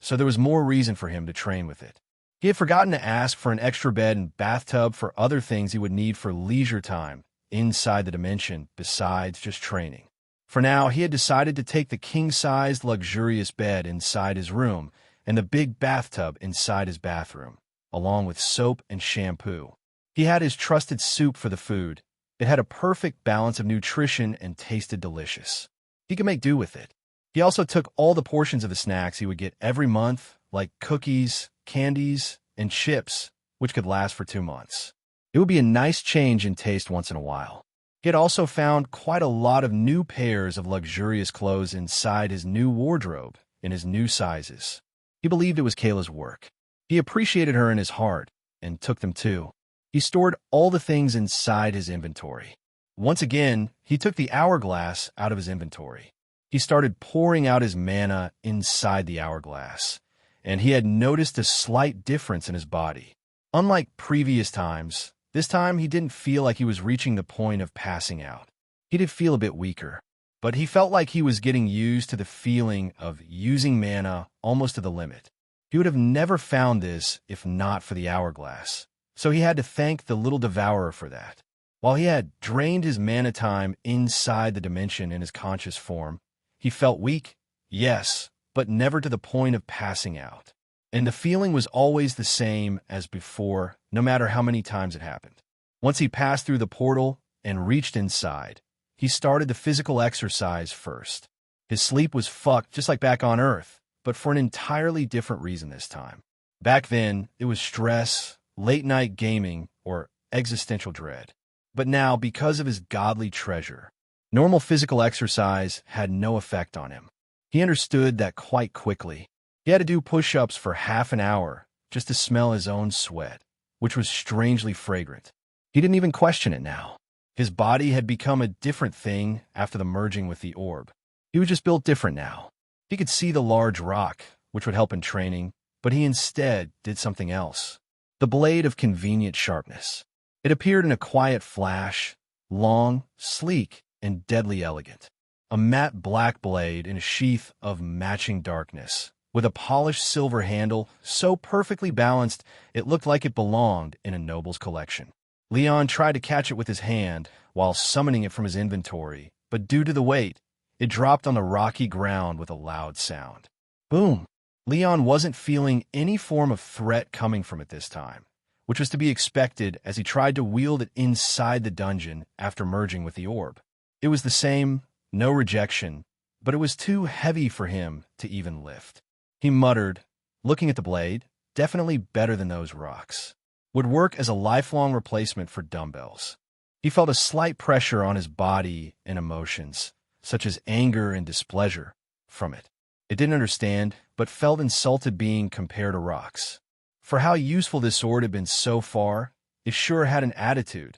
so there was more reason for him to train with it. He had forgotten to ask for an extra bed and bathtub for other things he would need for leisure time inside the dimension besides just training. For now, he had decided to take the king-sized, luxurious bed inside his room and the big bathtub inside his bathroom, along with soap and shampoo. He had his trusted soup for the food. It had a perfect balance of nutrition and tasted delicious. He could make do with it. He also took all the portions of the snacks he would get every month, like cookies, candies, and chips, which could last for 2 months. It would be a nice change in taste once in a while. He had also found quite a lot of new pairs of luxurious clothes inside his new wardrobe in his new sizes. He believed it was Kayla's work. He appreciated her in his heart and took them too. He stored all the things inside his inventory. Once again, he took the hourglass out of his inventory. He started pouring out his mana inside the hourglass, and he had noticed a slight difference in his body. Unlike previous times, this time he didn't feel like he was reaching the point of passing out. He did feel a bit weaker, but he felt like he was getting used to the feeling of using mana almost to the limit. He would have never found this if not for the hourglass, so he had to thank the little devourer for that. While he had drained his mana time inside the dimension in his conscious form, he felt weak, yes, but never to the point of passing out. And the feeling was always the same as before, no matter how many times it happened. Once he passed through the portal and reached inside, he started the physical exercise first. His sleep was fucked just like back on Earth, but for an entirely different reason this time. Back then, it was stress, late-night gaming, or existential dread. But now, because of his godly treasure, normal physical exercise had no effect on him. He understood that quite quickly. He had to do push-ups for half an hour just to smell his own sweat, which was strangely fragrant. He didn't even question it now. His body had become a different thing after the merging with the orb. He was just built different now. He could see the large rock, which would help in training, but he instead did something else. The blade of convenient sharpness. It appeared in a quiet flash, long, sleek, and deadly elegant. A matte black blade in a sheath of matching darkness, with a polished silver handle so perfectly balanced it looked like it belonged in a noble's collection. Leon tried to catch it with his hand while summoning it from his inventory, but due to the weight, it dropped on the rocky ground with a loud sound. Boom! Leon wasn't feeling any form of threat coming from it this time, which was to be expected as he tried to wield it inside the dungeon after merging with the orb. It was the same, no rejection, but it was too heavy for him to even lift. He muttered, looking at the blade, definitely better than those rocks. Would work as a lifelong replacement for dumbbells. He felt a slight pressure on his body and emotions, such as anger and displeasure, from it. It didn't understand, but felt insulted being compared to rocks. For how useful this sword had been so far, it sure had an attitude,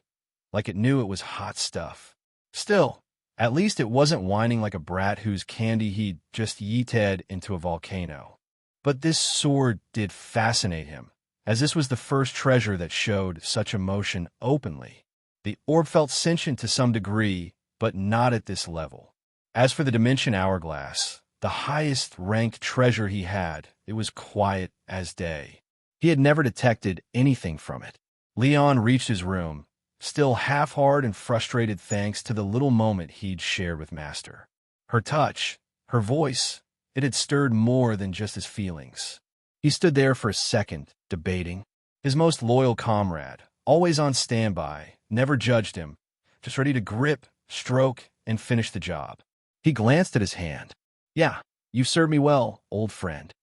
like it knew it was hot stuff. Still, at least it wasn't whining like a brat whose candy he'd just yeeted into a volcano. But this sword did fascinate him, as this was the first treasure that showed such emotion openly. The orb felt sentient to some degree, but not at this level. As for the Dimension Hourglass, the highest-ranked treasure he had, it was quiet as day. He had never detected anything from it. Leon reached his room, still half-hard and frustrated thanks to the little moment he'd shared with Master. Her touch, her voice, it had stirred more than just his feelings. He stood there for a second, debating. His most loyal comrade, always on standby, never judged him, just ready to grip, stroke, and finish the job. He glanced at his hand. Yeah, you've served me well, old friend.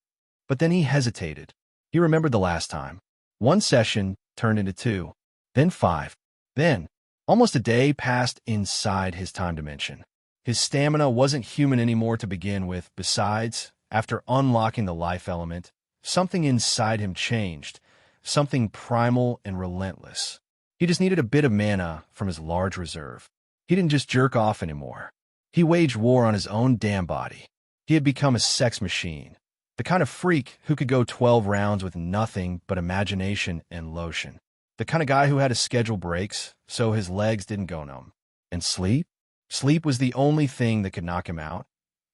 But then he hesitated. He remembered the last time. 1 session turned into 2, then 5. Then, almost a day passed inside his time dimension. His stamina wasn't human anymore to begin with. Besides, after unlocking the life element, something inside him changed, something primal and relentless. He just needed a bit of mana from his large reserve. He didn't just jerk off anymore. He waged war on his own damn body. He had become a sex machine, the kind of freak who could go 12 rounds with nothing but imagination and lotion. The kind of guy who had to schedule breaks so his legs didn't go numb. And sleep? Sleep was the only thing that could knock him out,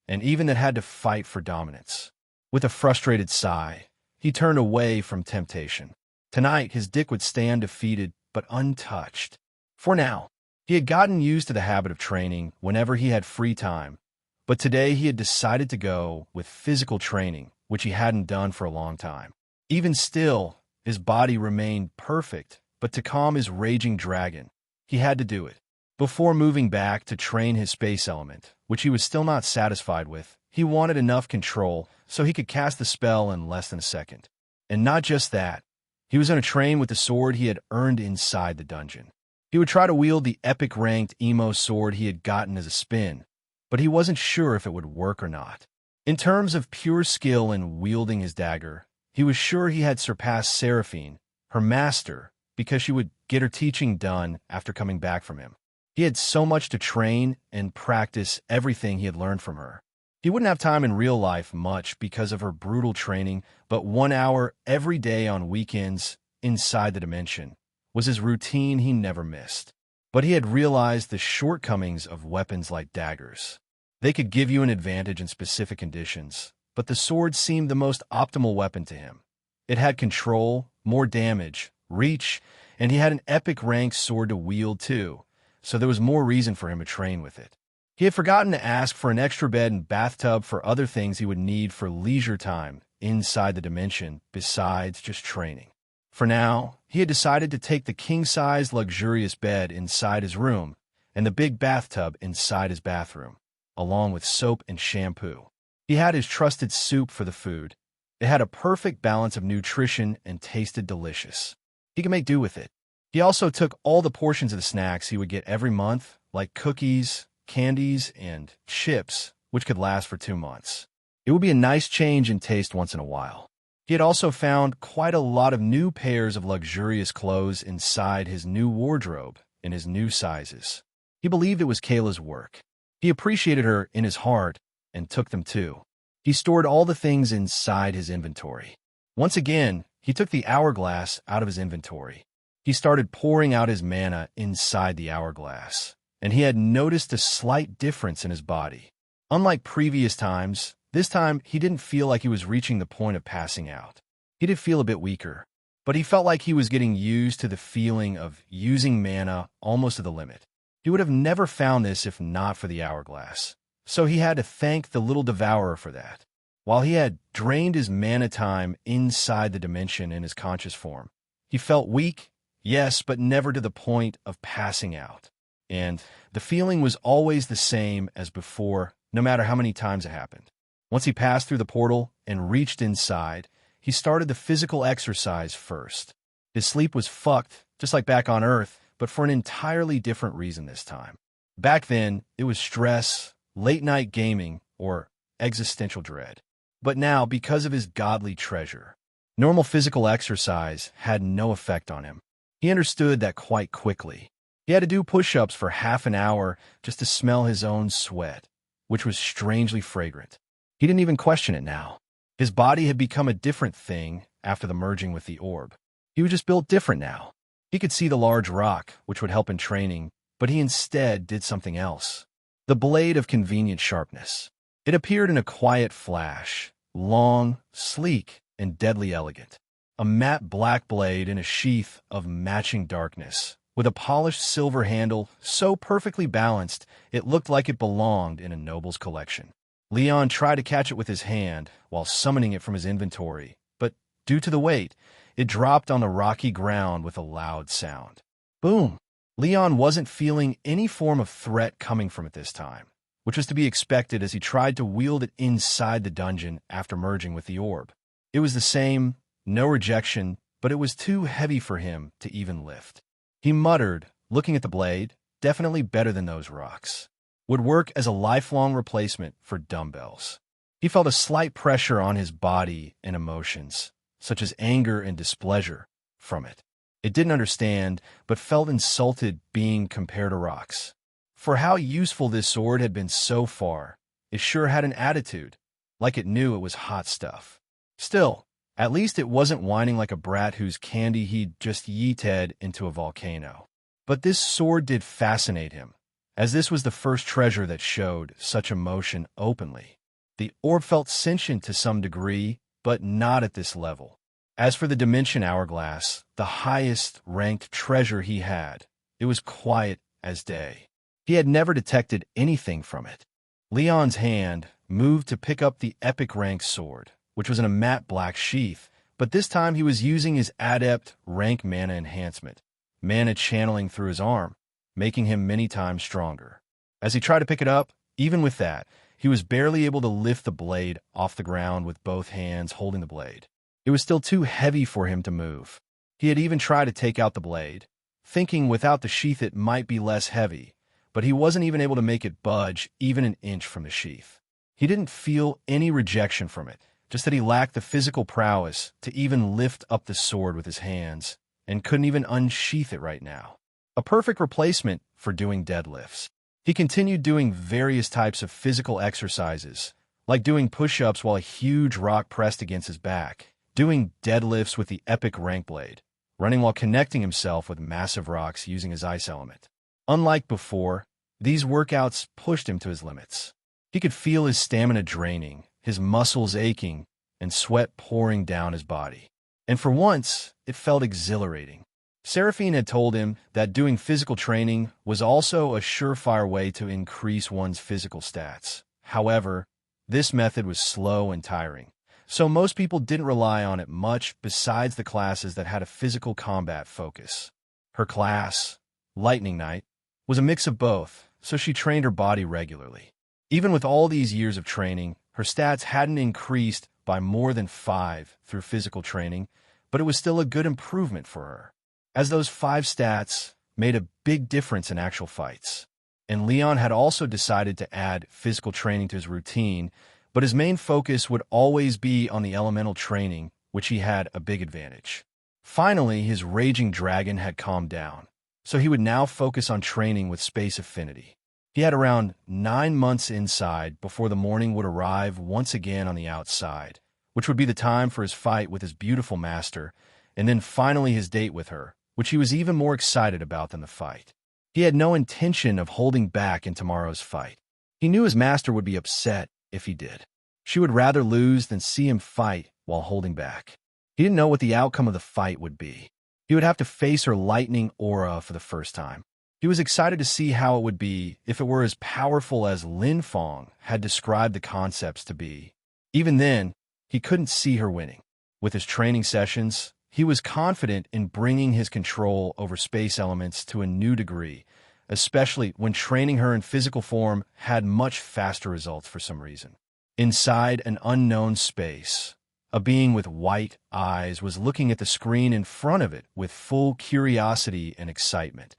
and even that had to fight for dominance. With a frustrated sigh, he turned away from temptation. Tonight, his dick would stand defeated but untouched. For now, he had gotten used to the habit of training whenever he had free time, but today he had decided to go with physical training, which he hadn't done for a long time. Even still, his body remained perfect, but to calm his raging dragon, he had to do it. Before moving back to train his space element, which he was still not satisfied with, he wanted enough control so he could cast the spell in less than a second. And not just that, he was going to train with the sword he had earned inside the dungeon. He would try to wield the epic-ranked emo sword he had gotten as a spin, but he wasn't sure if it would work or not. In terms of pure skill in wielding his dagger, he was sure he had surpassed Seraphine, her master, because she would get her teaching done after coming back from him. He had so much to train and practice everything he had learned from her. He wouldn't have time in real life much because of her brutal training, but 1 hour every day on weekends inside the dimension was his routine he never missed. But he had realized the shortcomings of weapons like daggers. They could give you an advantage in specific conditions, but the sword seemed the most optimal weapon to him. It had control, more damage, reach, and he had an epic-ranked sword to wield too, so there was more reason for him to train with it. He had forgotten to ask for an extra bed and bathtub for other things he would need for leisure time inside the dimension besides just training. For now, he had decided to take the king-size luxurious bed inside his room and the big bathtub inside his bathroom, along with soap and shampoo. He had his trusted soup for the food. It had a perfect balance of nutrition and tasted delicious. He could make do with it. He also took all the portions of the snacks he would get every month, like cookies, candies, and chips, which could last for 2 months. It would be a nice change in taste once in a while. He had also found quite a lot of new pairs of luxurious clothes inside his new wardrobe in his new sizes. He believed it was Kayla's work. He appreciated her in his heart and took them too. He stored all the things inside his inventory. Once again, he took the hourglass out of his inventory. He started pouring out his mana inside the hourglass, and he had noticed a slight difference in his body. Unlike previous times, this time he didn't feel like he was reaching the point of passing out. He did feel a bit weaker, but he felt like he was getting used to the feeling of using mana almost to the limit. He would have never found this if not for the hourglass, so he had to thank the little devourer for that. While he had drained his mana time inside the dimension in his conscious form, he felt weak, yes, but never to the point of passing out. And the feeling was always the same as before, no matter how many times it happened. Once he passed through the portal and reached inside, he started the physical exercise first. His sleep was fucked, just like back on Earth, but for an entirely different reason this time. Back then, it was stress, late-night gaming, or existential dread. But now, because of his godly treasure, normal physical exercise had no effect on him. He understood that quite quickly. He had to do push-ups for half an hour just to smell his own sweat, which was strangely fragrant. He didn't even question it now. His body had become a different thing after the merging with the orb. He was just built different now. He could see the large rock, which would help in training, but he instead did something else. The blade of convenient sharpness. It appeared in a quiet flash, long, sleek, and deadly elegant. A matte black blade in a sheath of matching darkness, with a polished silver handle so perfectly balanced it looked like it belonged in a noble's collection. Leon tried to catch it with his hand while summoning it from his inventory, but due to the weight, it dropped on the rocky ground with a loud sound. Boom! Leon wasn't feeling any form of threat coming from it this time, which was to be expected as he tried to wield it inside the dungeon after merging with the orb. It was the same, no rejection, but it was too heavy for him to even lift. He muttered, looking at the blade, definitely better than those rocks. Would work as a lifelong replacement for dumbbells. He felt a slight pressure on his body and emotions, such as anger and displeasure, from it. It didn't understand, but felt insulted being compared to rocks. For how useful this sword had been so far, it sure had an attitude, like it knew it was hot stuff. Still, at least it wasn't whining like a brat whose candy he'd just yeeted into a volcano. But this sword did fascinate him, as this was the first treasure that showed such emotion openly. The orb felt sentient to some degree, but not at this level. As for the Dimension Hourglass, the highest ranked treasure he had, it was quiet as day. He had never detected anything from it. Leon's hand moved to pick up the epic rank sword, which was in a matte black sheath, but this time he was using his adept rank mana enhancement, mana channeling through his arm, making him many times stronger. As he tried to pick it up, even with that, he was barely able to lift the blade off the ground with both hands holding the blade. It was still too heavy for him to move. He had even tried to take out the blade, thinking without the sheath it might be less heavy, but he wasn't even able to make it budge even an inch from the sheath. He didn't feel any rejection from it, just that he lacked the physical prowess to even lift up the sword with his hands, and couldn't even unsheath it right now. A perfect replacement for doing deadlifts. He continued doing various types of physical exercises, like doing push-ups while a huge rock pressed against his back, doing deadlifts with the epic rank blade, running while connecting himself with massive rocks using his ice element. Unlike before, these workouts pushed him to his limits. He could feel his stamina draining, his muscles aching, and sweat pouring down his body. And for once, it felt exhilarating. Seraphine had told him that doing physical training was also a surefire way to increase one's physical stats. However, this method was slow and tiring, so most people didn't rely on it much besides the classes that had a physical combat focus. Her class, Lightning Knight, was a mix of both, so she trained her body regularly. Even with all these years of training, her stats hadn't increased by more than 5 through physical training, but it was still a good improvement for her, as those 5 stats made a big difference in actual fights. And Leon had also decided to add physical training to his routine, but his main focus would always be on the elemental training, which he had a big advantage. Finally, his raging dragon had calmed down, so he would now focus on training with space affinity. He had around 9 months inside before the morning would arrive once again on the outside, which would be the time for his fight with his beautiful master, and then finally his date with her, which he was even more excited about than the fight. He had no intention of holding back in tomorrow's fight. He knew his master would be upset if he did. She would rather lose than see him fight while holding back. He didn't know what the outcome of the fight would be. He would have to face her lightning aura for the first time. He was excited to see how it would be if it were as powerful as Lin Fong had described the concepts to be. Even then, he couldn't see her winning. With his training sessions, he was confident in bringing his control over space elements to a new degree, especially when training her in physical form had much faster results for some reason. Inside an unknown space, a being with white eyes was looking at the screen in front of it with full curiosity and excitement,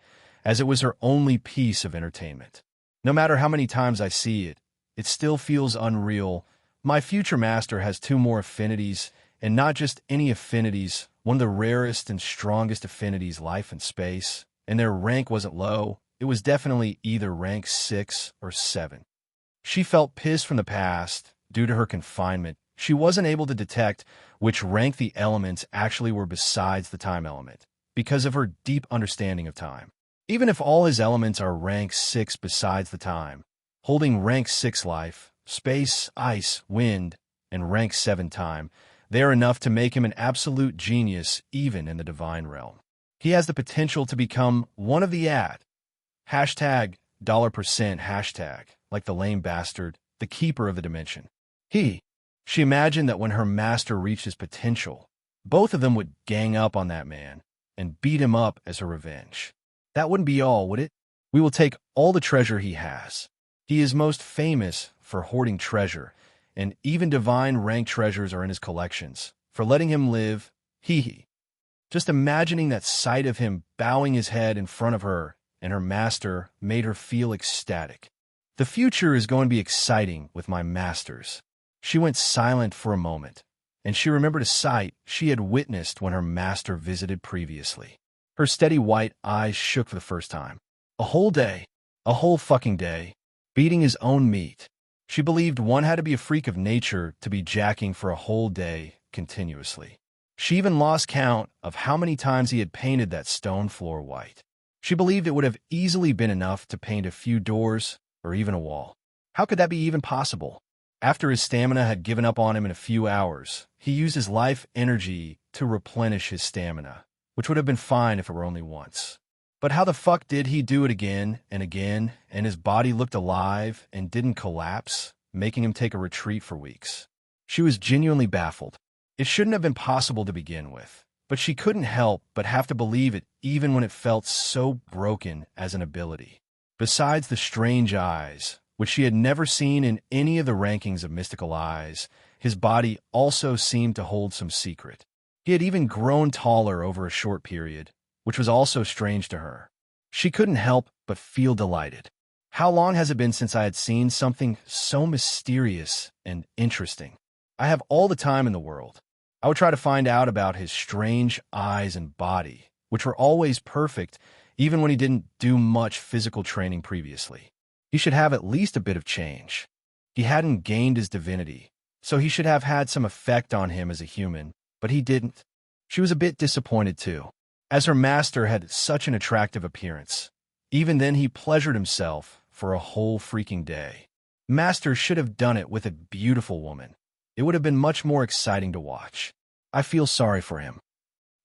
as it was her only piece of entertainment. No matter how many times I see it, it still feels unreal. My future master has 2 more affinities, and not just any affinities, one of the rarest and strongest affinities, life and space, and their rank wasn't low. It was definitely either rank 6 or 7. She felt pissed from the past. Due to her confinement, she wasn't able to detect which rank the elements actually were besides the time element, because of her deep understanding of time. Even if all his elements are rank 6 besides the time, holding rank 6 life, space, ice, wind, and rank 7 time, they are enough to make him an absolute genius even in the divine realm. He has the potential to become one of the hashtag $% hashtag, like the lame bastard, the keeper of the dimension. She imagined that when her master reached his potential, both of them would gang up on that man and beat him up as her revenge. That wouldn't be all, would it? We will take all the treasure he has. He is most famous for hoarding treasure, and even divine rank treasures are in his collections. For letting him live, Just imagining that sight of him bowing his head in front of her and her master made her feel ecstatic. The future is going to be exciting with my masters. She went silent for a moment, and she remembered a sight she had witnessed when her master visited previously. Her steady white eyes shook for the first time. A whole day, a whole fucking day, beating his own meat. She believed one had to be a freak of nature to be jacking for a whole day continuously. She even lost count of how many times he had painted that stone floor white. She believed it would have easily been enough to paint a few doors or even a wall. How could that be even possible? After his stamina had given up on him in a few hours, he used his life energy to replenish his stamina, which would have been fine if it were only once. But how the fuck did he do it again, and his body looked alive and didn't collapse, making him take a retreat for weeks? She was genuinely baffled. It shouldn't have been possible to begin with, but she couldn't help but have to believe it even when it felt so broken as an ability. Besides the strange eyes, which she had never seen in any of the rankings of mystical eyes, his body also seemed to hold some secret. He had even grown taller over a short period, which was also strange to her. She couldn't help but feel delighted. How long has it been since I had seen something so mysterious and interesting? I have all the time in the world. I would try to find out about his strange eyes and body, which were always perfect, even when he didn't do much physical training previously. He should have at least a bit of change. He hadn't gained his divinity, so he should have had some effect on him as a human, but he didn't. She was a bit disappointed too, as her master had such an attractive appearance. Even then he pleasured himself for a whole freaking day. Master should have done it with a beautiful woman. It would have been much more exciting to watch. I feel sorry for him.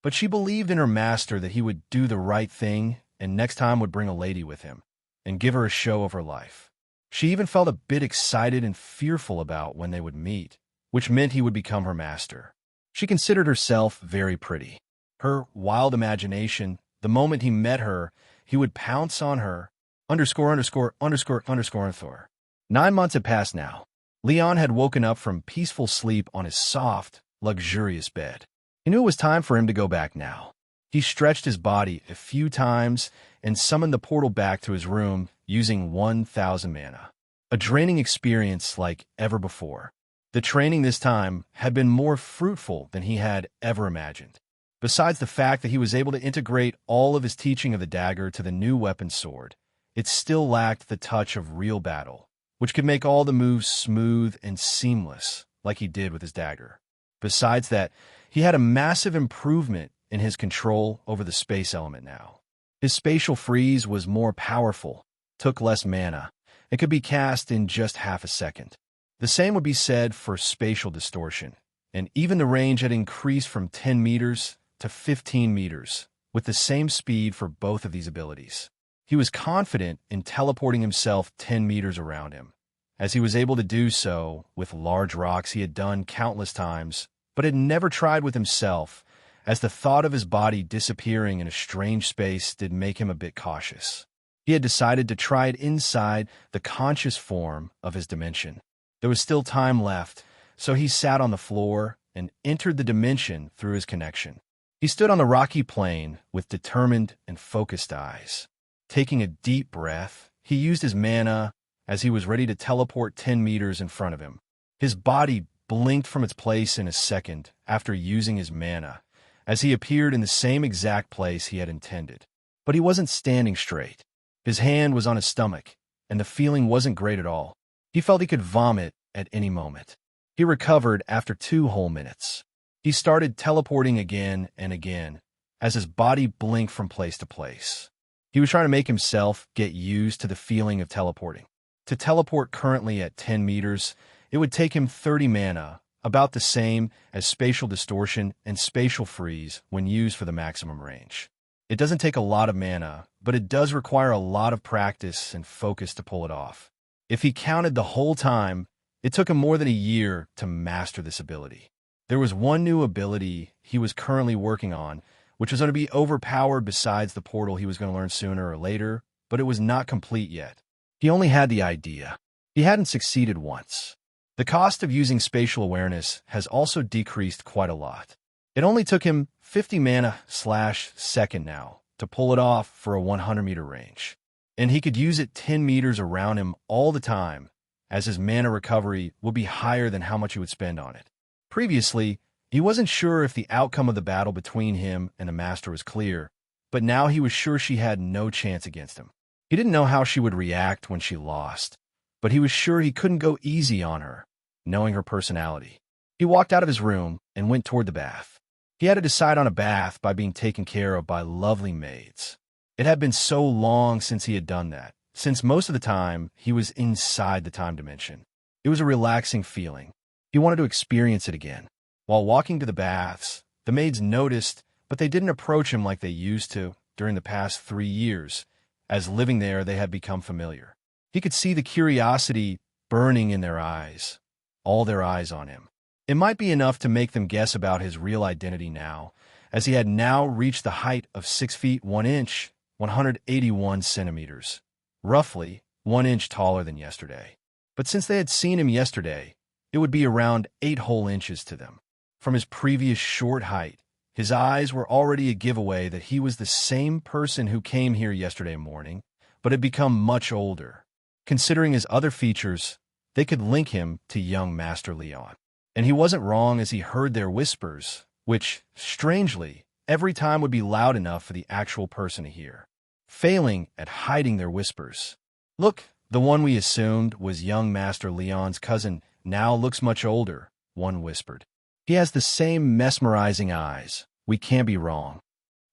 But she believed in her master that he would do the right thing and next time would bring a lady with him and give her a show of her life. She even felt a bit excited and fearful about when they would meet, which meant he would become her master. She considered herself very pretty. Her wild imagination, the moment he met her, he would pounce on her, _________. 9 months had passed now. Leon had woken up from peaceful sleep on his soft, luxurious bed. He knew it was time for him to go back now. He stretched his body a few times and summoned the portal back to his room using 1,000 mana. A draining experience like ever before. The training this time had been more fruitful than he had ever imagined. Besides the fact that he was able to integrate all of his teaching of the dagger to the new weapon sword, it still lacked the touch of real battle, which could make all the moves smooth and seamless like he did with his dagger. Besides that, he had a massive improvement in his control over the space element now. His spatial freeze was more powerful, took less mana, and could be cast in just half a second. The same would be said for spatial distortion, and even the range had increased from 10 meters to 15 meters, with the same speed for both of these abilities. He was confident in teleporting himself 10 meters around him, as he was able to do so with large rocks he had done countless times, but had never tried with himself, as the thought of his body disappearing in a strange space did make him a bit cautious. He had decided to try it inside the conscious form of his dimension. There was still time left, so he sat on the floor and entered the dimension through his connection. He stood on the rocky plain with determined and focused eyes. Taking a deep breath, he used his mana as he was ready to teleport 10 meters in front of him. His body blinked from its place in a second after using his mana, as he appeared in the same exact place he had intended. But he wasn't standing straight. His hand was on his stomach, and the feeling wasn't great at all. He felt he could vomit at any moment. He recovered after 2 whole minutes. He started teleporting again and again, as his body blinked from place to place. He was trying to make himself get used to the feeling of teleporting. To teleport currently at 10 meters, it would take him 30 mana, about the same as spatial distortion and spatial freeze when used for the maximum range. It doesn't take a lot of mana, but it does require a lot of practice and focus to pull it off. If he counted the whole time, it took him more than a year to master this ability. There was one new ability he was currently working on, which was going to be overpowered besides the portal he was going to learn sooner or later, but it was not complete yet. He only had the idea. He hadn't succeeded once. The cost of using spatial awareness has also decreased quite a lot. It only took him 50 mana/second now to pull it off for a 100-meter range, and he could use it 10 meters around him all the time, as his mana recovery would be higher than how much he would spend on it. Previously, he wasn't sure if the outcome of the battle between him and the Master was clear, but now he was sure she had no chance against him. He didn't know how she would react when she lost, but he was sure he couldn't go easy on her, knowing her personality. He walked out of his room and went toward the bath. He had to decide on a bath by being taken care of by lovely maids. It had been so long since he had done that, since most of the time he was inside the time dimension. It was a relaxing feeling. He wanted to experience it again. While walking to the baths, the maids noticed, but they didn't approach him like they used to during the past 3 years, as living there they had become familiar. He could see the curiosity burning in their eyes, all their eyes on him. It might be enough to make them guess about his real identity now, as he had now reached the height of 6 feet 1 inch, 181 centimeters, roughly 1 inch taller than yesterday. But since they had seen him yesterday, it would be around 8 whole inches to them. From his previous short height, his eyes were already a giveaway that he was the same person who came here yesterday morning, but had become much older. Considering his other features, they could link him to young Master Leon. And he wasn't wrong as he heard their whispers, which, strangely, every time would be loud enough for the actual person to hear, failing at hiding their whispers. Look, the one we assumed was young Master Leon's cousin now looks much older, one whispered. He has the same mesmerizing eyes. We can't be wrong.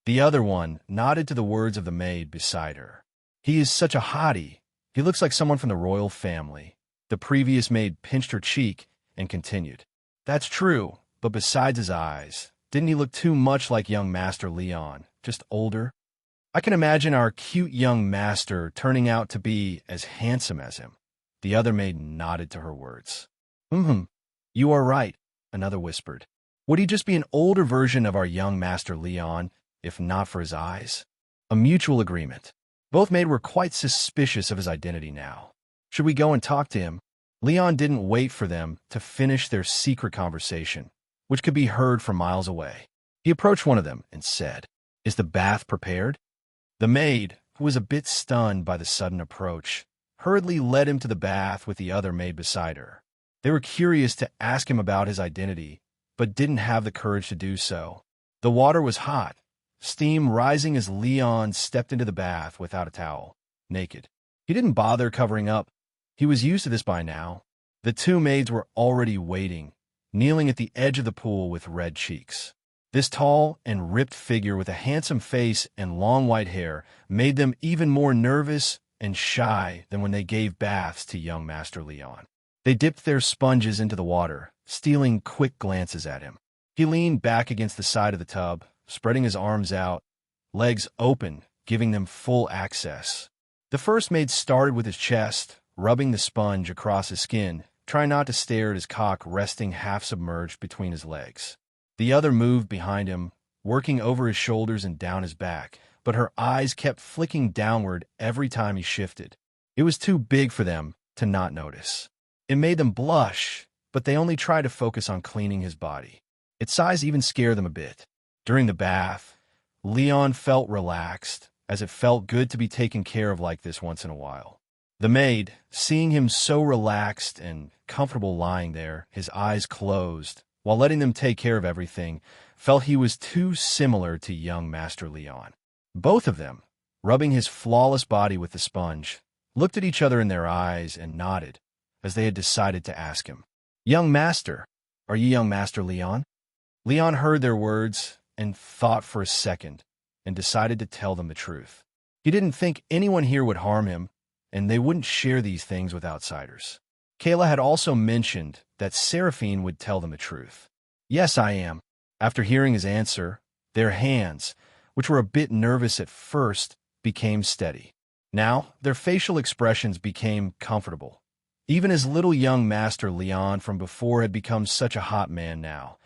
The other one nodded to the words of the maid beside her. He is such a hottie. He looks like someone from the royal family. The previous maid pinched her cheek and continued. That's true, but besides his eyes, didn't he look too much like young Master Leon, just older? I can imagine our cute young master turning out to be as handsome as him. The other maid nodded to her words. You are right, another whispered. Would he just be an older version of our young Master Leon, if not for his eyes? A mutual agreement. Both maids were quite suspicious of his identity now. Should we go and talk to him? Leon didn't wait for them to finish their secret conversation, which could be heard from miles away. He approached one of them and said, Is the bath prepared? The maid, who was a bit stunned by the sudden approach, hurriedly led him to the bath with the other maid beside her. They were curious to ask him about his identity, but didn't have the courage to do so. The water was hot, steam rising as Leon stepped into the bath without a towel, naked. He didn't bother covering up. He was used to this by now. The 2 maids were already waiting, kneeling at the edge of the pool with red cheeks. This tall and ripped figure with a handsome face and long white hair made them even more nervous and shy than when they gave baths to young Master Leon. They dipped their sponges into the water, stealing quick glances at him. He leaned back against the side of the tub, spreading his arms out, legs open, giving them full access. The first maid started with his chest, rubbing the sponge across his skin, trying not to stare at his cock resting half-submerged between his legs. The other moved behind him, working over his shoulders and down his back, but her eyes kept flicking downward every time he shifted. It was too big for them to not notice. It made them blush, but they only tried to focus on cleaning his body. Its size even scared them a bit. During the bath, Leon felt relaxed, as it felt good to be taken care of like this once in a while. The maid, seeing him so relaxed and comfortable lying there, his eyes closed, while letting them take care of everything, felt he was too similar to young Master Leon. Both of them, rubbing his flawless body with the sponge, looked at each other in their eyes and nodded, as they had decided to ask him, "Young Master, are you young Master Leon?" Leon heard their words and thought for a second, and decided to tell them the truth. He didn't think anyone here would harm him, and they wouldn't share these things with outsiders. Kayla had also mentioned that Seraphine would tell them the truth. "Yes, I am." After hearing his answer, their hands, which were a bit nervous at first, became steady. Now, their facial expressions became comfortable. Even his little young Master Leon from before had become such a hot man now,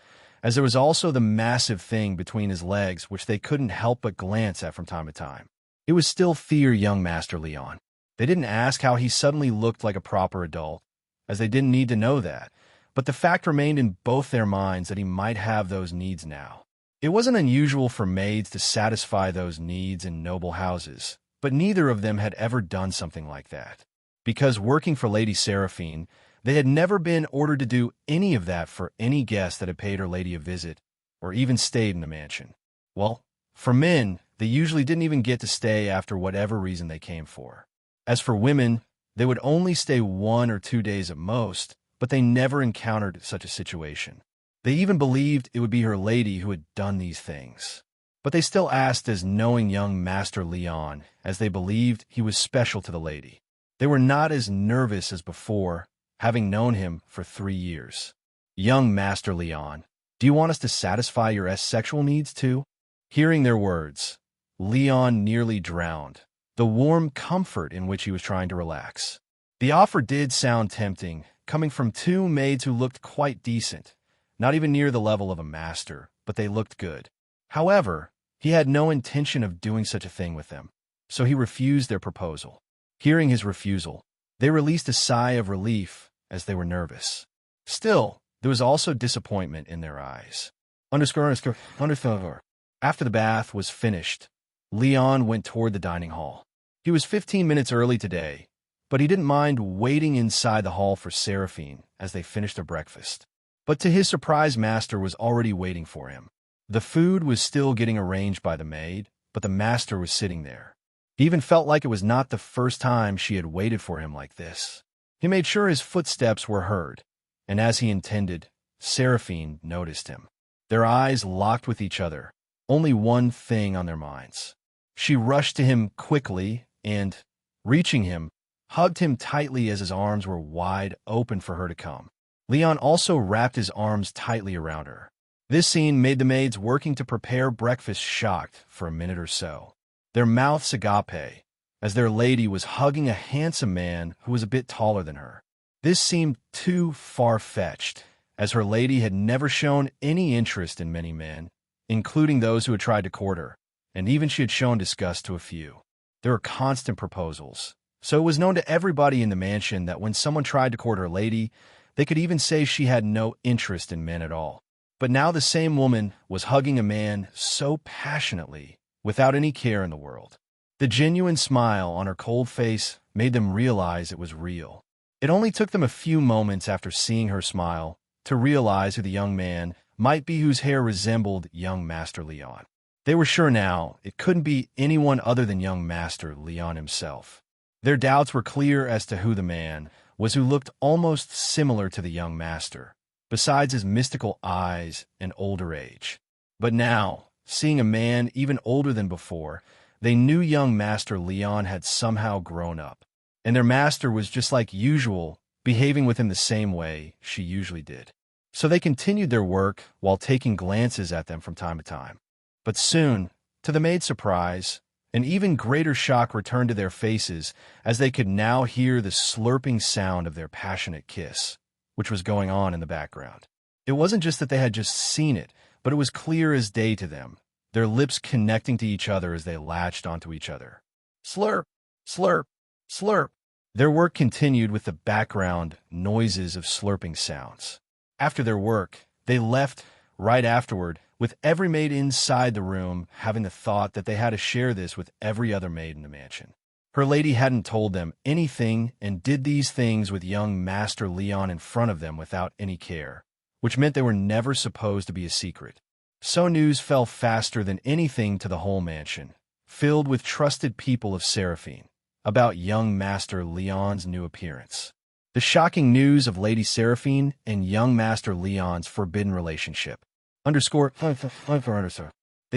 as there was also the massive thing between his legs which they couldn't help but glance at from time to time. It was still fear young Master Leon. They didn't ask how he suddenly looked like a proper adult, as they didn't need to know that, but the fact remained in both their minds that he might have those needs now. It wasn't unusual for maids to satisfy those needs in noble houses, but neither of them had ever done something like that. Because working for Lady Seraphine, they had never been ordered to do any of that for any guest that had paid her lady a visit, or even stayed in the mansion. Well, for men, they usually didn't even get to stay after whatever reason they came for. As for women, they would only stay 1 or 2 days at most, but they never encountered such a situation. They even believed it would be her lady who had done these things. But they still asked as knowing young Master Leon, as they believed he was special to the lady. They were not as nervous as before, having known him for 3 years. "Young Master Leon, do you want us to satisfy your sexual needs too?" Hearing their words, Leon nearly drowned, the warm comfort in which he was trying to relax. The offer did sound tempting, coming from 2 maids who looked quite decent, not even near the level of a master, but they looked good. However, he had no intention of doing such a thing with them, so he refused their proposal. Hearing his refusal, they released a sigh of relief as they were nervous. Still, there was also disappointment in their eyes. After the bath was finished, Leon went toward the dining hall. He was 15 minutes early today, but he didn't mind waiting inside the hall for Seraphine as they finished their breakfast. But to his surprise, Master was already waiting for him. The food was still getting arranged by the maid, but the Master was sitting there. He even felt like it was not the first time she had waited for him like this. He made sure his footsteps were heard, and as he intended, Seraphine noticed him. Their eyes locked with each other, only one thing on their minds. She rushed to him quickly and, reaching him, hugged him tightly as his arms were wide open for her to come. Leon also wrapped his arms tightly around her. This scene made the maids working to prepare breakfast shocked for a minute or so. Their mouths agape, as their lady was hugging a handsome man who was a bit taller than her. This seemed too far-fetched, as her lady had never shown any interest in many men, including those who had tried to court her, and even she had shown disgust to a few. There were constant proposals, so it was known to everybody in the mansion that when someone tried to court her lady, they could even say she had no interest in men at all. But now the same woman was hugging a man so passionately, without any care in the world. The genuine smile on her cold face made them realize it was real. It only took them a few moments after seeing her smile to realize who the young man might be whose hair resembled young Master Leon. They were sure now it couldn't be anyone other than young Master Leon himself. Their doubts were clear as to who the man was who looked almost similar to the young Master, besides his mystical eyes and older age. But now, seeing a man even older than before, they knew young Master Leon had somehow grown up, and their master was just like usual, behaving with him the same way she usually did. So they continued their work while taking glances at them from time to time. But soon, to the maid's surprise, An even greater shock returned to their faces as they could now hear the slurping sound of their passionate kiss, which was going on in the background. It wasn't just that they had just seen it, but it was clear as day to them, their lips connecting to each other as they latched onto each other. Slurp, slurp, slurp. Their work continued with the background noises of slurping sounds. After their work, they left right afterward, with every maid inside the room having the thought that they had to share this with every other maid in the mansion. Her lady hadn't told them anything and did these things with young Master Leon in front of them without any care, which meant they were never supposed to be a secret. So news fell faster than anything to the whole mansion, filled with trusted people of Seraphine, about young Master Leon's new appearance. The shocking news of Lady Seraphine and young Master Leon's forbidden relationship. They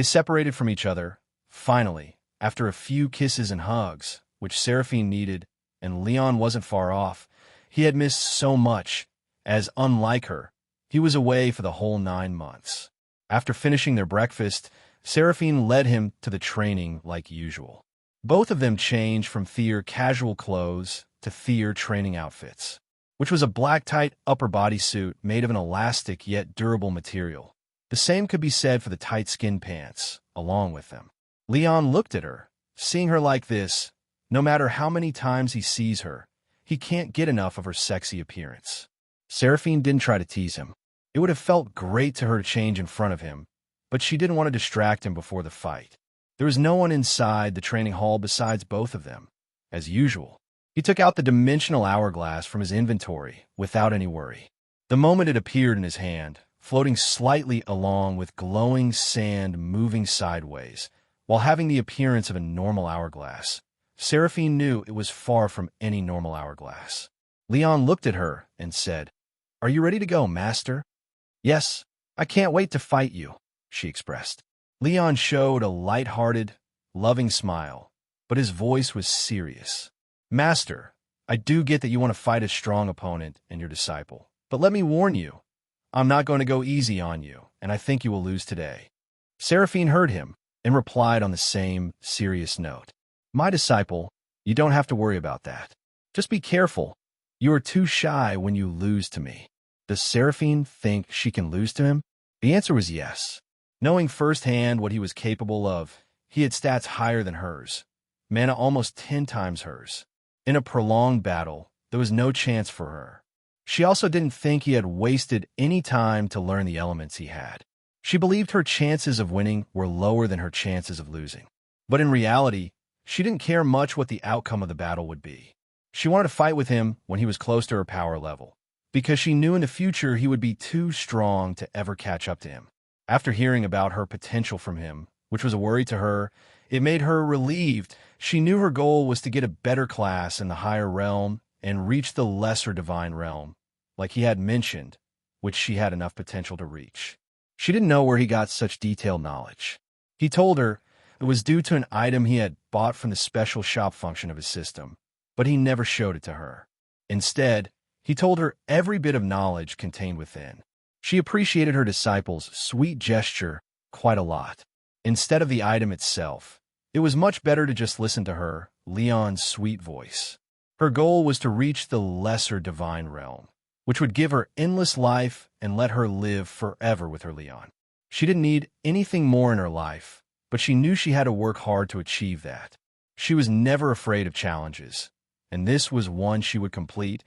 separated from each other, finally, after a few kisses and hugs, which Seraphine needed, and Leon wasn't far off. He had missed so much, as, unlike her, he was away for the whole 9 months. After finishing their breakfast, Seraphine led him to the training like usual. Both of them changed from Thier casual clothes to Thier training outfits, which was a black tight upper bodysuit made of an elastic yet durable material. The same could be said for the tight skin pants, along with them. Leon looked at her, seeing her like this. No matter how many times he sees her, he can't get enough of her sexy appearance. Seraphine didn't try to tease him. It would have felt great to her to change in front of him, but she didn't want to distract him before the fight. There was no one inside the training hall besides both of them. As usual, he took out the dimensional hourglass from his inventory without any worry. The moment it appeared in his hand, floating slightly along with glowing sand moving sideways, while having the appearance of a normal hourglass, Seraphine knew it was far from any normal hourglass. Leon looked at her and said, "Are you ready to go, Master?" "Yes, I can't wait to fight you," she expressed. Leon showed a light-hearted, loving smile, but his voice was serious. "Master, I do get that you want to fight a strong opponent and your disciple, but let me warn you, I'm not going to go easy on you, and I think you will lose today." Seraphine heard him and replied on the same serious note. "My disciple, you don't have to worry about that. Just be careful. You are too shy when you lose to me." Does Seraphine think she can lose to him? The answer was yes. Knowing firsthand what he was capable of, he had stats higher than hers, mana almost 10 times hers. In a prolonged battle, there was no chance for her. She also didn't think he had wasted any time to learn the elements he had. She believed her chances of winning were lower than her chances of losing. But in reality, she didn't care much what the outcome of the battle would be. She wanted to fight with him when he was close to her power level, because she knew in the future he would be too strong to ever catch up to him. After hearing about her potential from him, which was a worry to her, it made her relieved. She knew her goal was to get a better class in the higher realm and reach the lesser divine realm, like he had mentioned, which she had enough potential to reach. She didn't know where he got such detailed knowledge. He told her it was due to an item he had bought from the special shop function of his system, but he never showed it to her. Instead, he told her every bit of knowledge contained within. She appreciated her disciple's sweet gesture quite a lot. Instead of the item itself, it was much better to just listen to her, Leon's sweet voice. Her goal was to reach the lesser divine realm, which would give her endless life and let her live forever with her Leon. She didn't need anything more in her life, but she knew she had to work hard to achieve that. She was never afraid of challenges, and this was one she would complete,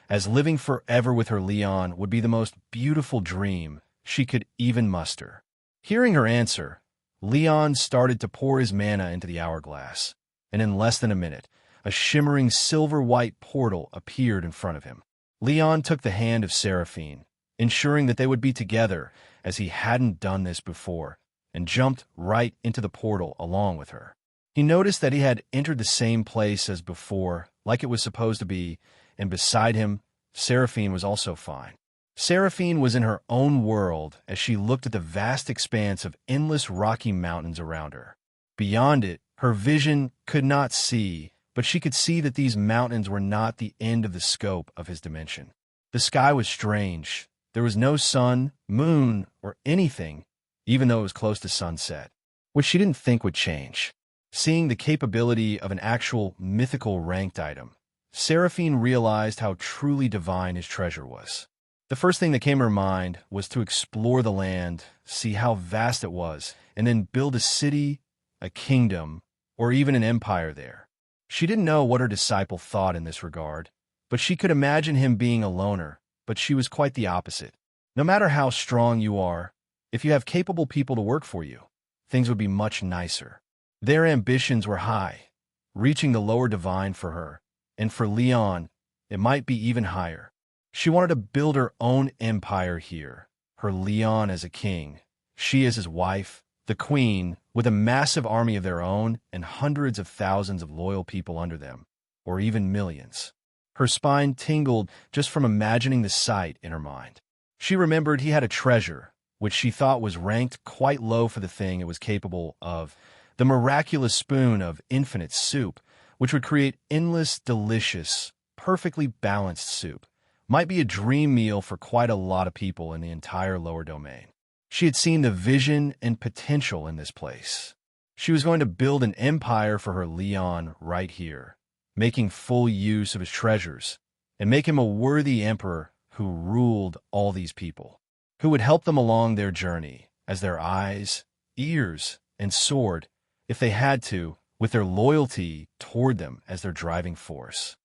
as living forever with her Leon would be the most beautiful dream she could even muster. Hearing her answer, Leon started to pour his mana into the hourglass, and in less than a minute, a shimmering silver-white portal appeared in front of him. Leon took the hand of Seraphine, ensuring that they would be together as he hadn't done this before, and jumped right into the portal along with her. He noticed that he had entered the same place as before, like it was supposed to be, and beside him, Seraphine was also fine. Seraphine was in her own world as she looked at the vast expanse of endless rocky mountains around her. Beyond it, her vision could not see, but she could see that these mountains were not the end of the scope of his dimension. The sky was strange. There was no sun, moon, or anything, even though it was close to sunset, which she didn't think would change. Seeing the capability of an actual mythical ranked item, Seraphine realized how truly divine his treasure was. The first thing that came to her mind was to explore the land, see how vast it was, and then build a city, a kingdom, or even an empire there. She didn't know what her disciple thought in this regard, but she could imagine him being a loner, but she was quite the opposite. No matter how strong you are, if you have capable people to work for you, things would be much nicer. Their ambitions were high, reaching the lower divine for her, and for Leon, it might be even higher. She wanted to build her own empire here, her Leon as a king, she as his wife, the queen, with a massive army of their own and hundreds of thousands of loyal people under them, or even millions. Her spine tingled just from imagining the sight in her mind. She remembered he had a treasure, which she thought was ranked quite low for the thing it was capable of, the miraculous spoon of infinite soup, which would create endless, delicious, perfectly balanced soup. Might be a dream meal for quite a lot of people in the entire lower domain. She had seen the vision and potential in this place. She was going to build an empire for her Leon right here, making full use of his treasures, and make him a worthy emperor who ruled all these people, who would help them along their journey as their eyes, ears, and sword, if they had to, with their loyalty toward them as their driving force.